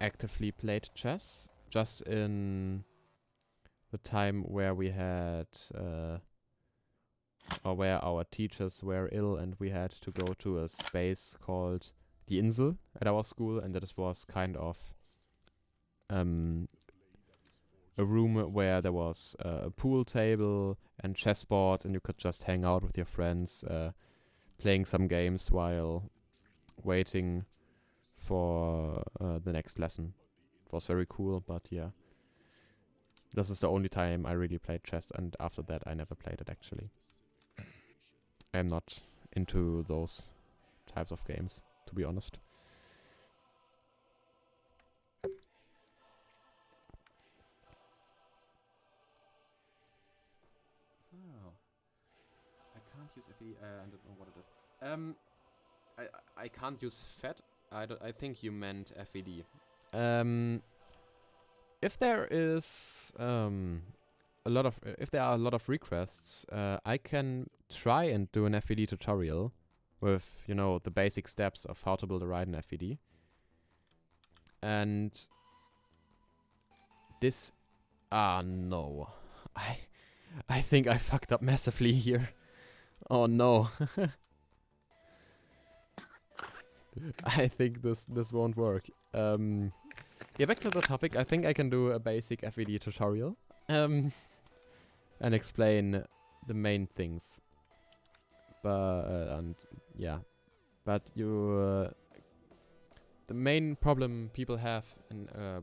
actively played chess. Just in the time where we had, or where our teachers were ill and we had to go to a space called the Insel at our school, and that was kind of a room where there was a pool table and chessboards, and you could just hang out with your friends, playing some games while waiting for the next lesson. It was very cool, but yeah. This is the only time I really played chess, and after that I never played it actually. I'm not into those types of games, to be honest. So, I can't use FVD, I don't know what it is. I can't use FET. I think you meant FVD. If there is if there are a lot of requests, I can try and do an FVD tutorial with, you know, the basic steps of how to build a ride in FVD. And this, no, I think I fucked up massively here. Oh no. I think this won't work. Yeah, back to the topic. I think I can do a basic FVD tutorial. And explain the main things. And yeah, but the main problem people have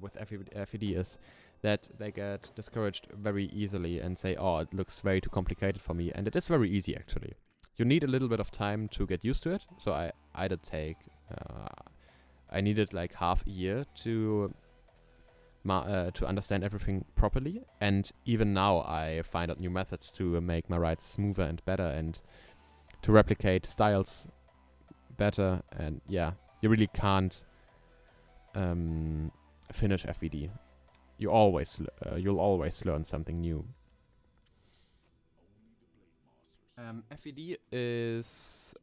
with FVD is that they get discouraged very easily and say, oh, it looks way too complicated for me. And it is very easy actually. You need a little bit of time to get used to it. So I did take, I needed like half a year to understand everything properly, and even now I find out new methods to make my rides smoother and better, and to replicate styles better. And yeah, you really can't finish FVD. You'll always learn something new. FVD is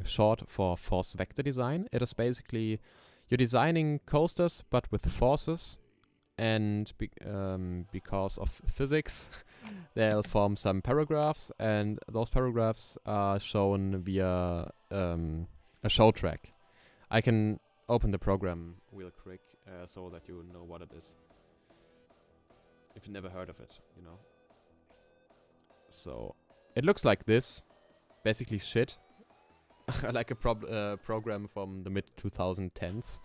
short for force vector design. It is basically you're designing coasters, but with forces, and because of physics, they'll form some paragraphs, and those paragraphs are shown via a show track. I can open the program real quick so that you know what it is. If you never heard of it, you know. So it looks like this, basically shit, like a program from the mid 2010s.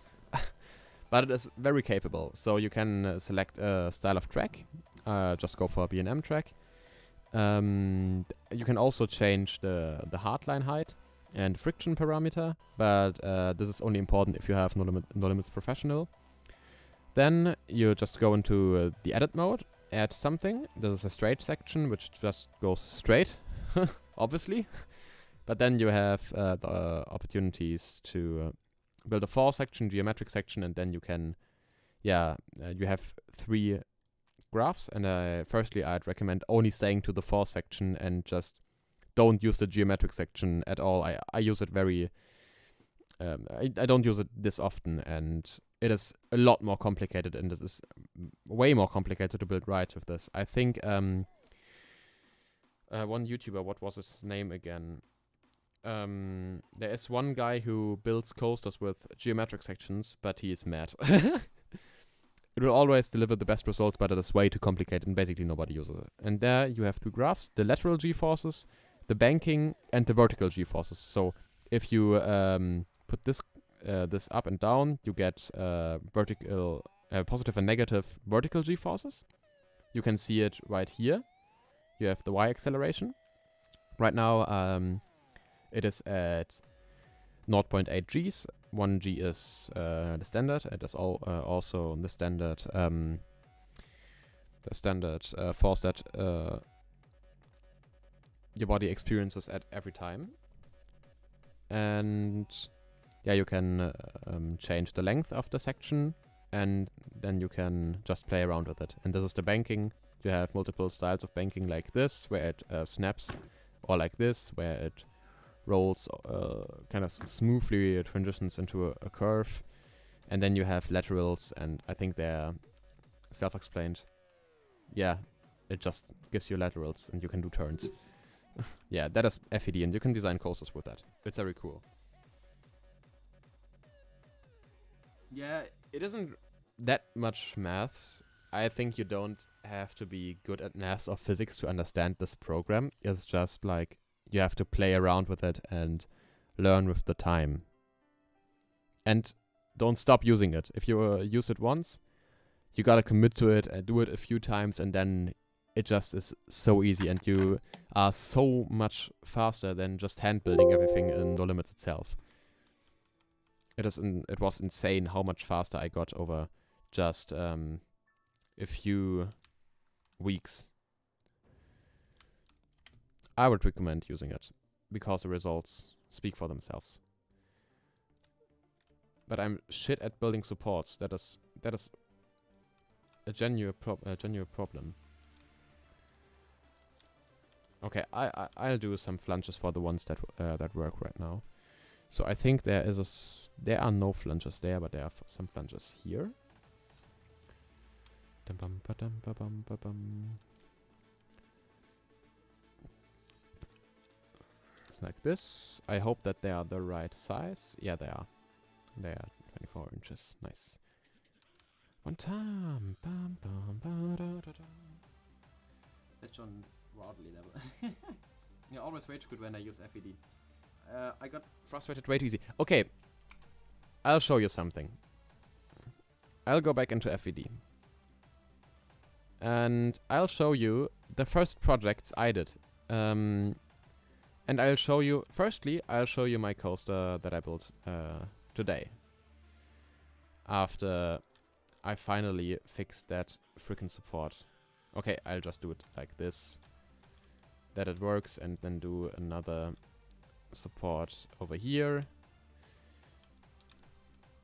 But it is very capable. So you can select a style of track. Just go for a B&M track. You can also change the hardline height and friction parameter, but this is only important if you have No Limits Professional. Then you just go into the edit mode, add something. This is a straight section, which just goes straight, obviously. But then you have the opportunities to build a force section, geometric section, and then you can, you have 3 graphs. And firstly, I'd recommend only staying to the force section and just don't use the geometric section at all. I use it very, I don't use it this often, and it is a lot more complicated, and it is way more complicated to build rides with this. I think one YouTuber, what was his name again? There is one guy who builds coasters with geometric sections, but he is mad. It will always deliver the best results, but it is way too complicated and basically nobody uses it. And there you have 2 graphs, the lateral g-forces, the banking, and the vertical g-forces. So if you put this up and down, you get vertical, positive and negative vertical g-forces. You can see it right here. You have the y acceleration. Right now, it is at 0.8 Gs. 1 G is the standard. It is also the standard force that your body experiences at every time. And yeah, you can change the length of the section, and then you can just play around with it. And this is the banking. You have multiple styles of banking, like this, where it snaps, or like this, where it rolls kind of smoothly, transitions into a curve. And then you have laterals, and I think they're self-explained. Yeah, it just gives you laterals, and you can do turns. Yeah, that is FVD, and you can design coasters with that. It's very cool. Yeah, it isn't that much maths. I think you don't have to be good at maths or physics to understand this program. It's just like you have to play around with it and learn with the time. And don't stop using it. If you use it once, you gotta commit to it and do it a few times, and then it just is so easy, and you are so much faster than just hand building everything in No Limits itself. It was insane how much faster I got over just a few weeks. I would recommend using it because the results speak for themselves. But I'm shit at building supports. That is a genuine problem. Okay, I'll do some flanges for the ones that work right now. So I think there are no flanges there, but there are some flanges here. Like this. I hope that they are the right size. Yeah, they are. They are 24 inches. Nice. One time. That's on Rodley level. You're always way too good when I use FVD. I got frustrated way too easy. Okay. I'll show you something. I'll go back into FVD. And I'll show you the first projects I did. And I'll show you, firstly, I'll show you my coaster that I built today. After I finally fixed that freaking support. Okay, I'll just do it like this. That it works, and then do another support over here.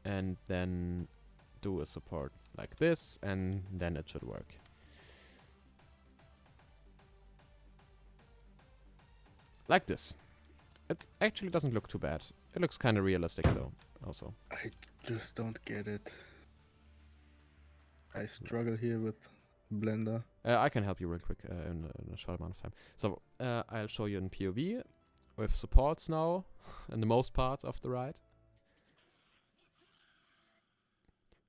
And then do a support like this, and then it should work. Like this. It actually doesn't look too bad. It looks kind of realistic though, also. just don't get it. I struggle here with Blender. I can help you real quick in a short amount of time. So I'll show you in POV with supports now in the most parts of the ride.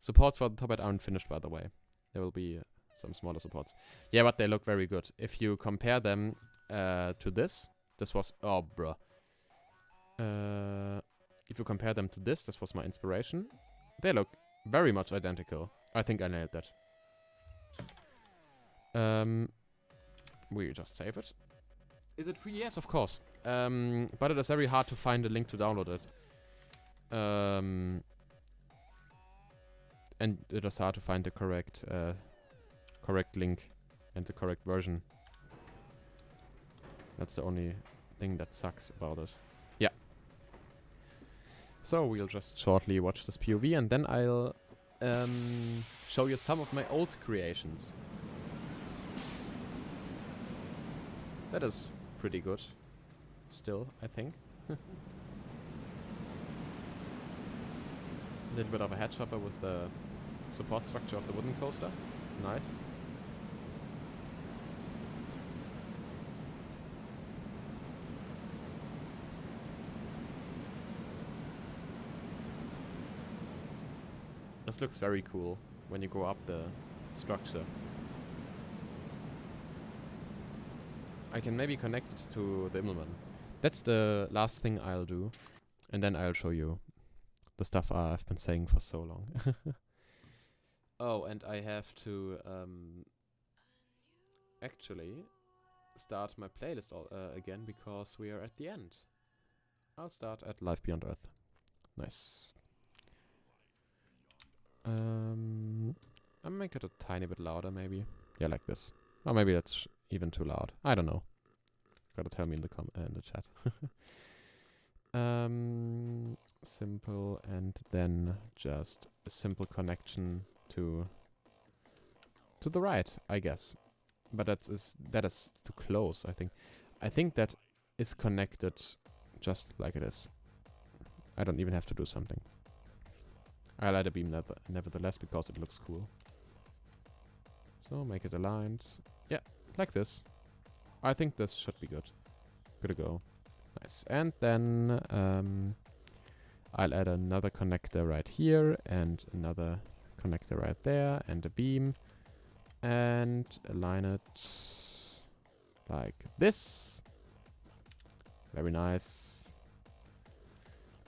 Supports for the top hat aren't finished, by the way. There will be some smaller supports. Yeah, but they look very good. If you compare them to this was... Oh, bruh. If you compare them to this was my inspiration. They look very much identical. I think I nailed that. We just save it. Is it free? Yes, of course. But it is very hard to find a link to download it. And it is hard to find the correct link and the correct version. That's the only thing that sucks about it. Yeah. So we'll just shortly watch this POV and then I'll show you some of my old creations. That is pretty good. Still, I think. A little bit of a head chopper with the support structure of the wooden coaster. Nice. This looks very cool when you go up the structure. I can maybe connect it to the Immelmann. That's the last thing I'll do. And then I'll show you the stuff I've been saying for so long. Oh, and I have to actually start my playlist again because we are at the end. I'll start at Life Beyond Earth. Nice. I'll make it a tiny bit louder maybe. Yeah, like this. Or maybe that's even too loud. I don't know. Gotta tell me in the chat. Simple, and then just a simple connection to the right, I guess. But that is too close, I think. I think that is connected just like it is. I don't even have to do something. I light a beam nevertheless because it looks cool. So make it aligned. Yeah, like this. I think this should be good. Good to go. Nice. And then I'll add another connector right here and another connector right there and a beam. And align it like this. Very nice.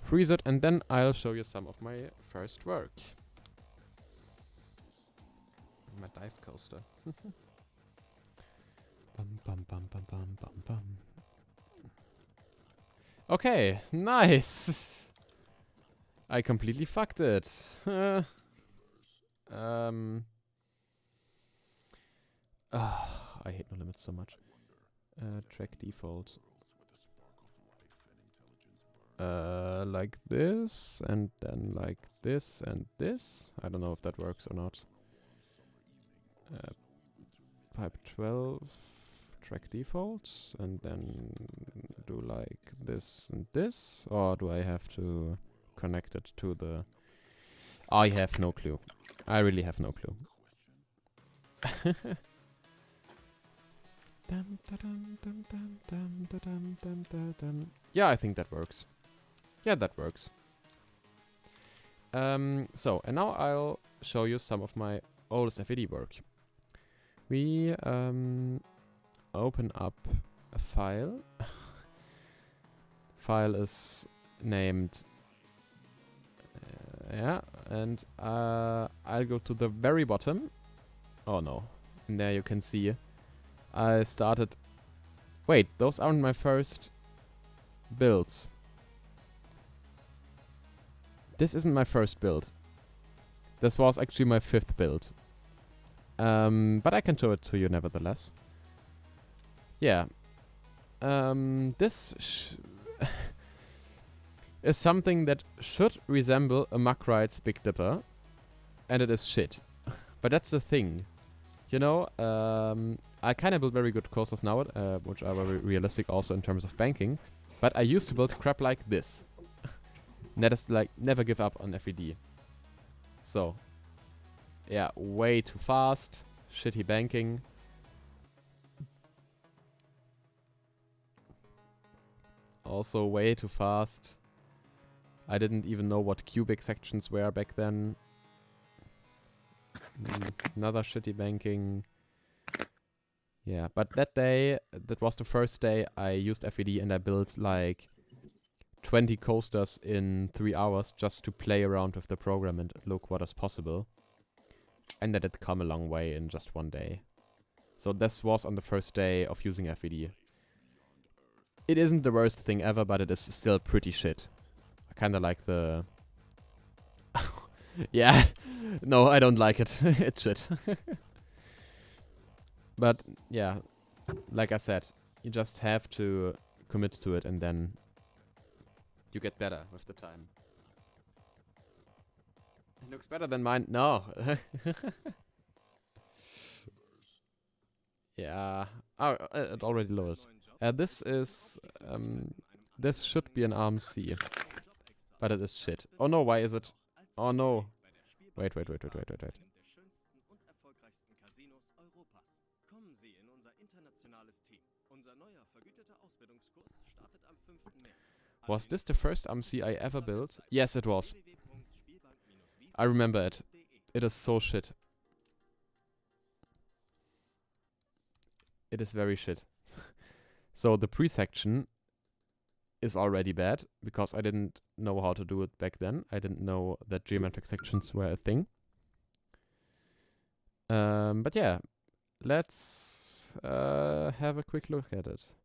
Freeze it, and then I'll show you some of my first work. My dive coaster. Bum, bum, bum, bum, bum, bum, bum. Okay, nice. I completely fucked it. I hate No Limits so much. Track default. Like this, and then like this and this. I don't know if that works or not. Pipe 12, track default, and then do like this and this, or do I have to connect it to the... I have no clue. I really have no clue. Yeah, I think that works. Yeah, that works. So, and now I'll show you some of my oldest FVD work. We open up a file. File is named... yeah, and I'll go to the very bottom. Oh no. And there you can see I started... Wait, those aren't my first builds. This isn't my first build. This was actually my 5th build. But I can show it to you nevertheless. Yeah. This is something that should resemble a Muckride's Big Dipper. And it is shit. But that's the thing. You know, I kind of build very good coasters now, which are very realistic also in terms of banking. But I used to build crap like this. And that is like, never give up on FVD. So, yeah, way too fast. Shitty banking. Also way too fast. I didn't even know what cubic sections were back then. Another shitty banking. Yeah, but that day, that was the first day I used FVD and I built like 20 coasters in 3 hours just to play around with the program and look what is possible. And that did come a long way in just one day. So this was on the first day of using FVD. It isn't the worst thing ever, but it is still pretty shit. I kinda like the... yeah, no, I don't like it. It's shit. But yeah, like I said, you just have to commit to it and then you get better with the time. It looks better than mine. No. Yeah. Oh, it already loaded. This is... this should be an RMC. But it is shit. Oh no, why is it? Oh no. Wait. Was this the first RMC I ever built? Yes, it was. I remember it. It is so shit. It is very shit. So the pre-section is already bad because I didn't know how to do it back then. I didn't know that geometric sections were a thing. But yeah, let's have a quick look at it.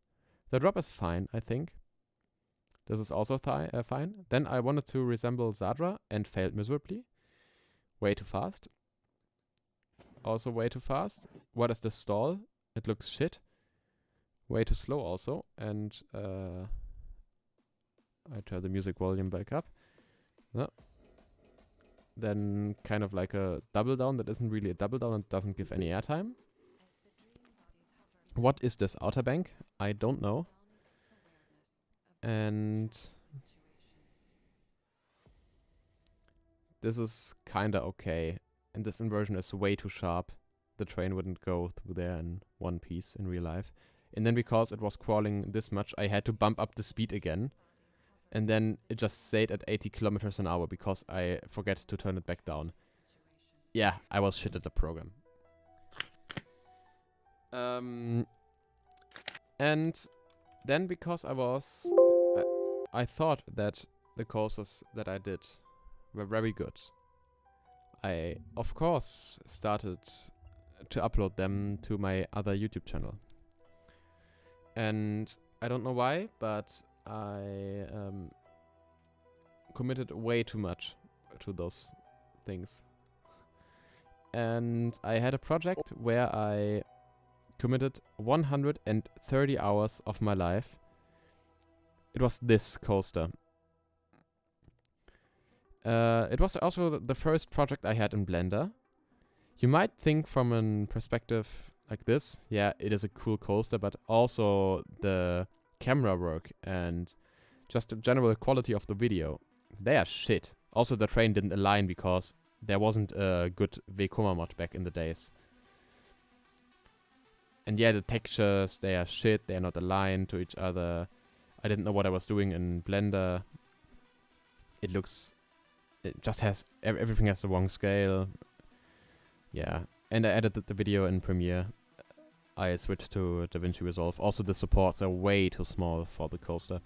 The drop is fine, I think. This is also fine. Then I wanted to resemble Zadra and failed miserably. Way too fast. Also way too fast. What is the stall? It looks shit. Way too slow also. And I turn the music volume back up. No. Then kind of like a double down that isn't really a double down and doesn't give any airtime. What is this outer bank? I don't know. And this is kinda okay. And this inversion is way too sharp. The train wouldn't go through there in one piece in real life. And then because it was crawling this much, I had to bump up the speed again. And then it just stayed at 80 kilometers an hour because I forget to turn it back down. Yeah, I was shit at the program. And then because I thought that the courses that I did were very good, I of course started to upload them to my other YouTube channel. And I don't know why, but I committed way too much to those things. And I had a project where I committed 130 hours of my life. It was this coaster. It was also the first project I had in Blender. You might think from a perspective like this, yeah, it is a cool coaster, but also the camera work and just the general quality of the video, they are shit. Also, the train didn't align because there wasn't a good Vekoma mod back in the days. And yeah, the textures, they are shit, they are not aligned to each other. I didn't know what I was doing in Blender. It just has, everything has the wrong scale. Yeah, and I edited the video in Premiere. I switched to DaVinci Resolve. Also, the supports are way too small for the coaster.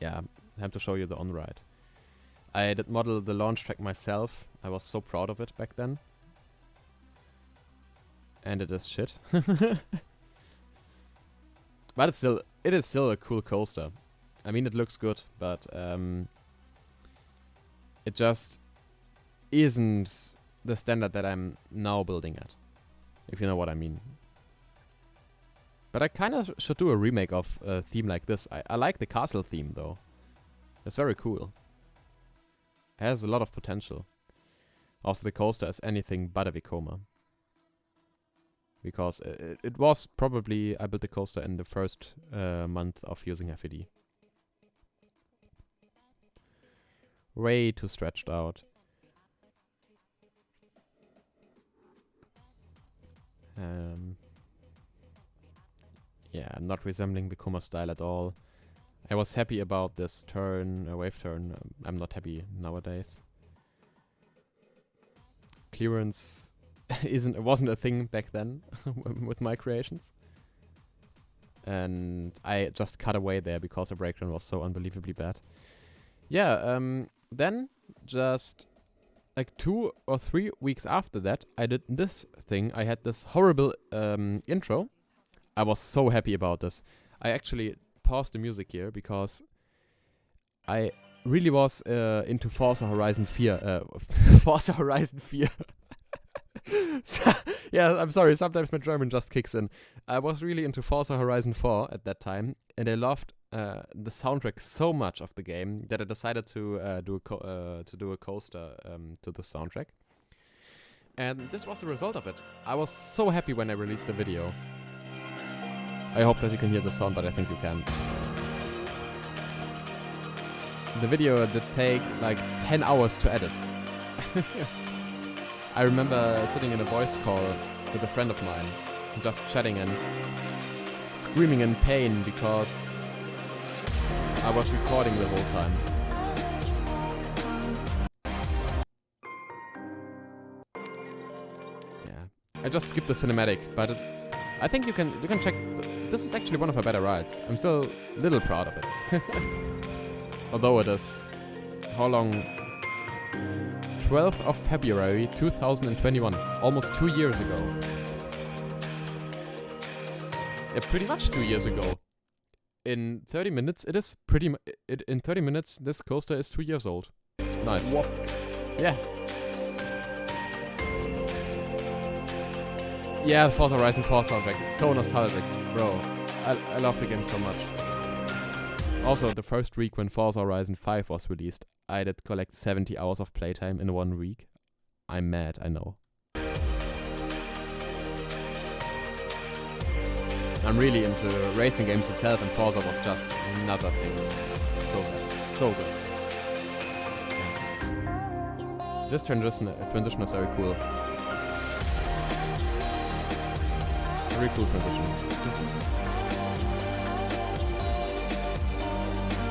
Yeah, I have to show you the on-ride. I did model the launch track myself. I was so proud of it back then. And it is shit. But it is still a cool coaster. I mean, it looks good, but it just isn't the standard that I'm now building at, if you know what I mean. But I kind of should do a remake of a theme like this. I like the castle theme, though. It's very cool. It has a lot of potential. Also, the coaster is anything but a Vekoma. Because it was probably, I built the coaster in the first month of using FVD. Way too stretched out. Yeah, not resembling the Kuma style at all. I was happy about this turn, wave turn. I'm not happy nowadays. Clearance wasn't a thing back then with my creations. And I just cut away there because the breakdown was so unbelievably bad. Yeah, then just like 2 or 3 weeks after that, I did this thing. I had this horrible intro. I was so happy about this. I actually paused the music here because I really was into Forza Horizon 4. Forza Horizon 4. Yeah, I'm sorry, sometimes my German just kicks in. I was really into Forza Horizon 4 at that time, and I loved the soundtrack so much of the game that I decided to do a coaster to the soundtrack. And this was the result of it. I was so happy when I released the video. I hope that you can hear the sound, but I think you can. The video did take like 10 hours to edit. I remember sitting in a voice call with a friend of mine, just chatting and screaming in pain because I was recording the whole time. Yeah, I just skipped the cinematic, but I think you can check. This is actually one of our better rides. I'm still a little proud of it. Although it is, how long? 12th of February 2021, almost 2 years ago. Yeah, pretty much 2 years ago. In 30 minutes, it is in 30 minutes, this coaster is 2 years old. Nice. What? Yeah. Yeah, Forza Horizon 4 soundtrack. It's so nostalgic, bro. I love the game so much. Also, the first week when Forza Horizon 5 was released, I did collect 70 hours of playtime in 1 week. I'm mad, I know. I'm really into racing games itself, and Forza was just another thing. So good. So good. This transition is very cool. Very cool transition.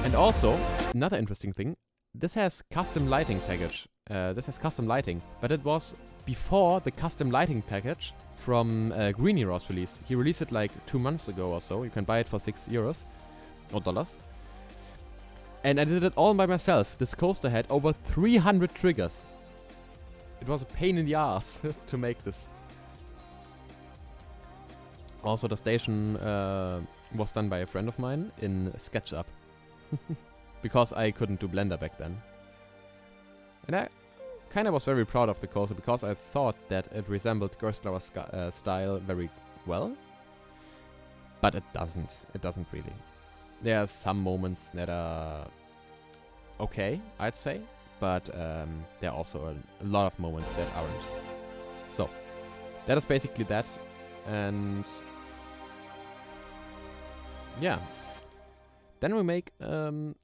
And also, another interesting thing, this has custom lighting package. This has custom lighting, but it was before the custom lighting package from Greenie was released. He released it like 2 months ago or so. You can buy it for €6 or dollars. And I did it all by myself. This coaster had over 300 triggers. It was a pain in the ass to make this. Also, the station was done by a friend of mine in SketchUp. Because I couldn't do Blender back then. And I kind of was very proud of the coaster because I thought that it resembled Gerstlauer's style very well. But it doesn't. It doesn't really. There are some moments that are okay, I'd say. But there are also a lot of moments that aren't. So, that is basically that. And yeah. Then we make a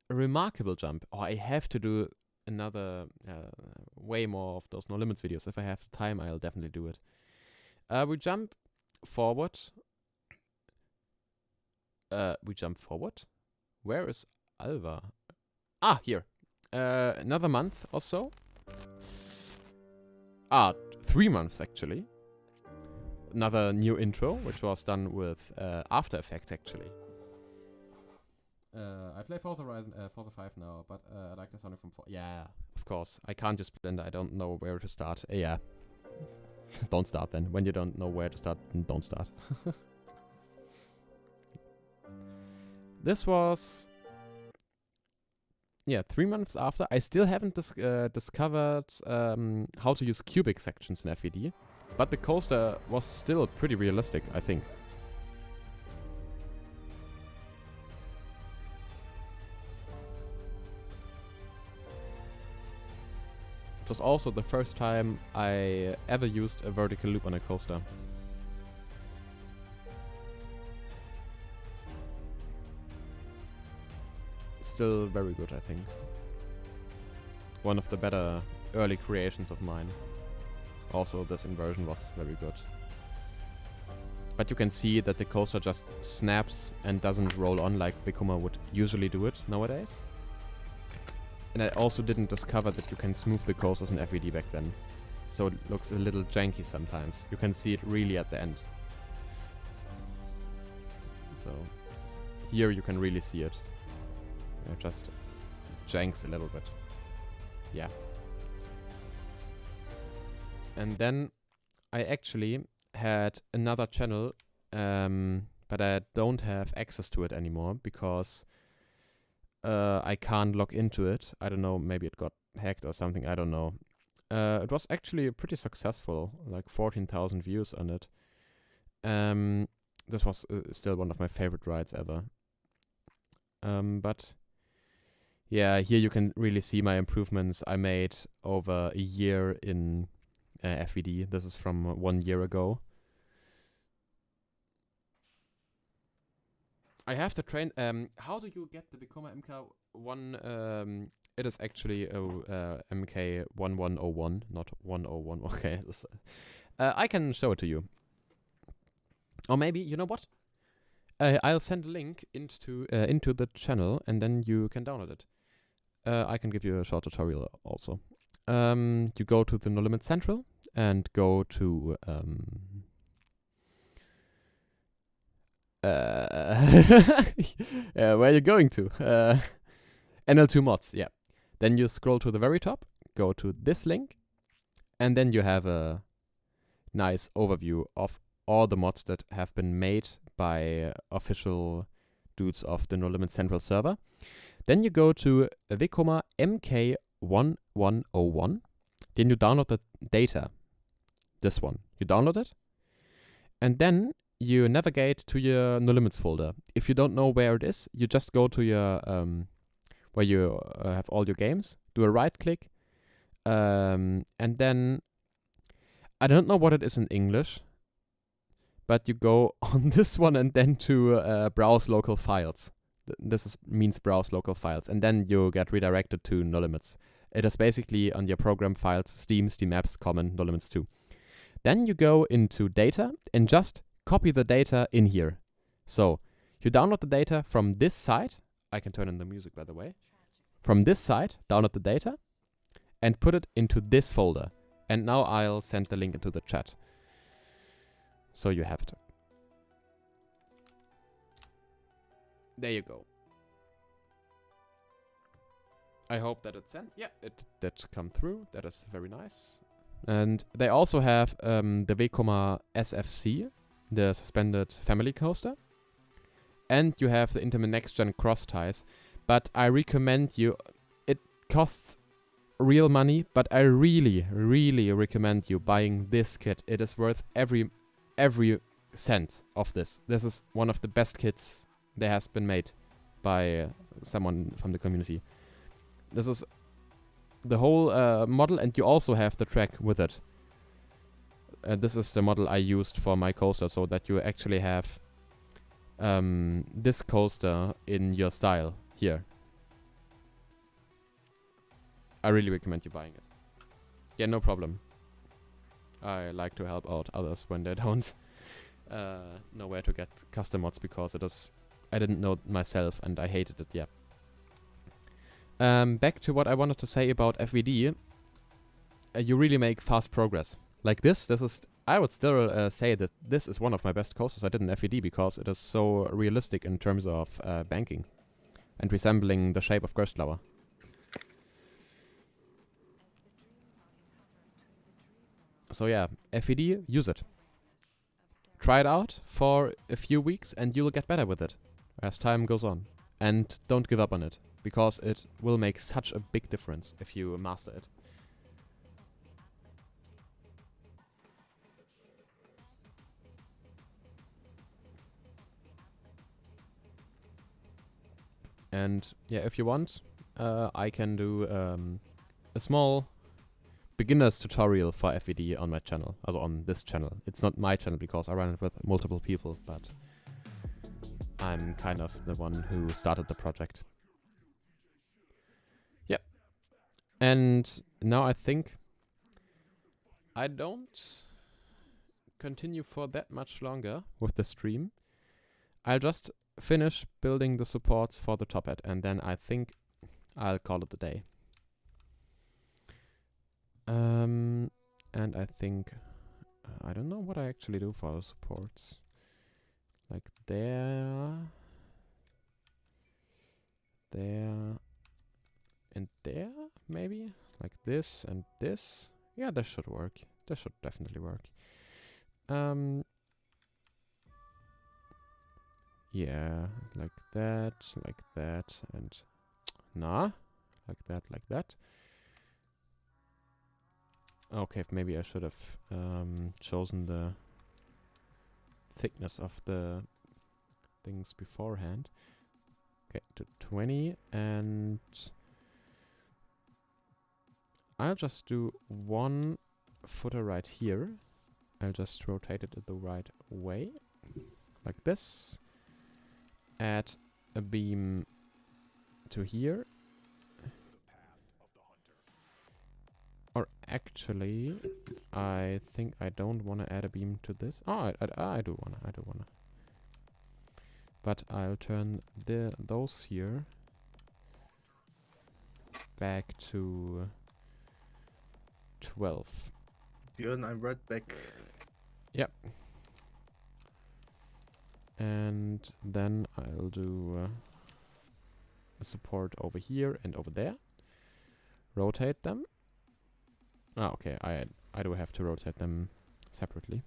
remarkable jump. Oh, I have to do another way more of those No Limits videos. If I have the time, I'll definitely do it. We jump forward. Where is Alva? Ah, here. Another month or so. 3 months actually. Another new intro, which was done with After Effects actually. I play Forza Horizon, Forza 5 now, but I like the sound from 4. Yeah, of course. I can't just Blender. I don't know where to start. Yeah. Don't start then. When you don't know where to start, then don't start. This was... Yeah, 3 months after. I still haven't discovered how to use cubic sections in FVD, but the coaster was still pretty realistic, I think. It was also the first time I ever used a vertical loop on a coaster. Still very good, I think. One of the better early creations of mine. Also, this inversion was very good. But you can see that the coaster just snaps and doesn't roll on like Vekoma would usually do it nowadays. And I also didn't discover that you can smooth the coasters in FVD back then. So it looks a little janky sometimes. You can see it really at the end. So here you can really see it. It just janks a little bit. Yeah. And then I actually had another channel, but I don't have access to it anymore because I can't log into it. I don't know, maybe it got hacked or something, I don't know. It was actually pretty successful, like 14,000 views on it. This was still one of my favorite rides ever. But yeah, here you can really see my improvements I made over a year in FVD. This is from 1 year ago. I have to train. How do you get the Vekoma MK1? It is actually MK1101, not 101. Okay, I can show it to you. Or maybe, you know what? I'll send a link into the channel, and then you can download it. I can give you a short tutorial also. You go to the No Limit Central and go to where are you going to? NL2 mods, yeah. Then you scroll to the very top, go to this link, and then you have a nice overview of all the mods that have been made by official dudes of the No Limit Central server. Then you go to Vekoma MK1101. Then you download the data. This one. You download it. And then you navigate to your No Limits folder. If you don't know where it is, you just go to your where you have all your games. Do a right click. And then I don't know what it is in English. But you go on this one and then to browse local files. This means browse local files. And then you get redirected to No Limits. It is basically on your program files, Steam Apps, Common, No Limits 2. Then you go into data and just copy the data in here. So you download the data from this site. I can turn on the music, by the way. From this site, download the data and put it into this folder. And now I'll send the link into the chat. So you have it. There you go. I hope that it sends. Yeah, it did come through. That is very nice. And they also have the Vekoma SFC, the suspended family coaster. And you have the Intamin Next Gen cross ties. But I recommend you, it costs real money, but I really, really recommend you buying this kit. It is worth every cent of this. This is one of the best kits that has been made by someone from the community. This is the whole model, and you also have the track with it. This is the model I used for my coaster, so that you actually have this coaster in your style here. I really recommend you buying it. Yeah, no problem. I like to help out others when they don't know where to get custom mods, because it is, I didn't know it myself and I hated it, yeah. Back to what I wanted to say about FVD. You really make fast progress. Like this is, I would still say that this is one of my best coasters I did in FVD, because it is so realistic in terms of banking and resembling the shape of Gerstlower. So yeah, FVD, use it. Try it out for a few weeks and you'll get better with it as time goes on. And don't give up on it, because it will make such a big difference if you master it. And yeah, if you want, I can do a small beginner's tutorial for FVD on my channel, also on this channel. It's not my channel because I run it with multiple people, but I'm kind of the one who started the project. Yep. And now I think I don't continue for that much longer with the stream, I'll just finish building the supports for the top hat, and then I think I'll call it a day. And I think I don't know what I actually do for the supports. Like there, and there, maybe? Like this and this? Yeah, this should work. This should definitely work. Yeah, like that, and nah, like that. Okay, maybe I should have chosen the thickness of the things beforehand. Okay, to 20, and I'll just do one footer right here. I'll just rotate it the right way, like this. Add a beam to here. Or actually, I think I don't want to add a beam to this. Oh, I do wanna. But I'll turn those here back to 12. Björn, I'm right back. Yep. And then I'll do a support over here and over there. Rotate them. Oh, okay. I do have to rotate them separately.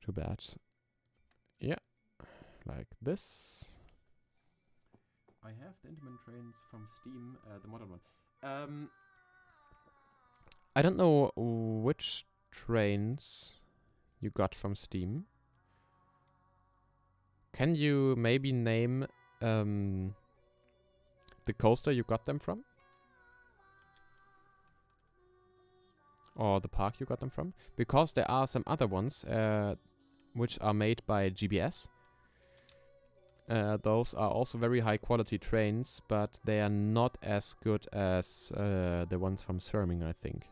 Too bad. Yeah, like this. I have the Intamin trains from Steam, the modern one. I don't know which trains you got from Steam. Can you maybe name the coaster you got them from? Or the park you got them from? Because there are some other ones which are made by GBS. Those are also very high quality trains, but they are not as good as the ones from Swarming, I think.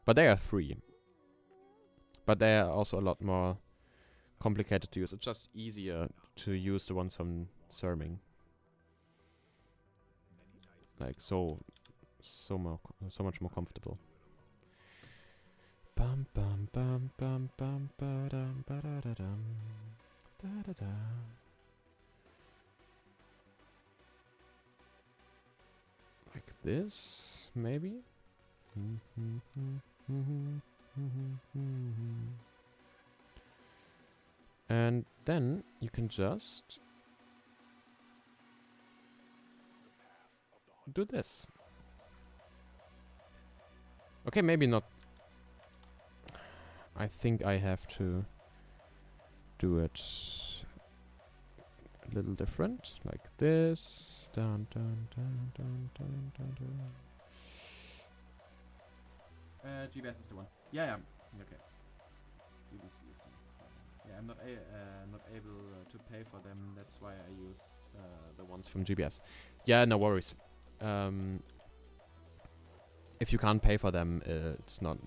But they are free. But they are also a lot more complicated to use. It's just easier to use the ones from Swarming. Like so much more comfortable. Bum bum bum bum bum ba dum ba da da dum da da da. Like this, maybe. And then you can just do this. Okay, maybe not. I think I have to do it a little different, like this. Dun dun dun dun dun dun dun. GBS is the one. Yeah. Okay. GBC is the one. Yeah, I'm not able to pay for them. That's why I use the ones from GBS. Yeah, no worries. If you can't pay for them, it's not.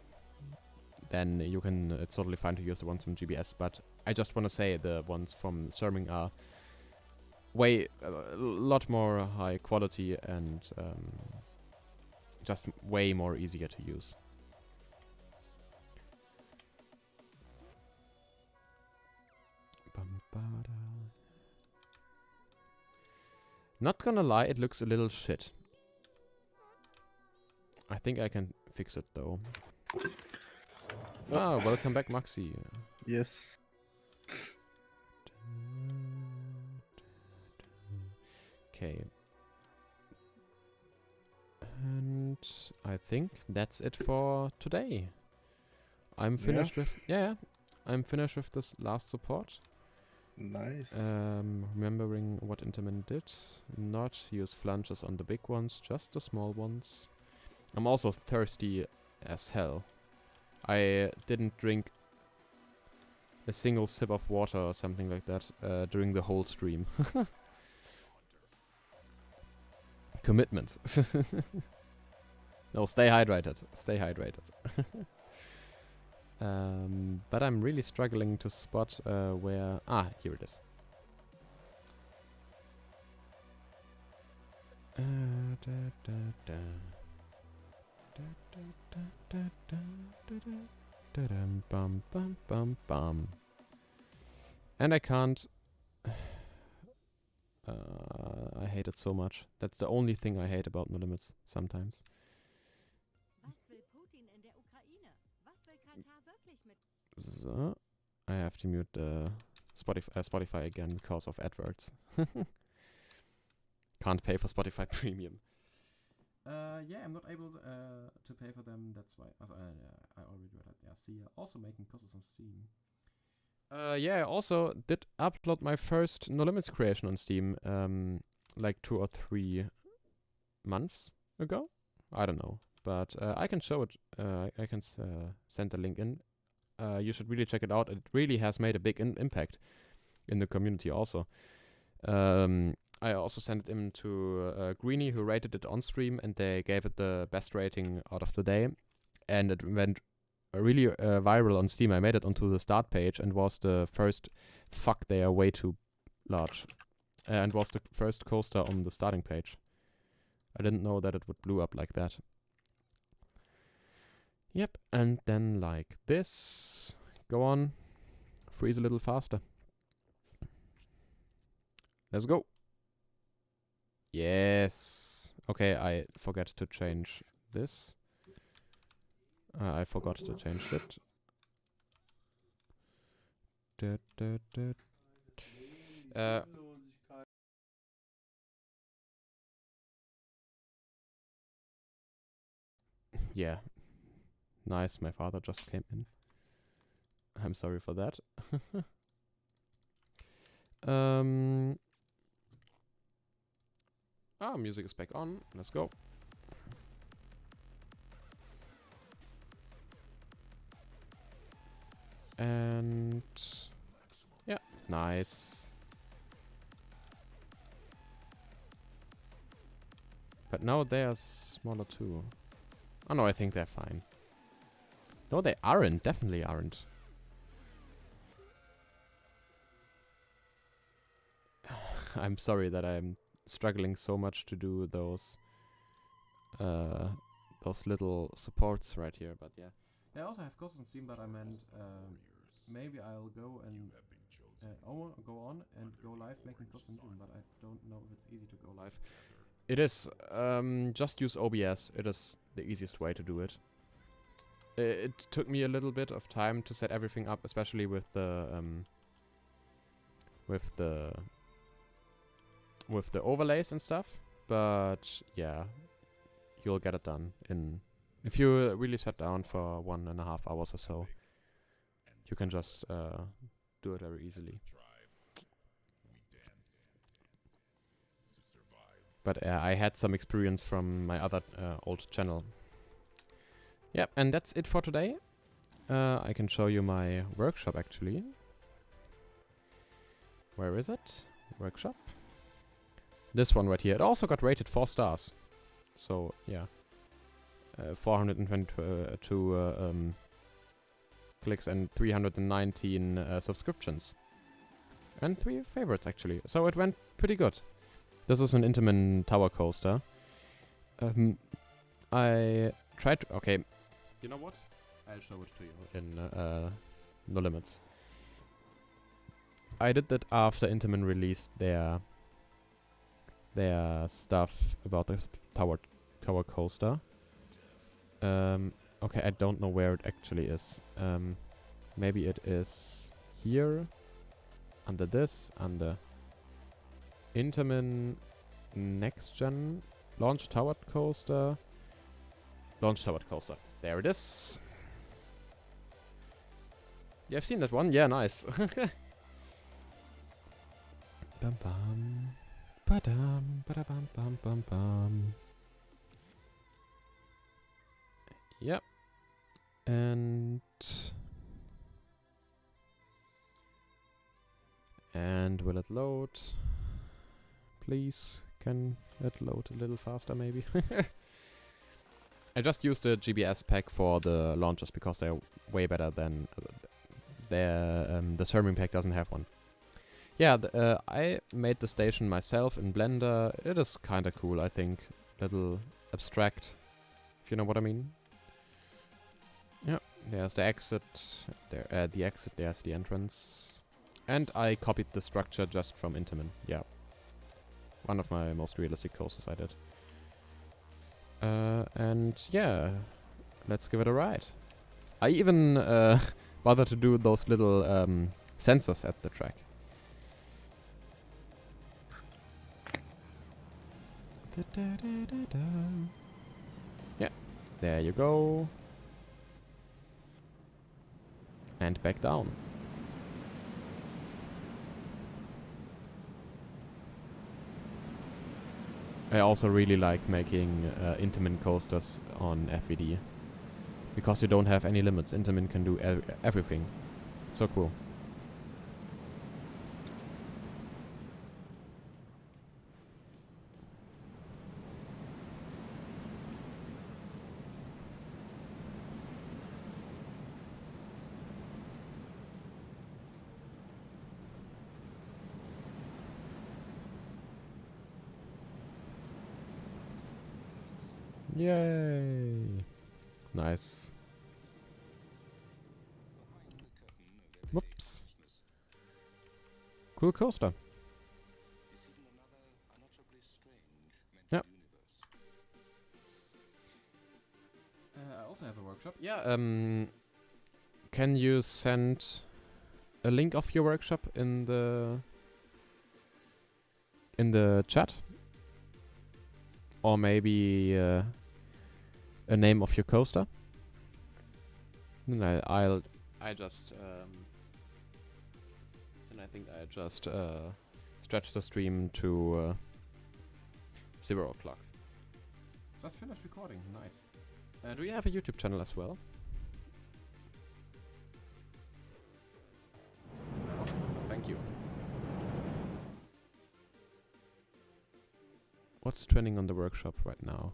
Then you can. It's totally fine to use the ones from GBS. But I just want to say the ones from Swarming are a lot more high quality and just way more easier to use. Not gonna lie, it looks a little shit. I think I can fix it though. Oh, welcome back, Maxi. Yes. Okay. And I think that's it for today. I'm finished with... Yeah, I'm finished with this last support. Nice. Remembering what Intamin did. Not use flanges on the big ones, just the small ones. I'm also thirsty as hell. I didn't drink a single sip of water or something like that during the whole stream. Commitment. No, stay hydrated. Stay hydrated. But I'm really struggling to spot where... Ah, here it is. Bum, bum, bum, bum. And I can't... I hate it so much. That's the only thing I hate about No Limits sometimes. So, I have to mute Spotify again because of adverts. Can't pay for Spotify Premium. Yeah, I'm not able to pay for them. That's why. I already read it. Yeah, see, also making courses on Steam. Yeah, I also did upload my first No Limits creation on Steam, like 2 or 3 months ago. I don't know, but I can show it. I can send the link in. You should really check it out. It really has made a big impact in the community also. I also sent it in to Greenie, who rated it on stream, and they gave it the best rating out of the day. And it went really viral on Steam. I made it onto the start page and was the first... Fuck, they are way too large. And was the first coaster on the starting page. I didn't know that it would blow up like that. Yep, and then like this. Go on. Freeze a little faster. Let's go. Yes. Okay, I forgot to change this. I forgot to change it. Yeah. Nice, my father just came in. I'm sorry for that. Music is back on. Let's go. And yeah, nice. But now they are smaller too. Oh no, I think they're fine. No, they aren't. Definitely aren't. I'm sorry that I'm struggling so much to do those little supports right here, but yeah. They also have costs on Steam, but I meant maybe I'll go and go on and go live making costs on June, but I don't know if it's easy to go live. It is. Just use OBS. It is the easiest way to do it. It took me a little bit of time to set everything up, especially with the overlays and stuff. But yeah, you'll get it done in... If you really sat down for 1.5 hours or so, you can just do it very easily. But I had some experience from my other old channel. Yep, and that's it for today. I can show you my workshop actually. Where is it? Workshop. This one right here. It also got rated 4 stars. So, yeah. 422 clicks and 319 subscriptions. And 3 favorites actually. So it went pretty good. This is an Intamin tower coaster. I tried to... Okay. You know what? I'll show it to you in No Limits. I did that after Intamin released their stuff about the tower coaster. Okay, I don't know where it actually is. Maybe it is here, under this, under Intamin Next Gen Launch Tower Coaster. Launch Tower Coaster. There it is. Yeah, I've seen that one. Yeah, nice. Bum bum. Ba-dum, ba-da-bum, bum, bum, bum. Yep. And will it load? Please, can it load a little faster maybe? I just used the GBS pack for the launches because they're way better than the serving pack doesn't have one. Yeah, I made the station myself in Blender. It is kind of cool, I think. Little abstract, if you know what I mean. Yeah, there's the exit. There's the entrance. And I copied the structure just from Intamin. Yeah. One of my most realistic courses I did. And yeah, let's give it a ride. I even bothered to do those little sensors at the track. Yeah, there you go. And back down. I also really like making Intamin coasters on FVD. Because you don't have any limits. Intamin can do everything. It's so cool. Yay! Nice. Whoops. Cool coaster. Yep. I also have a workshop. Yeah, can you send a link of your workshop in the chat? Or maybe a name of your coaster? And I just stretch the stream to 0 o'clock. Just finished recording. Nice. Do you have a YouTube channel as well? So thank you. What's trending on the workshop right now?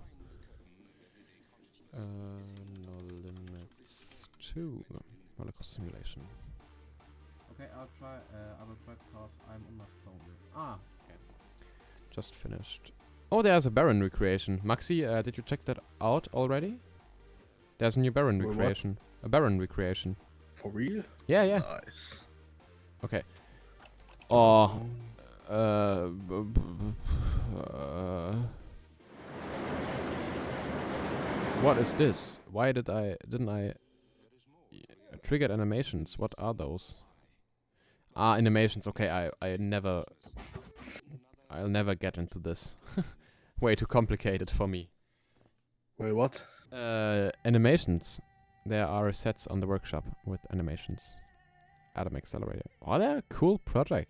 No limits 2. Roller coaster simulation. Okay, I will try because I'm on my phone. Ah, okay. Just finished. Oh, there's a Baron recreation. Maxi, did you check that out already? There's a new Baron recreation. A Baron recreation. For real? Yeah, yeah. Nice. Okay. Oh. What is this? Why didn't I triggered animations? What are those? Ah, animations. Okay, I'll never get into this. Way too complicated for me. Wait, what? Animations. There are sets on the workshop with animations. Atom Accelerator. Oh, they're a cool projects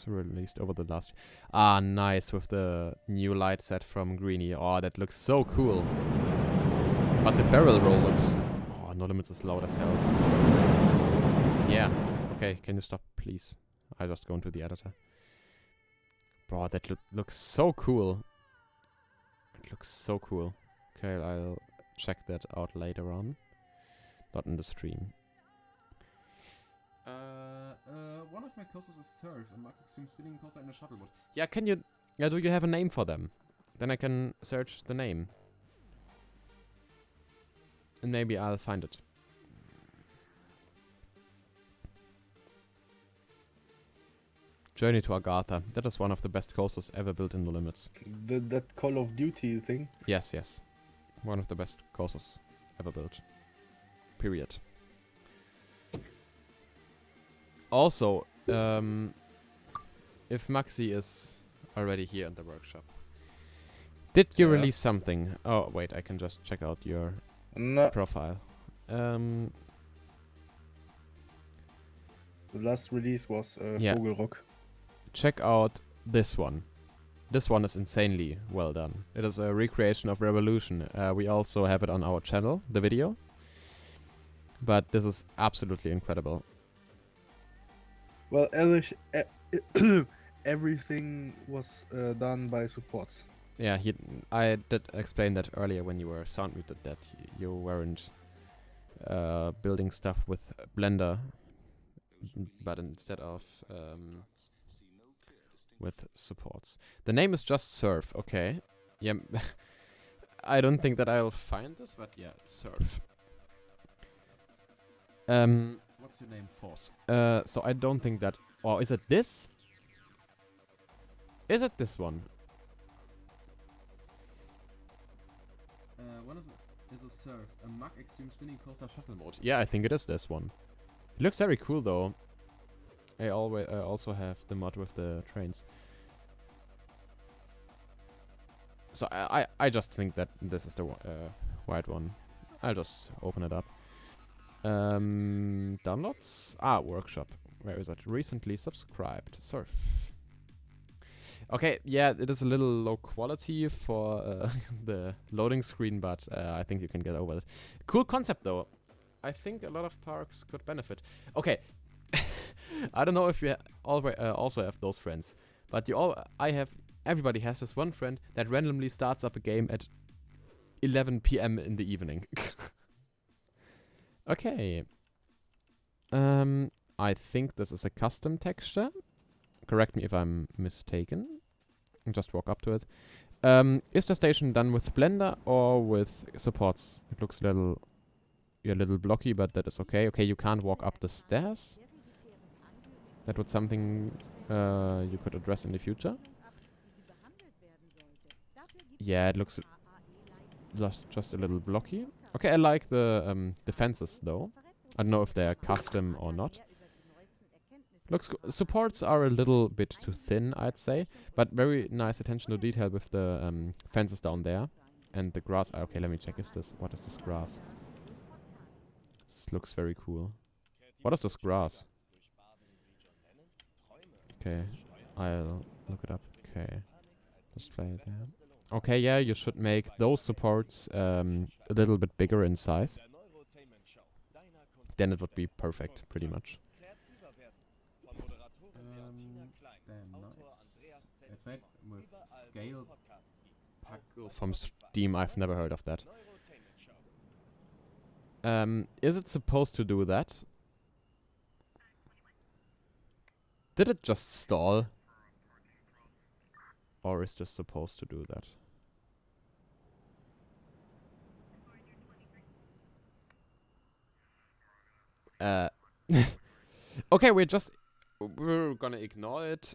released over the last... Ah, nice, with the new light set from Greenie. Oh, that looks so cool. But the barrel roll looks... Oh, No Limits is loud as hell. Yeah. Okay, can you stop, please? I just go into the editor. Bro, that looks so cool. It looks so cool. Okay, I'll check that out later on. Not in the stream. One of my coasters is Surf, a Mark Extreme spinning coaster and a shuttle boat. Yeah, can you... Yeah, do you have a name for them? Then I can search the name. And maybe I'll find it. Journey to Agatha. That is one of the best coasters ever built in No Limits. That Call of Duty thing? Yes, yes. One of the best coasters ever built. Period. Also, if Maxi is already here in the workshop, did you release something? Oh, wait, I can just check out your profile. The last release was Vogelrock. Check out this one. This one is insanely well done. It is a recreation of Revolution. We also have it on our channel, the video. But this is absolutely incredible. Well, everything was done by supports. Yeah, I did explain that earlier when you were sound muted that you weren't building stuff with Blender, but instead of with supports. The name is just Surf. Okay. Yeah. I don't think that I'll find this, but yeah, Surf. What's your name, Force? So I don't think that. Or is it this? Is it this one? What is it? Is a Surf, a Mach Extreme Spinning Coaster Shuttle Mode. Yeah, I think it is this one. It looks very cool though. I also have the mod with the trains. So I just think that this is the white one. I'll just open it up. Downloads? Ah, workshop. Where is it? Recently subscribed. Surf. Okay, yeah, it is a little low quality for the loading screen, but I think you can get over it. Cool concept though. I think a lot of parks could benefit. Okay, I don't know if you also have those friends, but everybody has this one friend that randomly starts up a game at 11 p.m. in the evening. Okay. I think this is a custom texture. Correct me if I'm mistaken. Just walk up to it. Is the station done with Blender or with supports? It looks a little blocky, but that is okay. Okay, you can't walk up the stairs. That was something you could address in the future. Yeah, it looks just a little blocky. Okay, I like the fences though. I don't know if they're custom or not. Looks supports are a little bit too thin, I'd say, but very nice attention to detail with the fences down there and the grass. Okay, let me check. What is this grass? This looks very cool. What is this grass? Okay, I'll look it up. Okay, just play it there. Okay, yeah, you should make those supports a little bit bigger in size. Then it would be perfect, pretty much. Damn, nice. It's made with scale packle from Steam. I've never heard of that. Is it supposed to do that? Did it just stall? Or is this supposed to do that? Okay, we're gonna ignore it.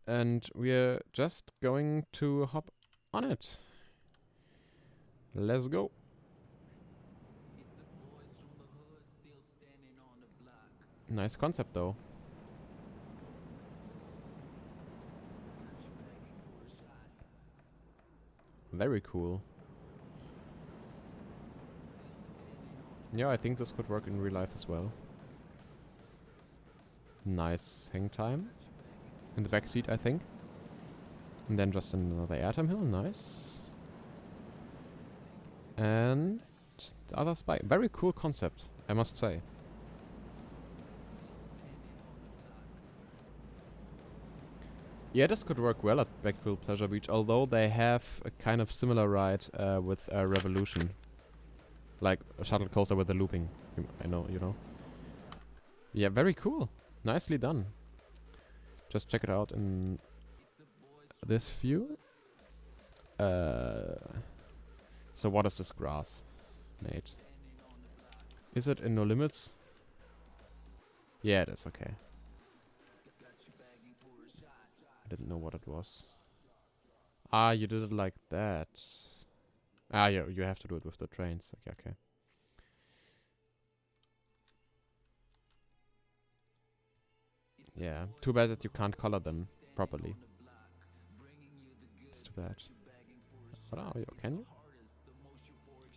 And we're just going to hop on it. Let's go. Nice concept though. Very cool. Yeah, I think this could work in real life as well. Nice hang time. In the back seat, I think. And then just another airtime hill. Nice. And the other spike. Very cool concept, I must say. Yeah, this could work well at Backfield Pleasure Beach, although they have a kind of similar ride with Revolution. Like a shuttle coaster with the looping. I know, you know. Yeah, very cool. Nicely done. Just check it out in this view. So what is this grass made? Is it in No Limits? Yeah, it is, okay. I didn't know what it was. Ah, you did it like that. Ah, yeah, you have to do it with the trains. Okay, okay. Yeah, too bad that you can't color them properly. It's too bad. What are you? Can you?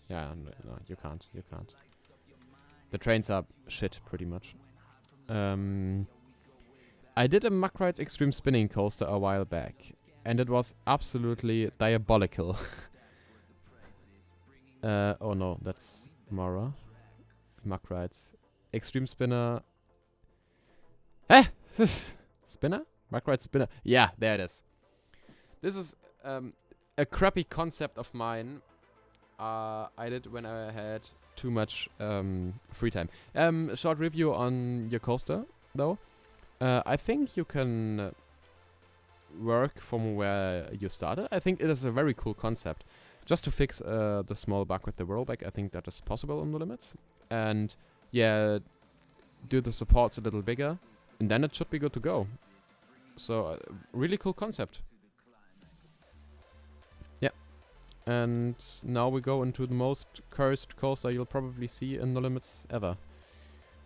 Yeah, no, you can't. You can't. The trains are shit, pretty much. I did a Mach Rides Extreme Spinning Coaster a while back, and it was absolutely diabolical. Oh no, that's Mara. Mach Rides. Extreme Spinner. Eh! Spinner? Macrite spinner. Yeah, there it is. This is a crappy concept of mine. I did when I had too much free time. Short review on your coaster, though. I think you can work from where you started. I think it is a very cool concept. Just to fix the small bug with the rollback, I think that is possible on the limits. And yeah, do the supports a little bigger, and then it should be good to go. So, really cool concept. Yeah. And now we go into the most cursed coaster you'll probably see in the limits ever.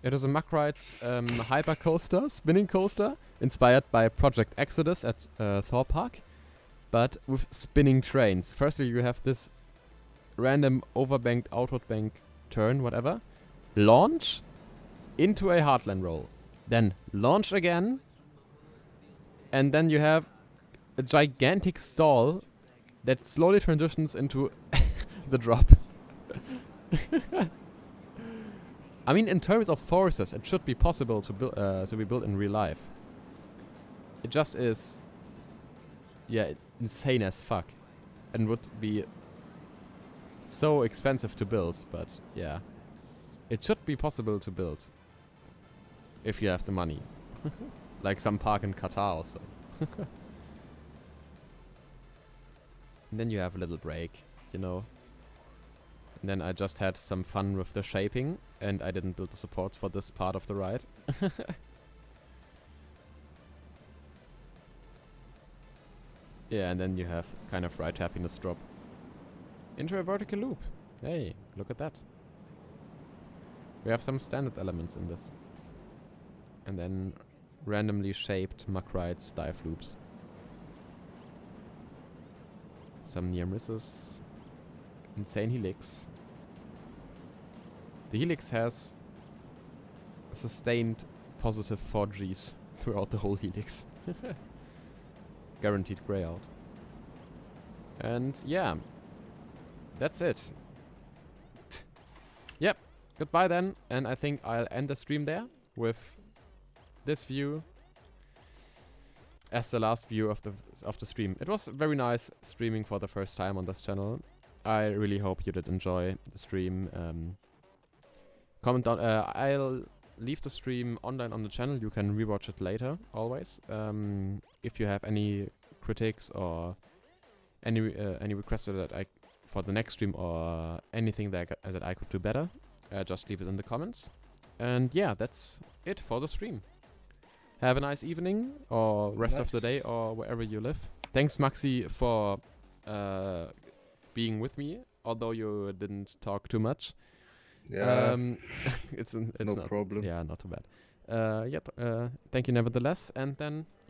It is a Macrite's hyper coaster, spinning coaster, inspired by Project Exodus at Thor Park, but with spinning trains. Firstly, you have this random overbanked, outward bank turn, whatever, launch into a Heartland roll, then launch again, and then you have a gigantic stall that slowly transitions into the drop. I mean, in terms of forces, it should be possible to be built in real life. It just is, yeah, insane as fuck, and would be so expensive to build. But yeah, it should be possible to build if you have the money, like some park in Qatar also. And then you have a little break, you know. And then I just had some fun with the shaping, and I didn't build the supports for this part of the ride. Yeah, and then you have kind of ride happiness drop into a vertical loop. Hey, look at that. We have some standard elements in this. And then randomly shaped Macrite's dive loops. Some near misses. Insane helix. The helix has sustained positive 4Gs throughout the whole helix. Guaranteed grey out. And yeah, that's it. Yep, goodbye then. And I think I'll end the stream there with this view as the last view of the stream. It was very nice streaming for the first time on this channel. I really hope you did enjoy the stream. Comment down. I'll leave the stream online on the channel. You can rewatch it later, always. If you have any critics or any requests that for the next stream or anything that I could do better, just leave it in the comments. And yeah, that's it for the stream. Have a nice evening or rest of the day or wherever you live. Thanks, Maxi, for being with me, although you didn't talk too much. Yeah, it's no not problem. Yeah, not too bad. Thank you nevertheless, and then yeah.